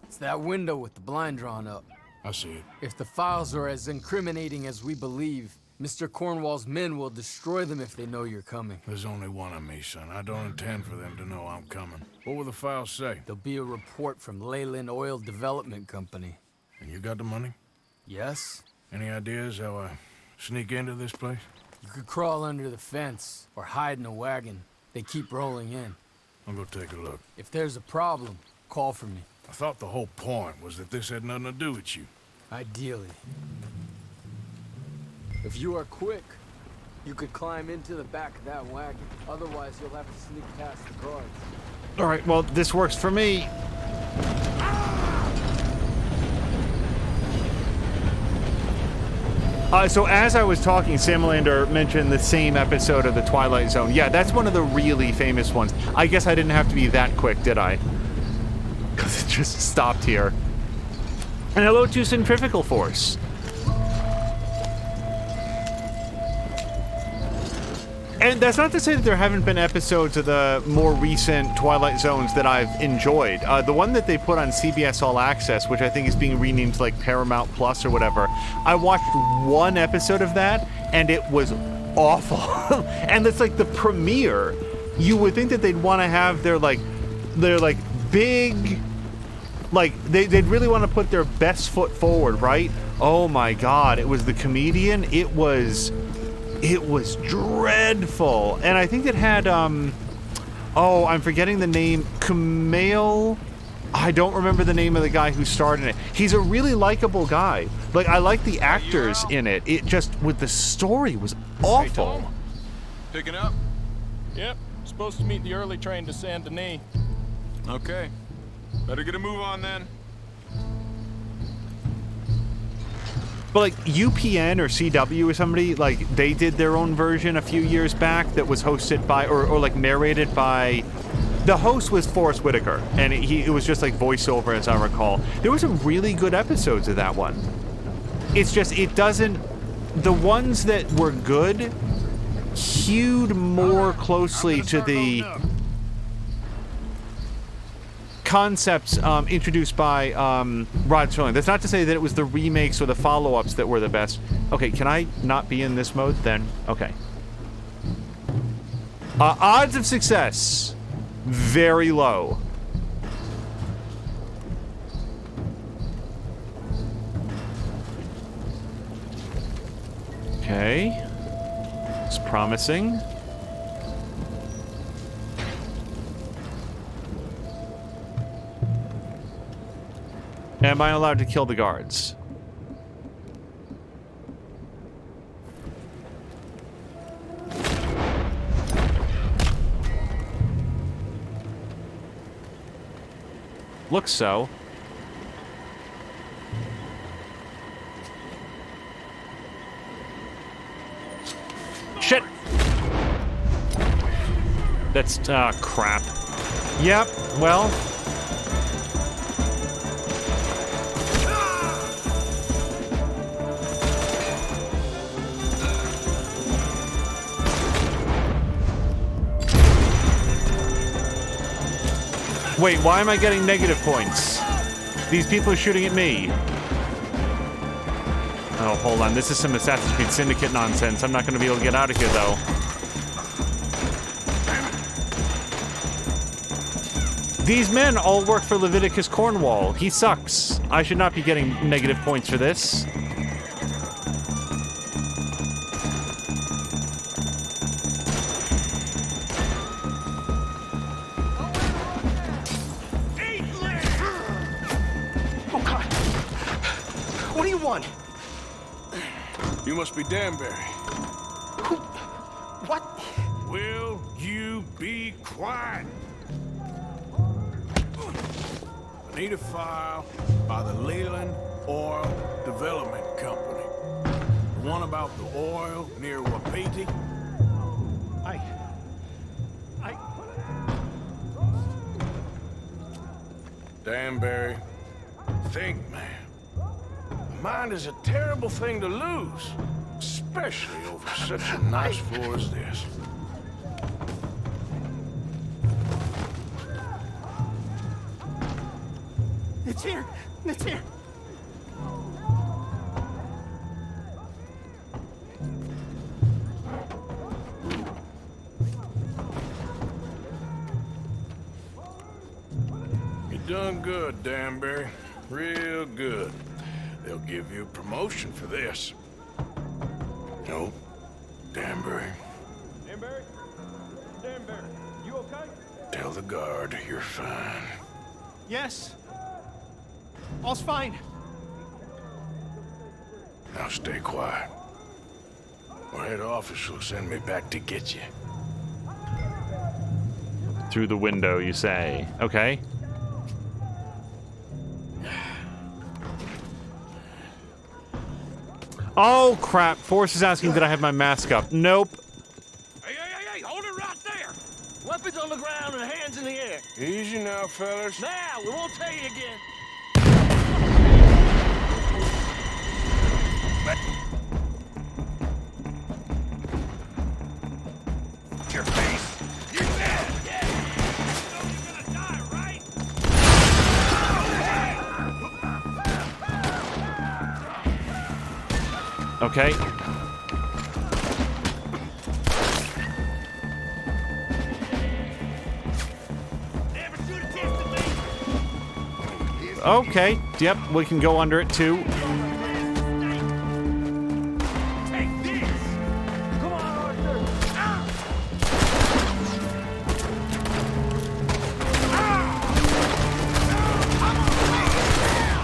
It's that window with the blind drawn up. I see it. If the files are as incriminating as we believe, Mr. Cornwall's men will destroy them if they know you're coming. There's only one of me, son. I don't intend for them to know I'm coming. What will the files say? There'll be a report from Leyland Oil Development Company. And you got the money? Yes. Any ideas how I sneak into this place? You could crawl under the fence or hide in a wagon. They keep rolling in. I'll go take a look. If there's a problem, call for me. I thought the whole point was that this had nothing to do with you. Ideally. If you are quick, you could climb into the back of that wagon. Otherwise, you'll have to sneak past the guards. All right, well, this works for me. So as I was talking, Sam Lander mentioned the same episode of the Twilight Zone. Yeah, that's one of the really famous ones. I guess I didn't have to be that quick, did I? Because it just stopped here. And hello to Centrifugal Force. And that's not to say that there haven't been episodes of the more recent Twilight Zones that I've enjoyed. The one that they put on CBS All Access, which I think is being renamed to like Paramount Plus or whatever, I watched one episode of that, and it was awful. And it's like the premiere. You would think that they'd want to have their big, like they'd really want to put their best foot forward, right? Oh my God! It was the comedian. It was dreadful. And I think it had, oh, I'm forgetting the name, Kumail. I don't remember the name of the guy who starred in it. He's a really likable guy. Like, I like the actors in it. It just, with the story, was awful. Hey, Tom. Picking up? Yep. Supposed to meet the early train to Saint Denis. Okay. Better get a move on then. But like UPN or CW or somebody, like they did their own version a few years back that was hosted by, or like narrated by, the host was Forrest Whitaker, and it was just like voiceover as I recall. There were some really good episodes of that one. It's just, it doesn't, the ones that were good hewed more closely to the concepts introduced by Rod Serling. That's not to say that it was the remakes or the follow-ups that were the best. Okay, can I not be in this mode then? Okay. Odds of success, very low. Okay. It's promising. Am I allowed to kill the guards? Looks so. Shit! That's, crap. Yep, well... Wait, why am I getting negative points? These people are shooting at me. Oh, hold on. This is some Assassin's Creed Syndicate nonsense. I'm not going to be able to get out of here, though. These men all work for Leviticus Cornwall. He sucks. I should not be getting negative points for this. You must be Danbury. What? Will you be quiet? I need a file by the Leland Oil Development Company. The one about the oil near Wapiti. Danbury, think, man. Mind is a terrible thing to lose, especially over such a nice floor as this. It's here! It's here! You done good, Danbury. Real good. They'll give you a promotion for this. No, Danbury. Danbury? Danbury, you okay? Tell the guard you're fine. Yes. All's fine. Now stay quiet. Or head office will send me back to get you. Through the window, you say. Okay. Oh, crap. Forrest is asking did I have my mask up. Nope. Hey, hold it right there! Weapons on the ground and hands in the air. Easy now, fellas. Now, we won't tell you again. Your face. You're dead! Yeah! You know you're gonna die, right? Okay. Okay. Yep, we can go under it too. Take this! Come on, Arthur!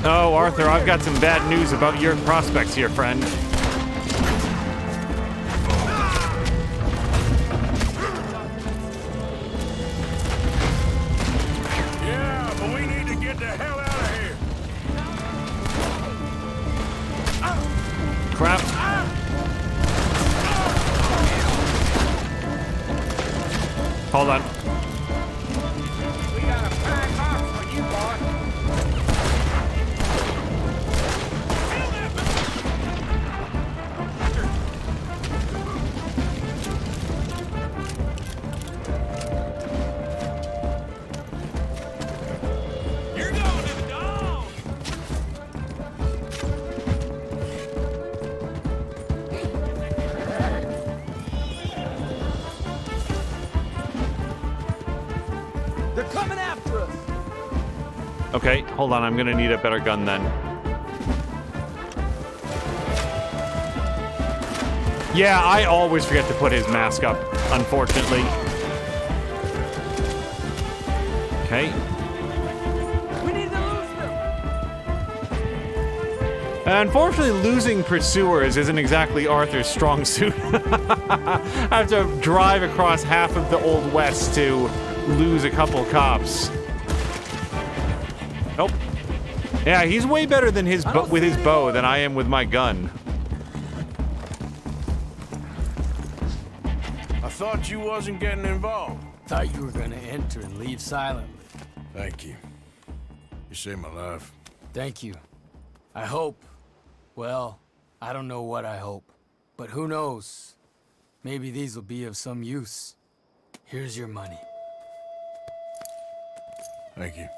Oh, Arthur, I've got some bad news about your prospects here, friend. Yeah, but we need to get the hell out of here. Crap. Hold on. We got a fine mark for you, boy. You're going to the dog! They're coming after us. Okay, hold on. I'm gonna need a better gun then. Yeah, I always forget to put his mask up, unfortunately. Okay. We need to lose them. Unfortunately, losing pursuers isn't exactly Arthur's strong suit. I have to drive across half of the Old West to lose a couple cops. Nope. Yeah, he's way better than with his bow than I am with my gun. I thought you wasn't getting involved. Thought you were gonna enter and leave silently. Thank you. You saved my life. Thank you. I hope. Well, I don't know what I hope. But who knows? Maybe these will be of some use. Here's your money. Thank you.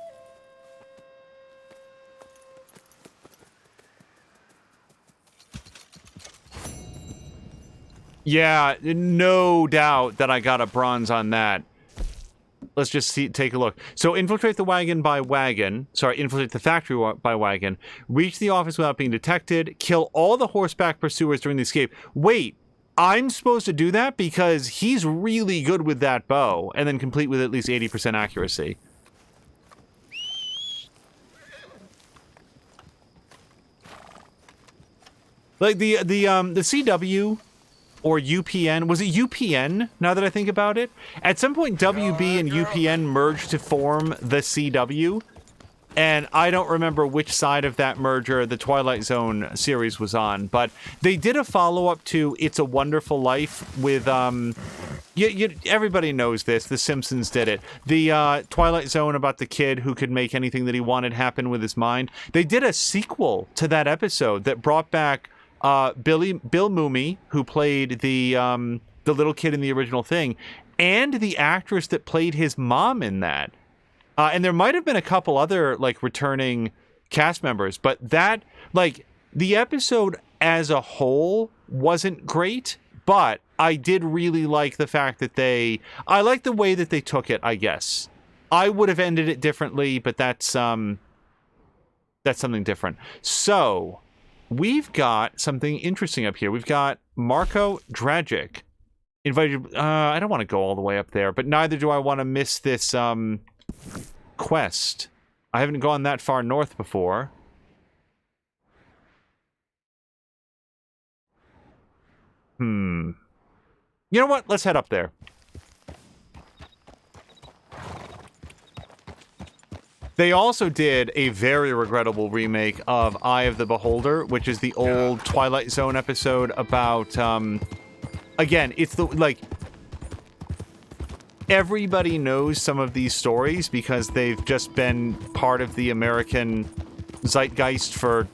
Yeah, no doubt that I got a bronze on that. Let's just take a look. So, infiltrate the wagon by wagon. Sorry, infiltrate the factory by wagon. Reach the office without being detected. Kill all the horseback pursuers during the escape. Wait, I'm supposed to do that? Because he's really good with that bow. And then complete with at least 80% accuracy. Like, the CW... or UPN. Was it UPN, now that I think about it? At some point, WB and UPN merged to form the CW. And I don't remember which side of that merger the Twilight Zone series was on. But they did a follow-up to It's a Wonderful Life with, everybody knows this. The Simpsons did it. The Twilight Zone about the kid who could make anything that he wanted happen with his mind. They did a sequel to that episode that brought back Bill Mumy, who played the little kid in the original thing, and the actress that played his mom in that. And there might have been a couple other, like, returning cast members, but that, like, the episode as a whole wasn't great, but I did really like the fact that I like the way that they took it, I guess. I would have ended it differently, but that's something different. So... we've got something interesting up here. We've got Marko Dragic. invited. I don't want to go all the way up there, but neither do I want to miss this quest. I haven't gone that far north before. You know what? Let's head up there. They also did a very regrettable remake of Eye of the Beholder, which is the old Twilight Zone episode about, again, it's the, like, everybody knows some of these stories because they've just been part of the American zeitgeist for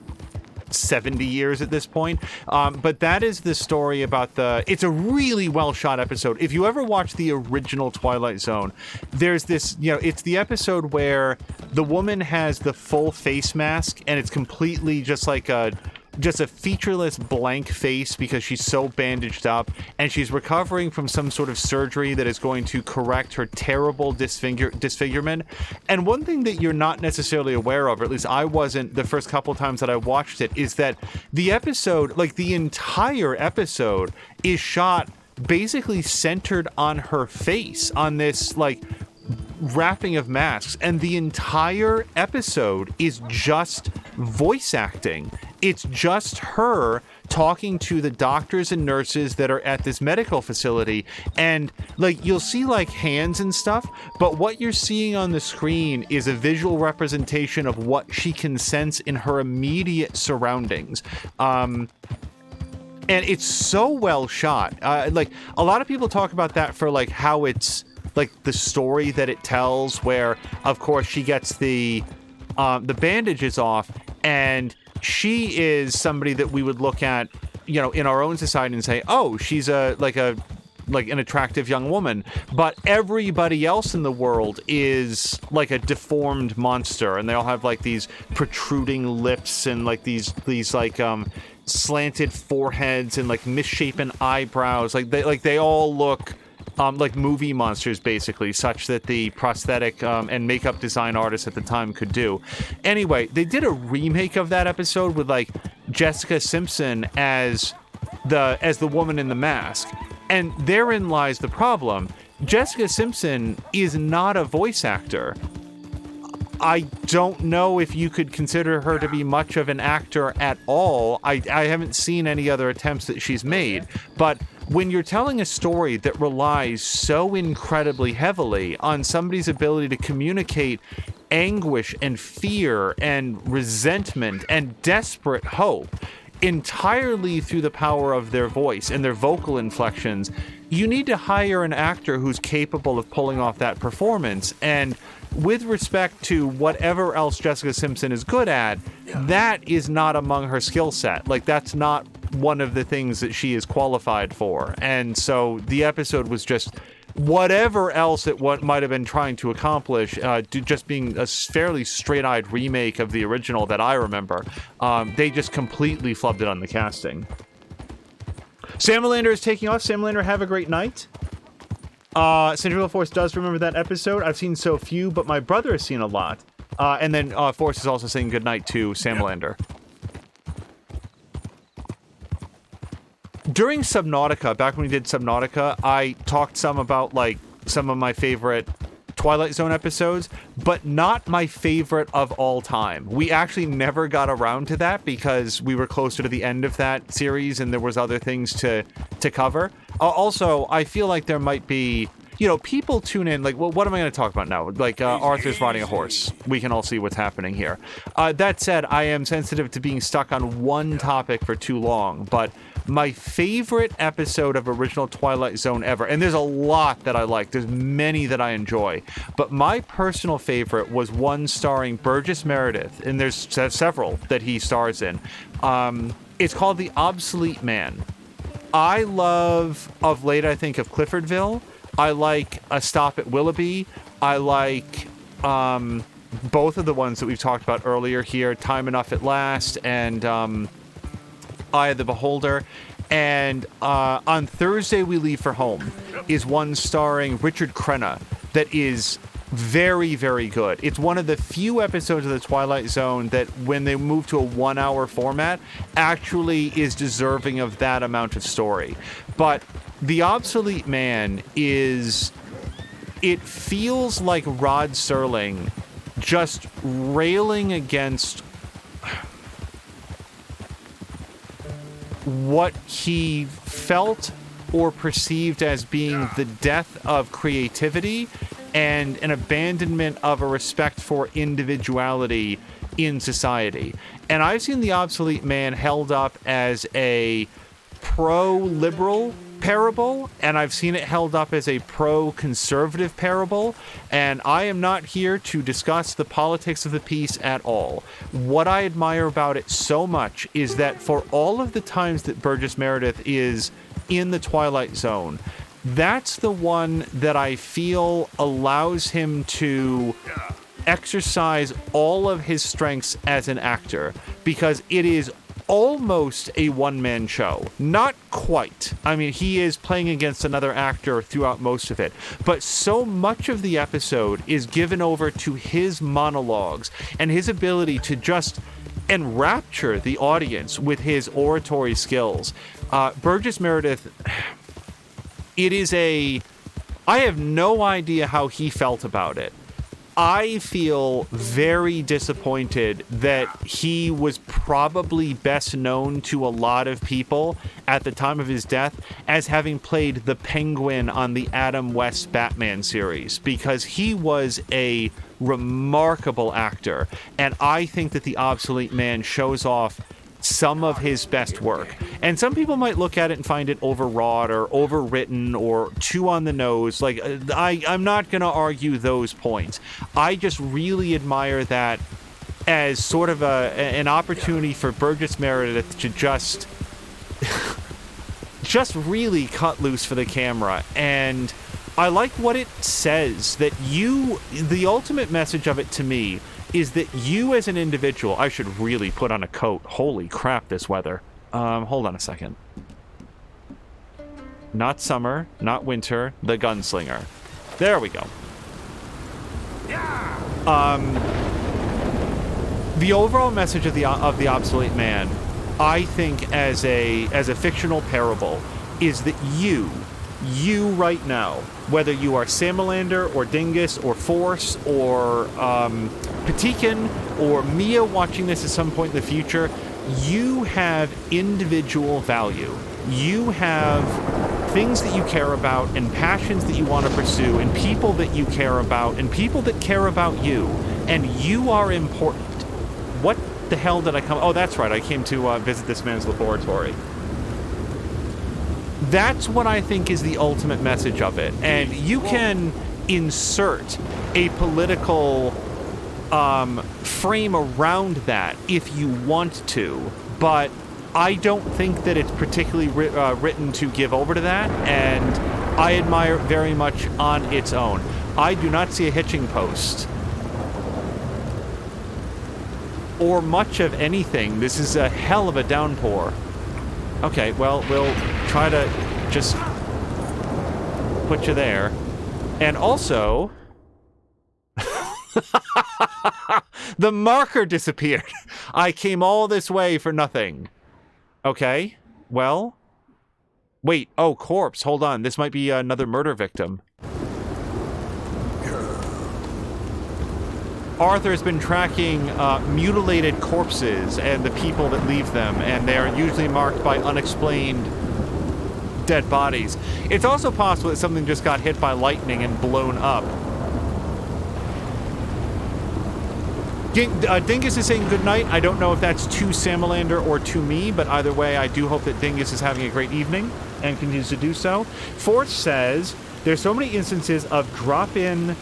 70 years at this point. But that is the story about it's a really well shot episode. If you ever watch the original Twilight Zone, there's this, it's the episode where the woman has the full face mask and it's completely just like a featureless blank face because she's so bandaged up, and she's recovering from some sort of surgery that is going to correct her terrible disfigurement. And one thing that you're not necessarily aware of, or at least I wasn't the first couple times that I watched it, is that the episode, like the entire episode, is shot basically centered on her face, on this like wrapping of masks, and the entire episode is just voice acting. It's just her talking to the doctors and nurses that are at this medical facility, and like you'll see like hands and stuff, but what you're seeing on the screen is a visual representation of what she can sense in her immediate surroundings. And it's so well shot. Like a lot of people talk about that for like how it's like the story that it tells, where of course she gets the bandages off, and she is somebody that we would look at, in our own society and say, oh, she's an attractive young woman. But everybody else in the world is like a deformed monster, and they all have like these protruding lips and like these like slanted foreheads and like misshapen eyebrows. Like they all look like movie monsters, basically, such that the prosthetic and makeup design artists at the time could do. Anyway, they did a remake of that episode with like Jessica Simpson as the woman in the mask, and therein lies the problem. Jessica Simpson is not a voice actor. I don't know if you could consider her to be much of an actor at all. I haven't seen any other attempts that she's made, but when you're telling a story that relies so incredibly heavily on somebody's ability to communicate anguish and fear and resentment and desperate hope entirely through the power of their voice and their vocal inflections, you need to hire an actor who's capable of pulling off that performance. And with respect to whatever else Jessica Simpson is good at, that is not among her skill set. Like, that's not one of the things that she is qualified for. And so the episode was just whatever else it might have been trying to accomplish, just being a fairly straight-eyed remake of the original that I remember. They just completely flubbed it on the casting. Samalander is taking off. Samalander, have a great night. Central Force does remember that episode. I've seen so few, but my brother has seen a lot. And then Force is also saying goodnight to Samalander. During Subnautica, back when we did Subnautica, I talked some about like some of my favorite Twilight Zone episodes, but not my favorite of all time. We actually never got around to that because we were closer to the end of that series and there was other things to cover. Also, I feel like there might be, people tune in, like, well, what am I going to talk about now? Like, Arthur's riding a horse. We can all see what's happening here. That said, I am sensitive to being stuck on one topic for too long, but my favorite episode of original Twilight Zone ever, and there's a lot that I like, there's many that I enjoy, but my personal favorite was one starring Burgess Meredith, and there's several that he stars in. It's called The Obsolete Man. I love, of late, I think of Cliffordville. I like A Stop at Willoughby. I like both of the ones that we've talked about earlier here, Time Enough at Last and Eye of the Beholder. And on Thursday We Leave for Home is one starring Richard Crenna that is very, very good. It's one of the few episodes of the Twilight Zone that, when they move to a 1-hour format, actually is deserving of that amount of story. But The Obsolete Man is... It feels like Rod Serling just railing against what he felt or perceived as being the death of creativity and an abandonment of a respect for individuality in society. And I've seen The Obsolete Man held up as a pro-liberal parable, and I've seen it held up as a pro-conservative parable, and I am not here to discuss the politics of the piece at all. What I admire about it so much is that for all of the times that Burgess Meredith is in the Twilight Zone, that's the one that I feel allows him to exercise all of his strengths as an actor, because it is almost a one-man show. Not quite. I mean, he is playing against another actor throughout most of it, but so much of the episode is given over to his monologues and his ability to just enrapture the audience with his oratory skills. Burgess Meredith, it is I have no idea how he felt about it. I feel very disappointed that he was probably best known to a lot of people at the time of his death as having played the Penguin on the Adam West Batman series, because he was a remarkable actor, and I think that The Obsolete Man shows off some of his best work. And some people might look at it and find it overwrought or overwritten or too on the nose. Like, I'm not going to argue those points. I just really admire that as sort of an opportunity for Burgess Meredith to just really cut loose for the camera. And I like what it says, that the ultimate message of it to me is that you as an individual, I should really put on a coat. Holy crap, this weather. Hold on a second. Not summer, not winter, the gunslinger. There we go. The overall message of the Obsolete Man, I think, as a fictional parable, is that you right now, whether you are Samalander or Dingus or Force or Patikin or Mia watching this at some point in the future, you have individual value. You have things that you care about and passions that you want to pursue and people that you care about and people that care about you. And you are important. What the hell did I come... Oh, that's right. I came to visit this man's laboratory. That's what I think is the ultimate message of it. And you can insert a political frame around that if you want to, but I don't think that it's particularly written to give over to that, and I admire it very much on its own. I do not see a hitching post or much of anything. This is a hell of a downpour. Okay, well, we'll try to just put you there. And also... the marker disappeared. I came all this way for nothing. Okay, well... Wait, oh, corpse. Hold on, this might be another murder victim. Arthur has been tracking mutilated corpses and the people that leave them, and they are usually marked by unexplained dead bodies. It's also possible that something just got hit by lightning and blown up. Dingus is saying goodnight. I don't know if that's to Samalander or to me, but either way, I do hope that Dingus is having a great evening and continues to do so. Force says, there's so many instances of drop-in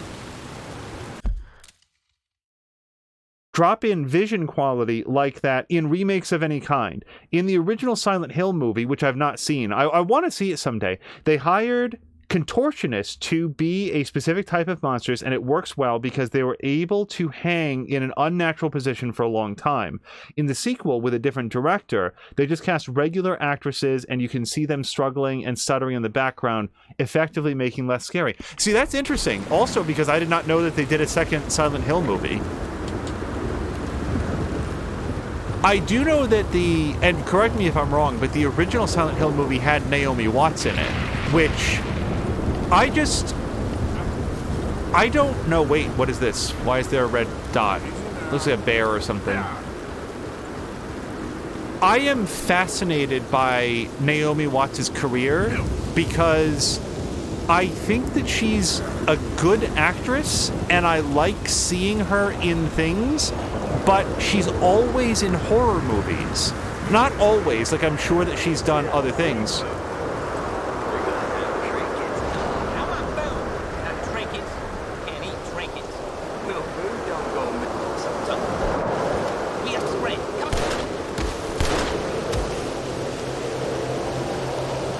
vision quality like that in remakes of any kind. In the original Silent Hill movie, which I've not seen, I want to see it someday, they hired contortionists to be a specific type of monsters, and it works well because they were able to hang in an unnatural position for a long time. In the sequel, with a different director, they just cast regular actresses, and you can see them struggling and stuttering in the background, effectively making less scary. See, that's interesting. Also, because I did not know that they did a second Silent Hill movie. I do know that and correct me if I'm wrong, but the original Silent Hill movie had Naomi Watts in it. which I don't know. Wait, what is this? Why is there a red dot? Looks like a bear or something. I am fascinated by Naomi Watts' career because I think that she's a good actress and I like seeing her in things, but she's always in horror movies. Not always, like I'm sure that she's done other things.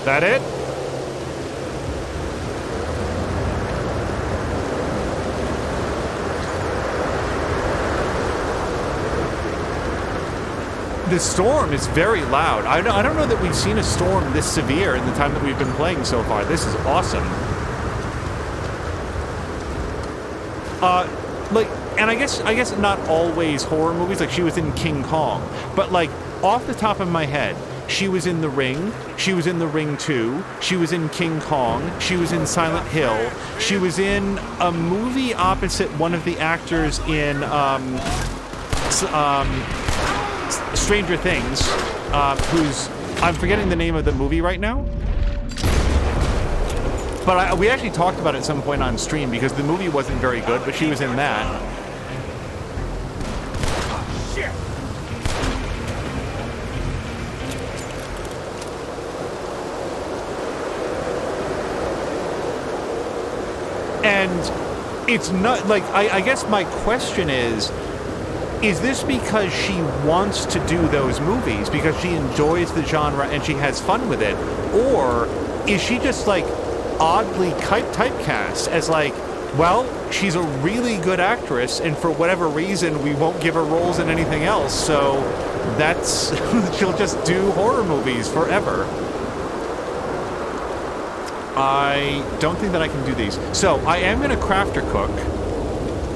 That it? The storm is very loud. I don't know that we've seen a storm this severe in the time that we've been playing so far. This is awesome. Like, and I guess not always horror movies. Like she was in King Kong, but like off the top of my head, she was in The Ring. She was in The Ring 2. She was in King Kong. She was in Silent Hill. She was in a movie opposite one of the actors in Stranger Things, who's... I'm forgetting the name of the movie right now. But we actually talked about it at some point on stream because the movie wasn't very good, but she was in that. And it's not like I guess my question is this because she wants to do those movies because she enjoys the genre and she has fun with it, or is she just like oddly typecast as like, well, she's a really good actress and for whatever reason we won't give her roles in anything else, so that's she'll just do horror movies forever. I don't think that I can do these. So I am going to craft or cook.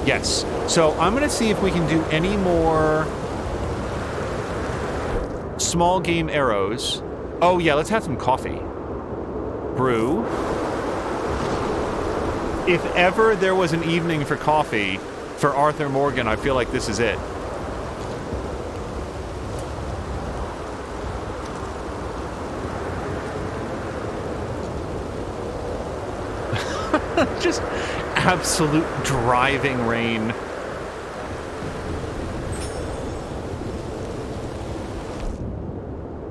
Yes. So I'm going to see if we can do any more small game arrows. Oh yeah, let's have some coffee. Brew. If ever there was an evening for coffee for Arthur Morgan, I feel like this is it. Just absolute driving rain.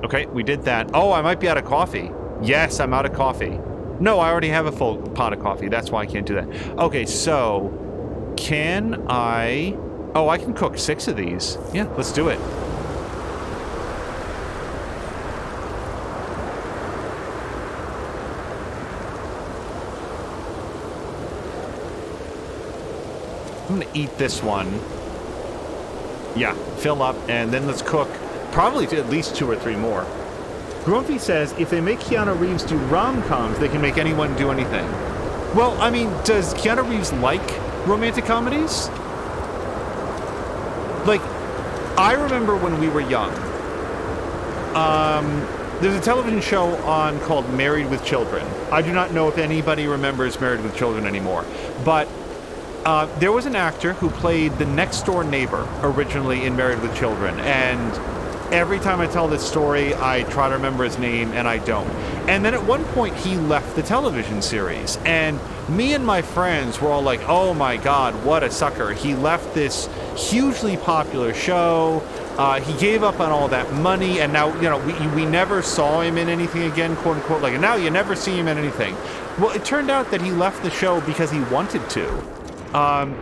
Okay, we did that. Oh, I might be out of coffee. Yes, I'm out of coffee. No, I already have a full pot of coffee. That's why I can't do that. Okay, so can I... Oh, I can cook 6 of these. Yeah, let's do it. I'm gonna eat this one. Yeah, fill up, and then let's cook probably at least 2 or 3 more. Grumpy says, if they make Keanu Reeves do rom-coms, they can make anyone do anything. Well, I mean, does Keanu Reeves like romantic comedies? Like, I remember when we were young, there's a television show on called Married with Children. I do not know if anybody remembers Married with Children anymore, but there was an actor who played the next-door neighbor originally in Married with Children, and every time I tell this story, I try to remember his name, and I don't. And then at one point, he left the television series, and me and my friends were all like, oh my god, what a sucker. He left this hugely popular show, he gave up on all that money, and now, you know, we never saw him in anything again, quote-unquote, like, now you never see him in anything. Well, it turned out that he left the show because he wanted to.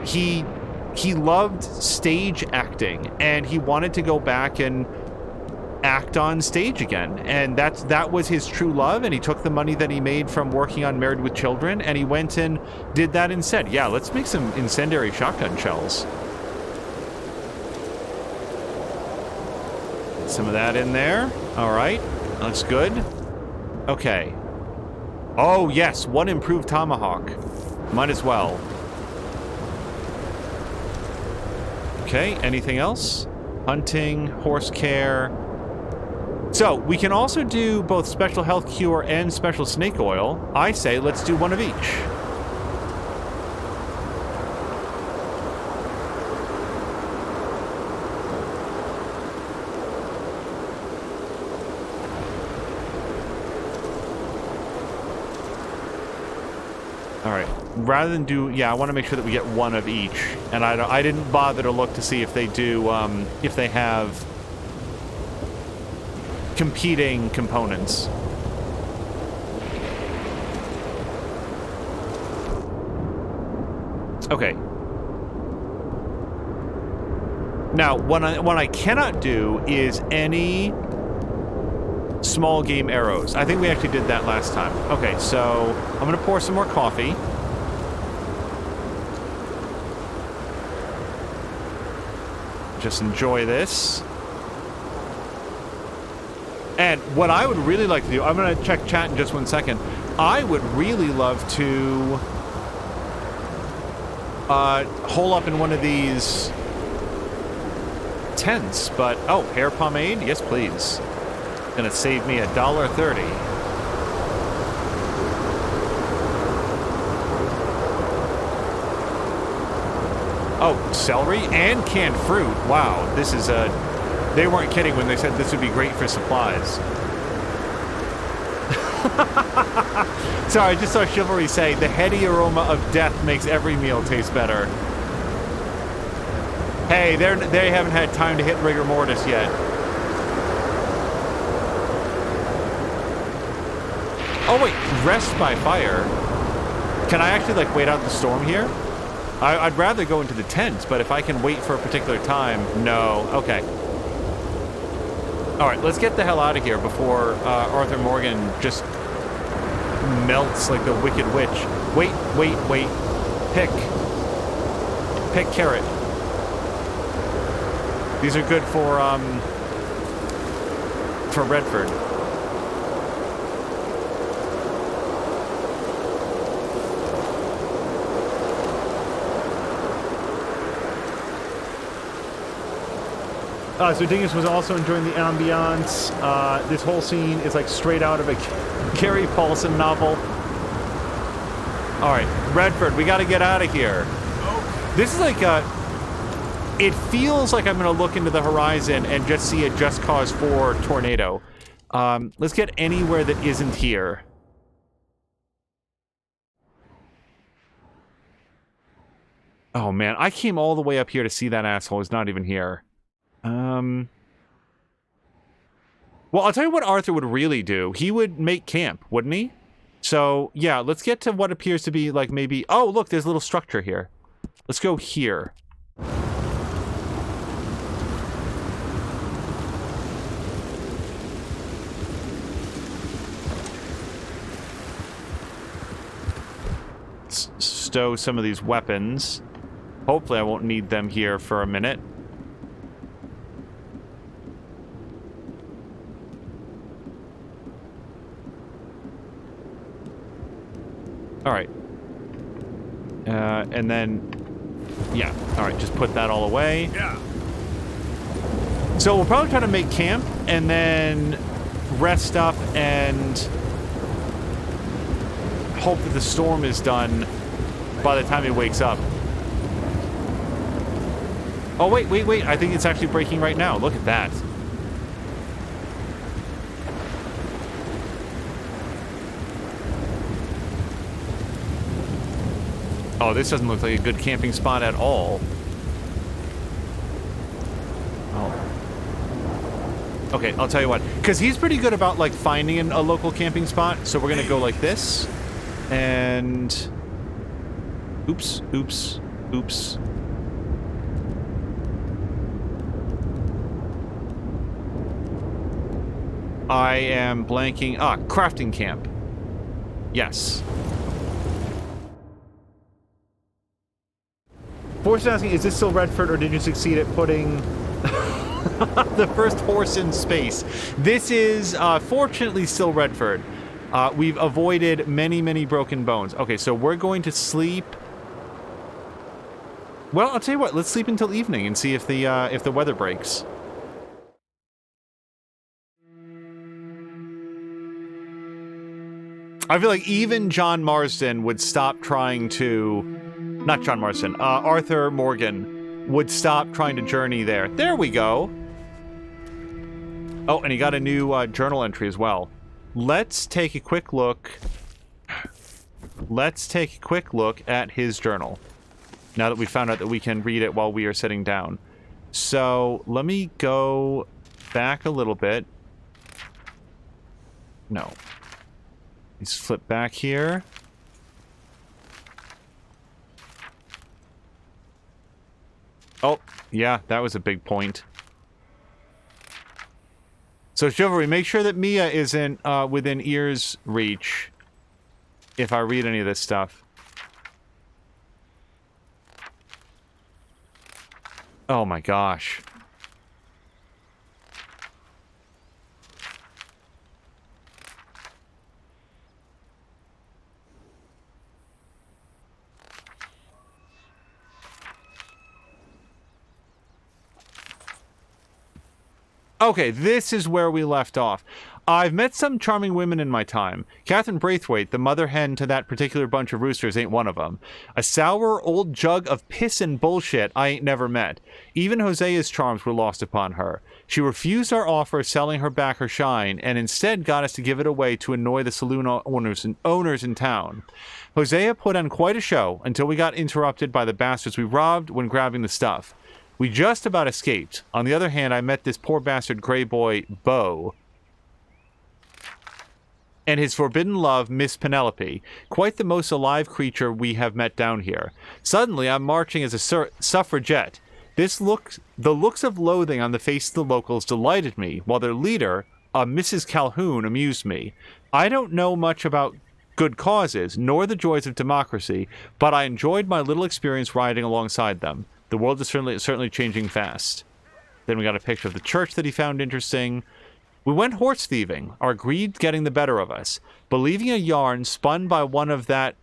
He loved stage acting, and he wanted to go back and act on stage again, and that was his true love, and he took the money that he made from working on Married with Children, and he went and did that instead. Yeah, let's make some incendiary shotgun shells. Some of that in there. All right, looks good. Okay. Oh yes, 1 improved tomahawk. Might as well. Okay, anything else? Hunting, horse care. So, we can also do both special health cure and special snake oil. I say let's do one of each. All right. Rather than do, yeah, I want to make sure that we get one of each. And I didn't bother to look to see if they do, if they have competing components. Okay. Now, what I cannot do is any small game arrows. I think we actually did that last time. Okay, so I'm gonna pour some more coffee. Just enjoy this. And what I would really like to do, I'm gonna check chat in just 1 second. I would really love to hole up in one of these tents, but oh, hair pomade? Yes, please. Gonna save me $1.30. Oh, celery and canned fruit. Wow, this is a... They weren't kidding when they said this would be great for supplies. Sorry, I just saw Chivalry say, the heady aroma of death makes every meal taste better. Hey, they haven't had time to hit rigor mortis yet. Oh wait, rest by fire. Can I actually like wait out the storm here? I'd rather go into the tent, but if I can wait for a particular time, no. Okay. All right, let's get the hell out of here before Arthur Morgan just melts like the Wicked Witch. Wait. Pick carrot. These are good for Redford. So Dingus was also enjoying the ambiance. This whole scene is like straight out of a Gary Paulson novel. All right, Redford, we got to get out of here. This is like it feels like I'm going to look into the horizon and just see a Just Cause 4 tornado. Let's get anywhere that isn't here. Oh man, I came all the way up here to see that asshole. He's not even here. Well, I'll tell you what Arthur would really do. He would make camp, wouldn't he? So, yeah, let's get to what appears to be like maybe... Oh, look, there's a little structure here. Let's go here. Let's stow some of these weapons. Hopefully I won't need them here for a minute. All right. And then, yeah. All right, just put that all away. Yeah. So we'll probably try to make camp and then rest up and hope that the storm is done by the time he wakes up. Oh, wait. I think it's actually breaking right now. Look at that. Oh, this doesn't look like a good camping spot at all. Oh. Okay, I'll tell you what. Because he's pretty good about, like, finding a local camping spot. So we're going to go like this. And... Oops. I am blanking. Crafting camp. Yes. Force asking, is this still Redford, or did you succeed at putting the first horse in space? This is, fortunately, still Redford. We've avoided many broken bones. Okay, so we're going to sleep... Well, I'll tell you what, let's sleep until evening and see if the weather breaks. I feel like even John Marsden would stop trying to... Not John Marsden. Arthur Morgan would stop trying to journey there. There we go. Oh, and he got a new journal entry as well. Let's take a quick look. Let's take a quick look at his journal. Now that we found out that we can read it while we are sitting down. So, let me go back a little bit. No. Let's flip back here. Oh, yeah, that was a big point. So, Chivalry, make sure that Mia isn't within ear's reach if I read any of this stuff. Oh my gosh. Okay, this is where we left off. I've met some charming women in my time. Catherine Braithwaite, the mother hen to that particular bunch of roosters, ain't one of them. A sour old jug of piss and bullshit I ain't never met. Even Hosea's charms were lost upon her. She refused our offer selling her back her shine, and instead got us to give it away to annoy the saloon owners in town. Hosea put on quite a show until we got interrupted by the bastards we robbed when grabbing the stuff. We just about escaped. On the other hand, I met this poor bastard gray boy, Beau, and his forbidden love, Miss Penelope, quite the most alive creature we have met down here. Suddenly, I'm marching as a suffragette. The looks of loathing on the face of the locals delighted me, while their leader, Mrs. Calhoun, amused me. I don't know much about good causes, nor the joys of democracy, but I enjoyed my little experience riding alongside them. The world is certainly changing fast. Then we got a picture of the church that he found interesting. We went horse thieving, our greed getting the better of us, believing a yarn spun by one of that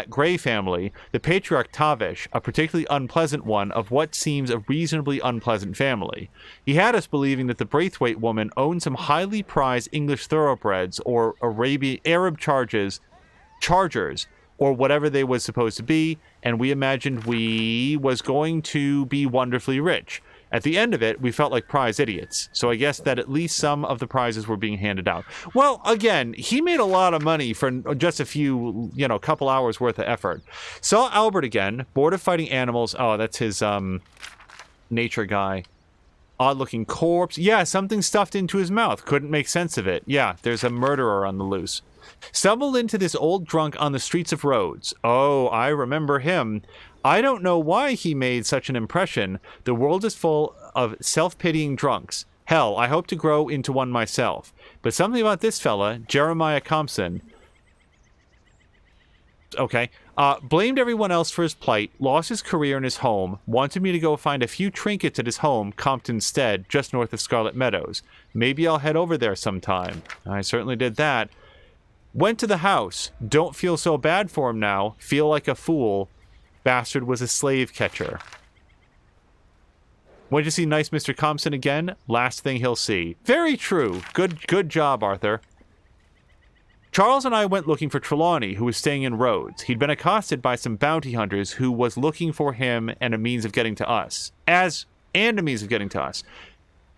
Gray family, the patriarch Tavish, a particularly unpleasant one of what seems a reasonably unpleasant family. He had us believing that the Braithwaite woman owned some highly prized English thoroughbreds or Arab chargers, or whatever they was supposed to be, and we imagined we was going to be wonderfully rich. At the end of it, we felt like prize idiots, so I guess that at least some of the prizes were being handed out. Well, again, he made a lot of money for just a few, couple hours worth of effort. Saw Albert again, bored of fighting animals. Oh, that's his, nature guy. Odd-looking corpse. Yeah, something stuffed into his mouth. Couldn't make sense of it. Yeah, there's a murderer on the loose. Stumbled into this old drunk on the streets of Rhodes. Oh, I remember him. I don't know why he made such an impression. The world is full of self-pitying drunks. Hell, I hope to grow into one myself. But something about this fella, Jeremiah Compson, blamed everyone else for his plight, lost his career and his home, wanted me to go find a few trinkets at his home, Compton Stead, just north of Scarlet Meadows. Maybe I'll head over there sometime. I certainly did that. Went to the house. Don't feel so bad for him now. Feel like a fool. Bastard was a slave catcher. Went to see nice Mr. Compson again. Last thing he'll see. Very true. Good job, Arthur. Charles and I went looking for Trelawney, who was staying in Rhodes. He'd been accosted by some bounty hunters who was looking for him and a means of getting to us.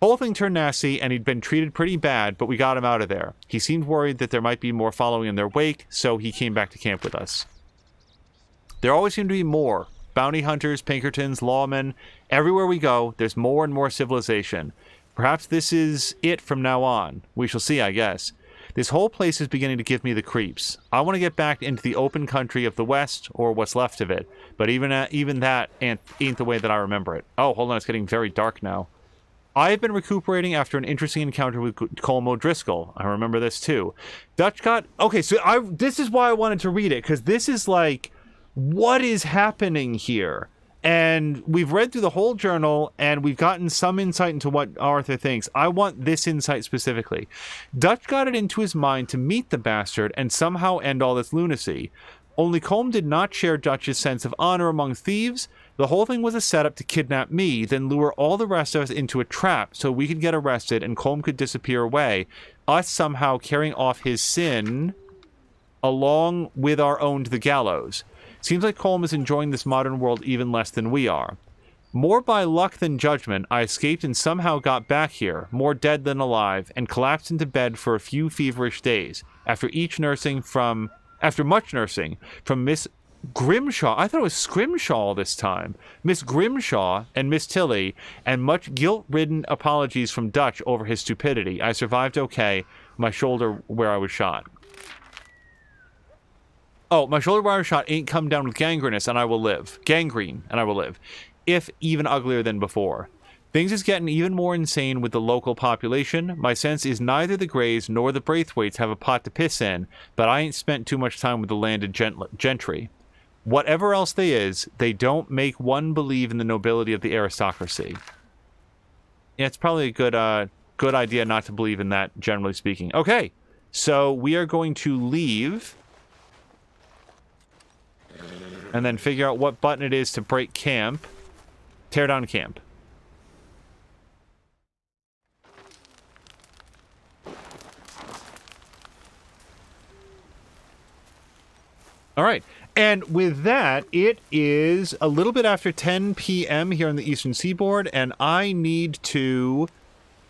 Whole thing turned nasty, and he'd been treated pretty bad, but we got him out of there. He seemed worried that there might be more following in their wake, so he came back to camp with us. There always seem to be more. Bounty hunters, Pinkertons, lawmen. Everywhere we go, there's more and more civilization. Perhaps this is it from now on. We shall see, I guess. This whole place is beginning to give me the creeps. I want to get back into the open country of the West, or what's left of it. But even that ain't the way that I remember it. Oh, hold on, it's getting very dark now. I have been recuperating after an interesting encounter with Colm O'Driscoll. I remember this too. Dutch got... Okay, so this is why I wanted to read it, because this is like... What is happening here? And we've read through the whole journal, and we've gotten some insight into what Arthur thinks. I want this insight specifically. Dutch got it into his mind to meet the bastard and somehow end all this lunacy. Only Colm did not share Dutch's sense of honor among thieves. The whole thing was a setup to kidnap me, then lure all the rest of us into a trap so we could get arrested and Colm could disappear away, us somehow carrying off his sin along with our own to the gallows. Seems like Colm is enjoying this modern world even less than we are. More by luck than judgment, I escaped and somehow got back here, more dead than alive, and collapsed into bed for a few feverish days, after much nursing from Miss Grimshaw. I thought it was Scrimshaw this time. Miss Grimshaw and Miss Tilly, and much guilt-ridden apologies from Dutch over his stupidity. I survived okay, my shoulder where I was shot. Oh, my shoulder where I was shot ain't come down with gangrenous, and I will live. Gangrene, and I will live. If even uglier than before. Things is getting even more insane with the local population. My sense is neither the Greys nor the Braithwaites have a pot to piss in, but I ain't spent too much time with the landed gentry. Whatever else they is, they don't make one believe in the nobility of the aristocracy. Yeah, it's probably a good idea not to believe in that, generally speaking. Okay, so we are going to leave and then figure out what button it is to break camp. Tear down camp. All right. And with that, it is a little bit after 10 p.m. here on the Eastern Seaboard, and I need to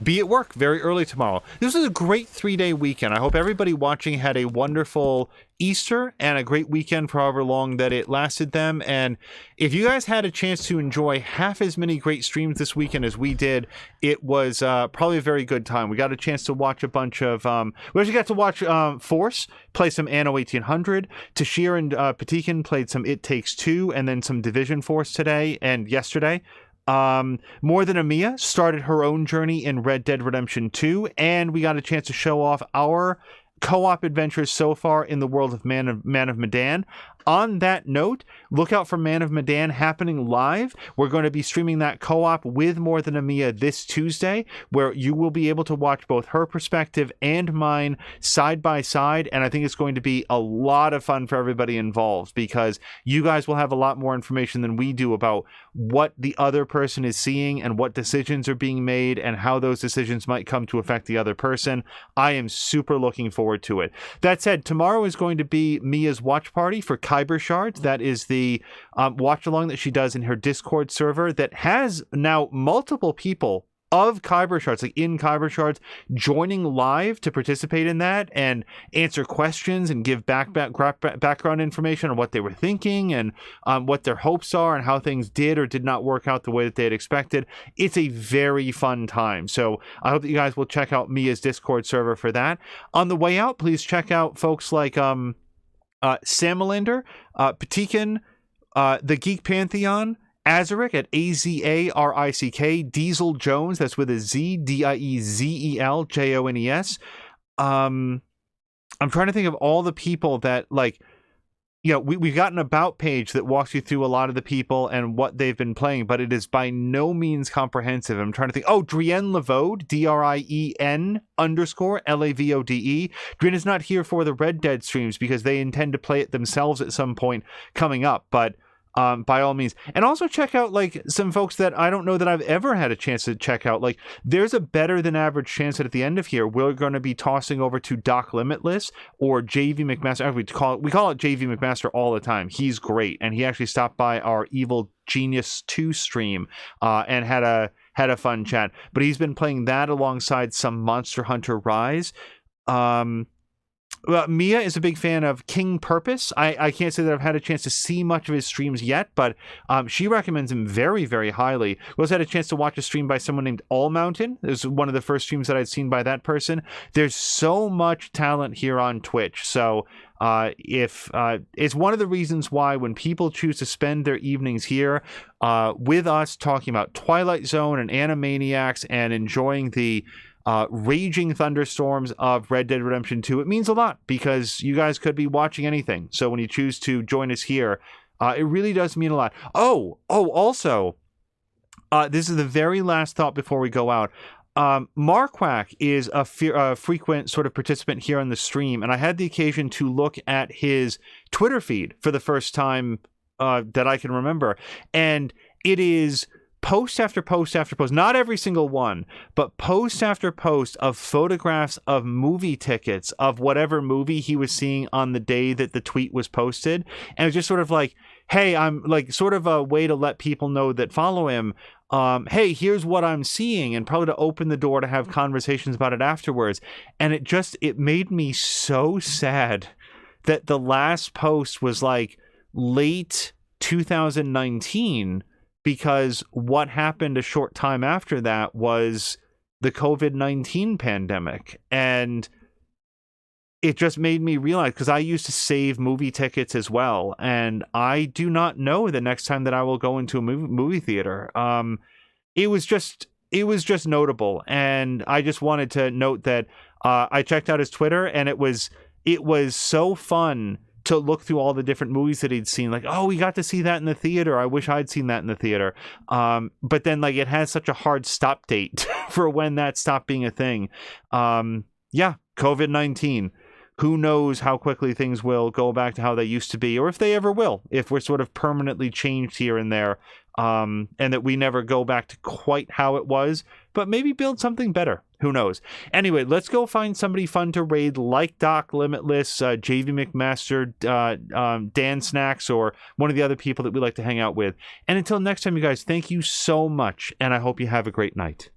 be at work very early tomorrow. This was a great 3-day weekend. I hope everybody watching had a wonderful Easter and a great weekend for however long that it lasted them. And if you guys had a chance to enjoy half as many great streams this weekend as we did, it was probably a very good time. We got a chance to watch a bunch of... we actually got to watch Force play some Anno 1800. Tashir and Patikin played some It Takes Two, and then some Division Force today and yesterday. More Than a Mia started her own journey in Red Dead Redemption 2, and we got a chance to show off our co-op adventures so far in the world of Man of Medan. On that note, look out for Man of Medan happening live. We're going to be streaming that co-op with More Than a Mia this Tuesday, where you will be able to watch both her perspective and mine side by side, and I think it's going to be a lot of fun for everybody involved, because you guys will have a lot more information than we do about what the other person is seeing and what decisions are being made and how those decisions might come to affect the other person. I am super looking forward to it. That said, tomorrow is going to be Mia's watch party for Kyber Shards. That is the watch along that she does in her Discord server that has now multiple people of Kyber Shards, like in Kyber Shards, joining live to participate in that and answer questions and give background information on what they were thinking and what their hopes are and how things did or did not work out the way that they had expected. It's a very fun time. So I hope that you guys will check out Mia's Discord server for that. On the way out, please check out folks like Samalander, Patikin, the Geek Pantheon, Azaric at Azarick, Diesel Jones, that's with a Z, Diezel Jones. I'm trying to think of all the people that, like, you know, we've got an about page that walks you through a lot of the people and what they've been playing, but it is by no means comprehensive. I'm trying to think. Oh, Drienne Lavode, Drien_Lavode. Drienne is not here for the Red Dead streams because they intend to play it themselves at some point coming up, but by all means. And also check out, like, some folks that I don't know that I've ever had a chance to check out. Like, there's a better than average chance that at the end of here, we're going to be tossing over to Doc Limitless or JV McMaster. We call it JV McMaster all the time. He's great. And he actually stopped by our Evil Genius 2 stream and had a fun chat. But he's been playing that alongside some Monster Hunter Rise. Well, Mia is a big fan of King Purpose. I can't say that I've had a chance to see much of his streams yet, but she recommends him very, very highly. We also had a chance to watch a stream by someone named All Mountain. It was one of the first streams that I'd seen by that person. There's so much talent here on Twitch. So if it's one of the reasons why when people choose to spend their evenings here with us talking about Twilight Zone and Animaniacs and enjoying the raging thunderstorms of Red Dead Redemption 2, it means a lot because you guys could be watching anything. So when you choose to join us here, it really does mean a lot. Also, this is the very last thought before we go out. Marquack is a frequent sort of participant here on the stream, and I had the occasion to look at his Twitter feed for the first time that I can remember, and it is post after post after post, not every single one, but post after post of photographs of movie tickets of whatever movie he was seeing on the day that the tweet was posted. And it was just sort of like, hey, I'm like sort of a way to let people know that follow him. Hey, here's what I'm seeing, and probably to open the door to have conversations about it afterwards. And it made me so sad that the last post was like late 2019, because what happened a short time after that was the COVID-19 pandemic. And it just made me realize, because I used to save movie tickets as well, and I do not know the next time that I will go into a movie theater. It was just notable, and I just wanted to note that I checked out his Twitter, and it was so fun to look through all the different movies that he'd seen. Like, oh, we got to see that in the theater. I wish I'd seen that in the theater. But then, like, it has such a hard stop date for when that stopped being a thing. Yeah, COVID-19. Who knows how quickly things will go back to how they used to be, or if they ever will, if we're sort of permanently changed here and there, and that we never go back to quite how it was, but maybe build something better. Who knows? Anyway, let's go find somebody fun to raid, like Doc Limitless, JV McMaster, Dan Snacks, or one of the other people that we like to hang out with. And until next time, you guys, thank you so much, and I hope you have a great night.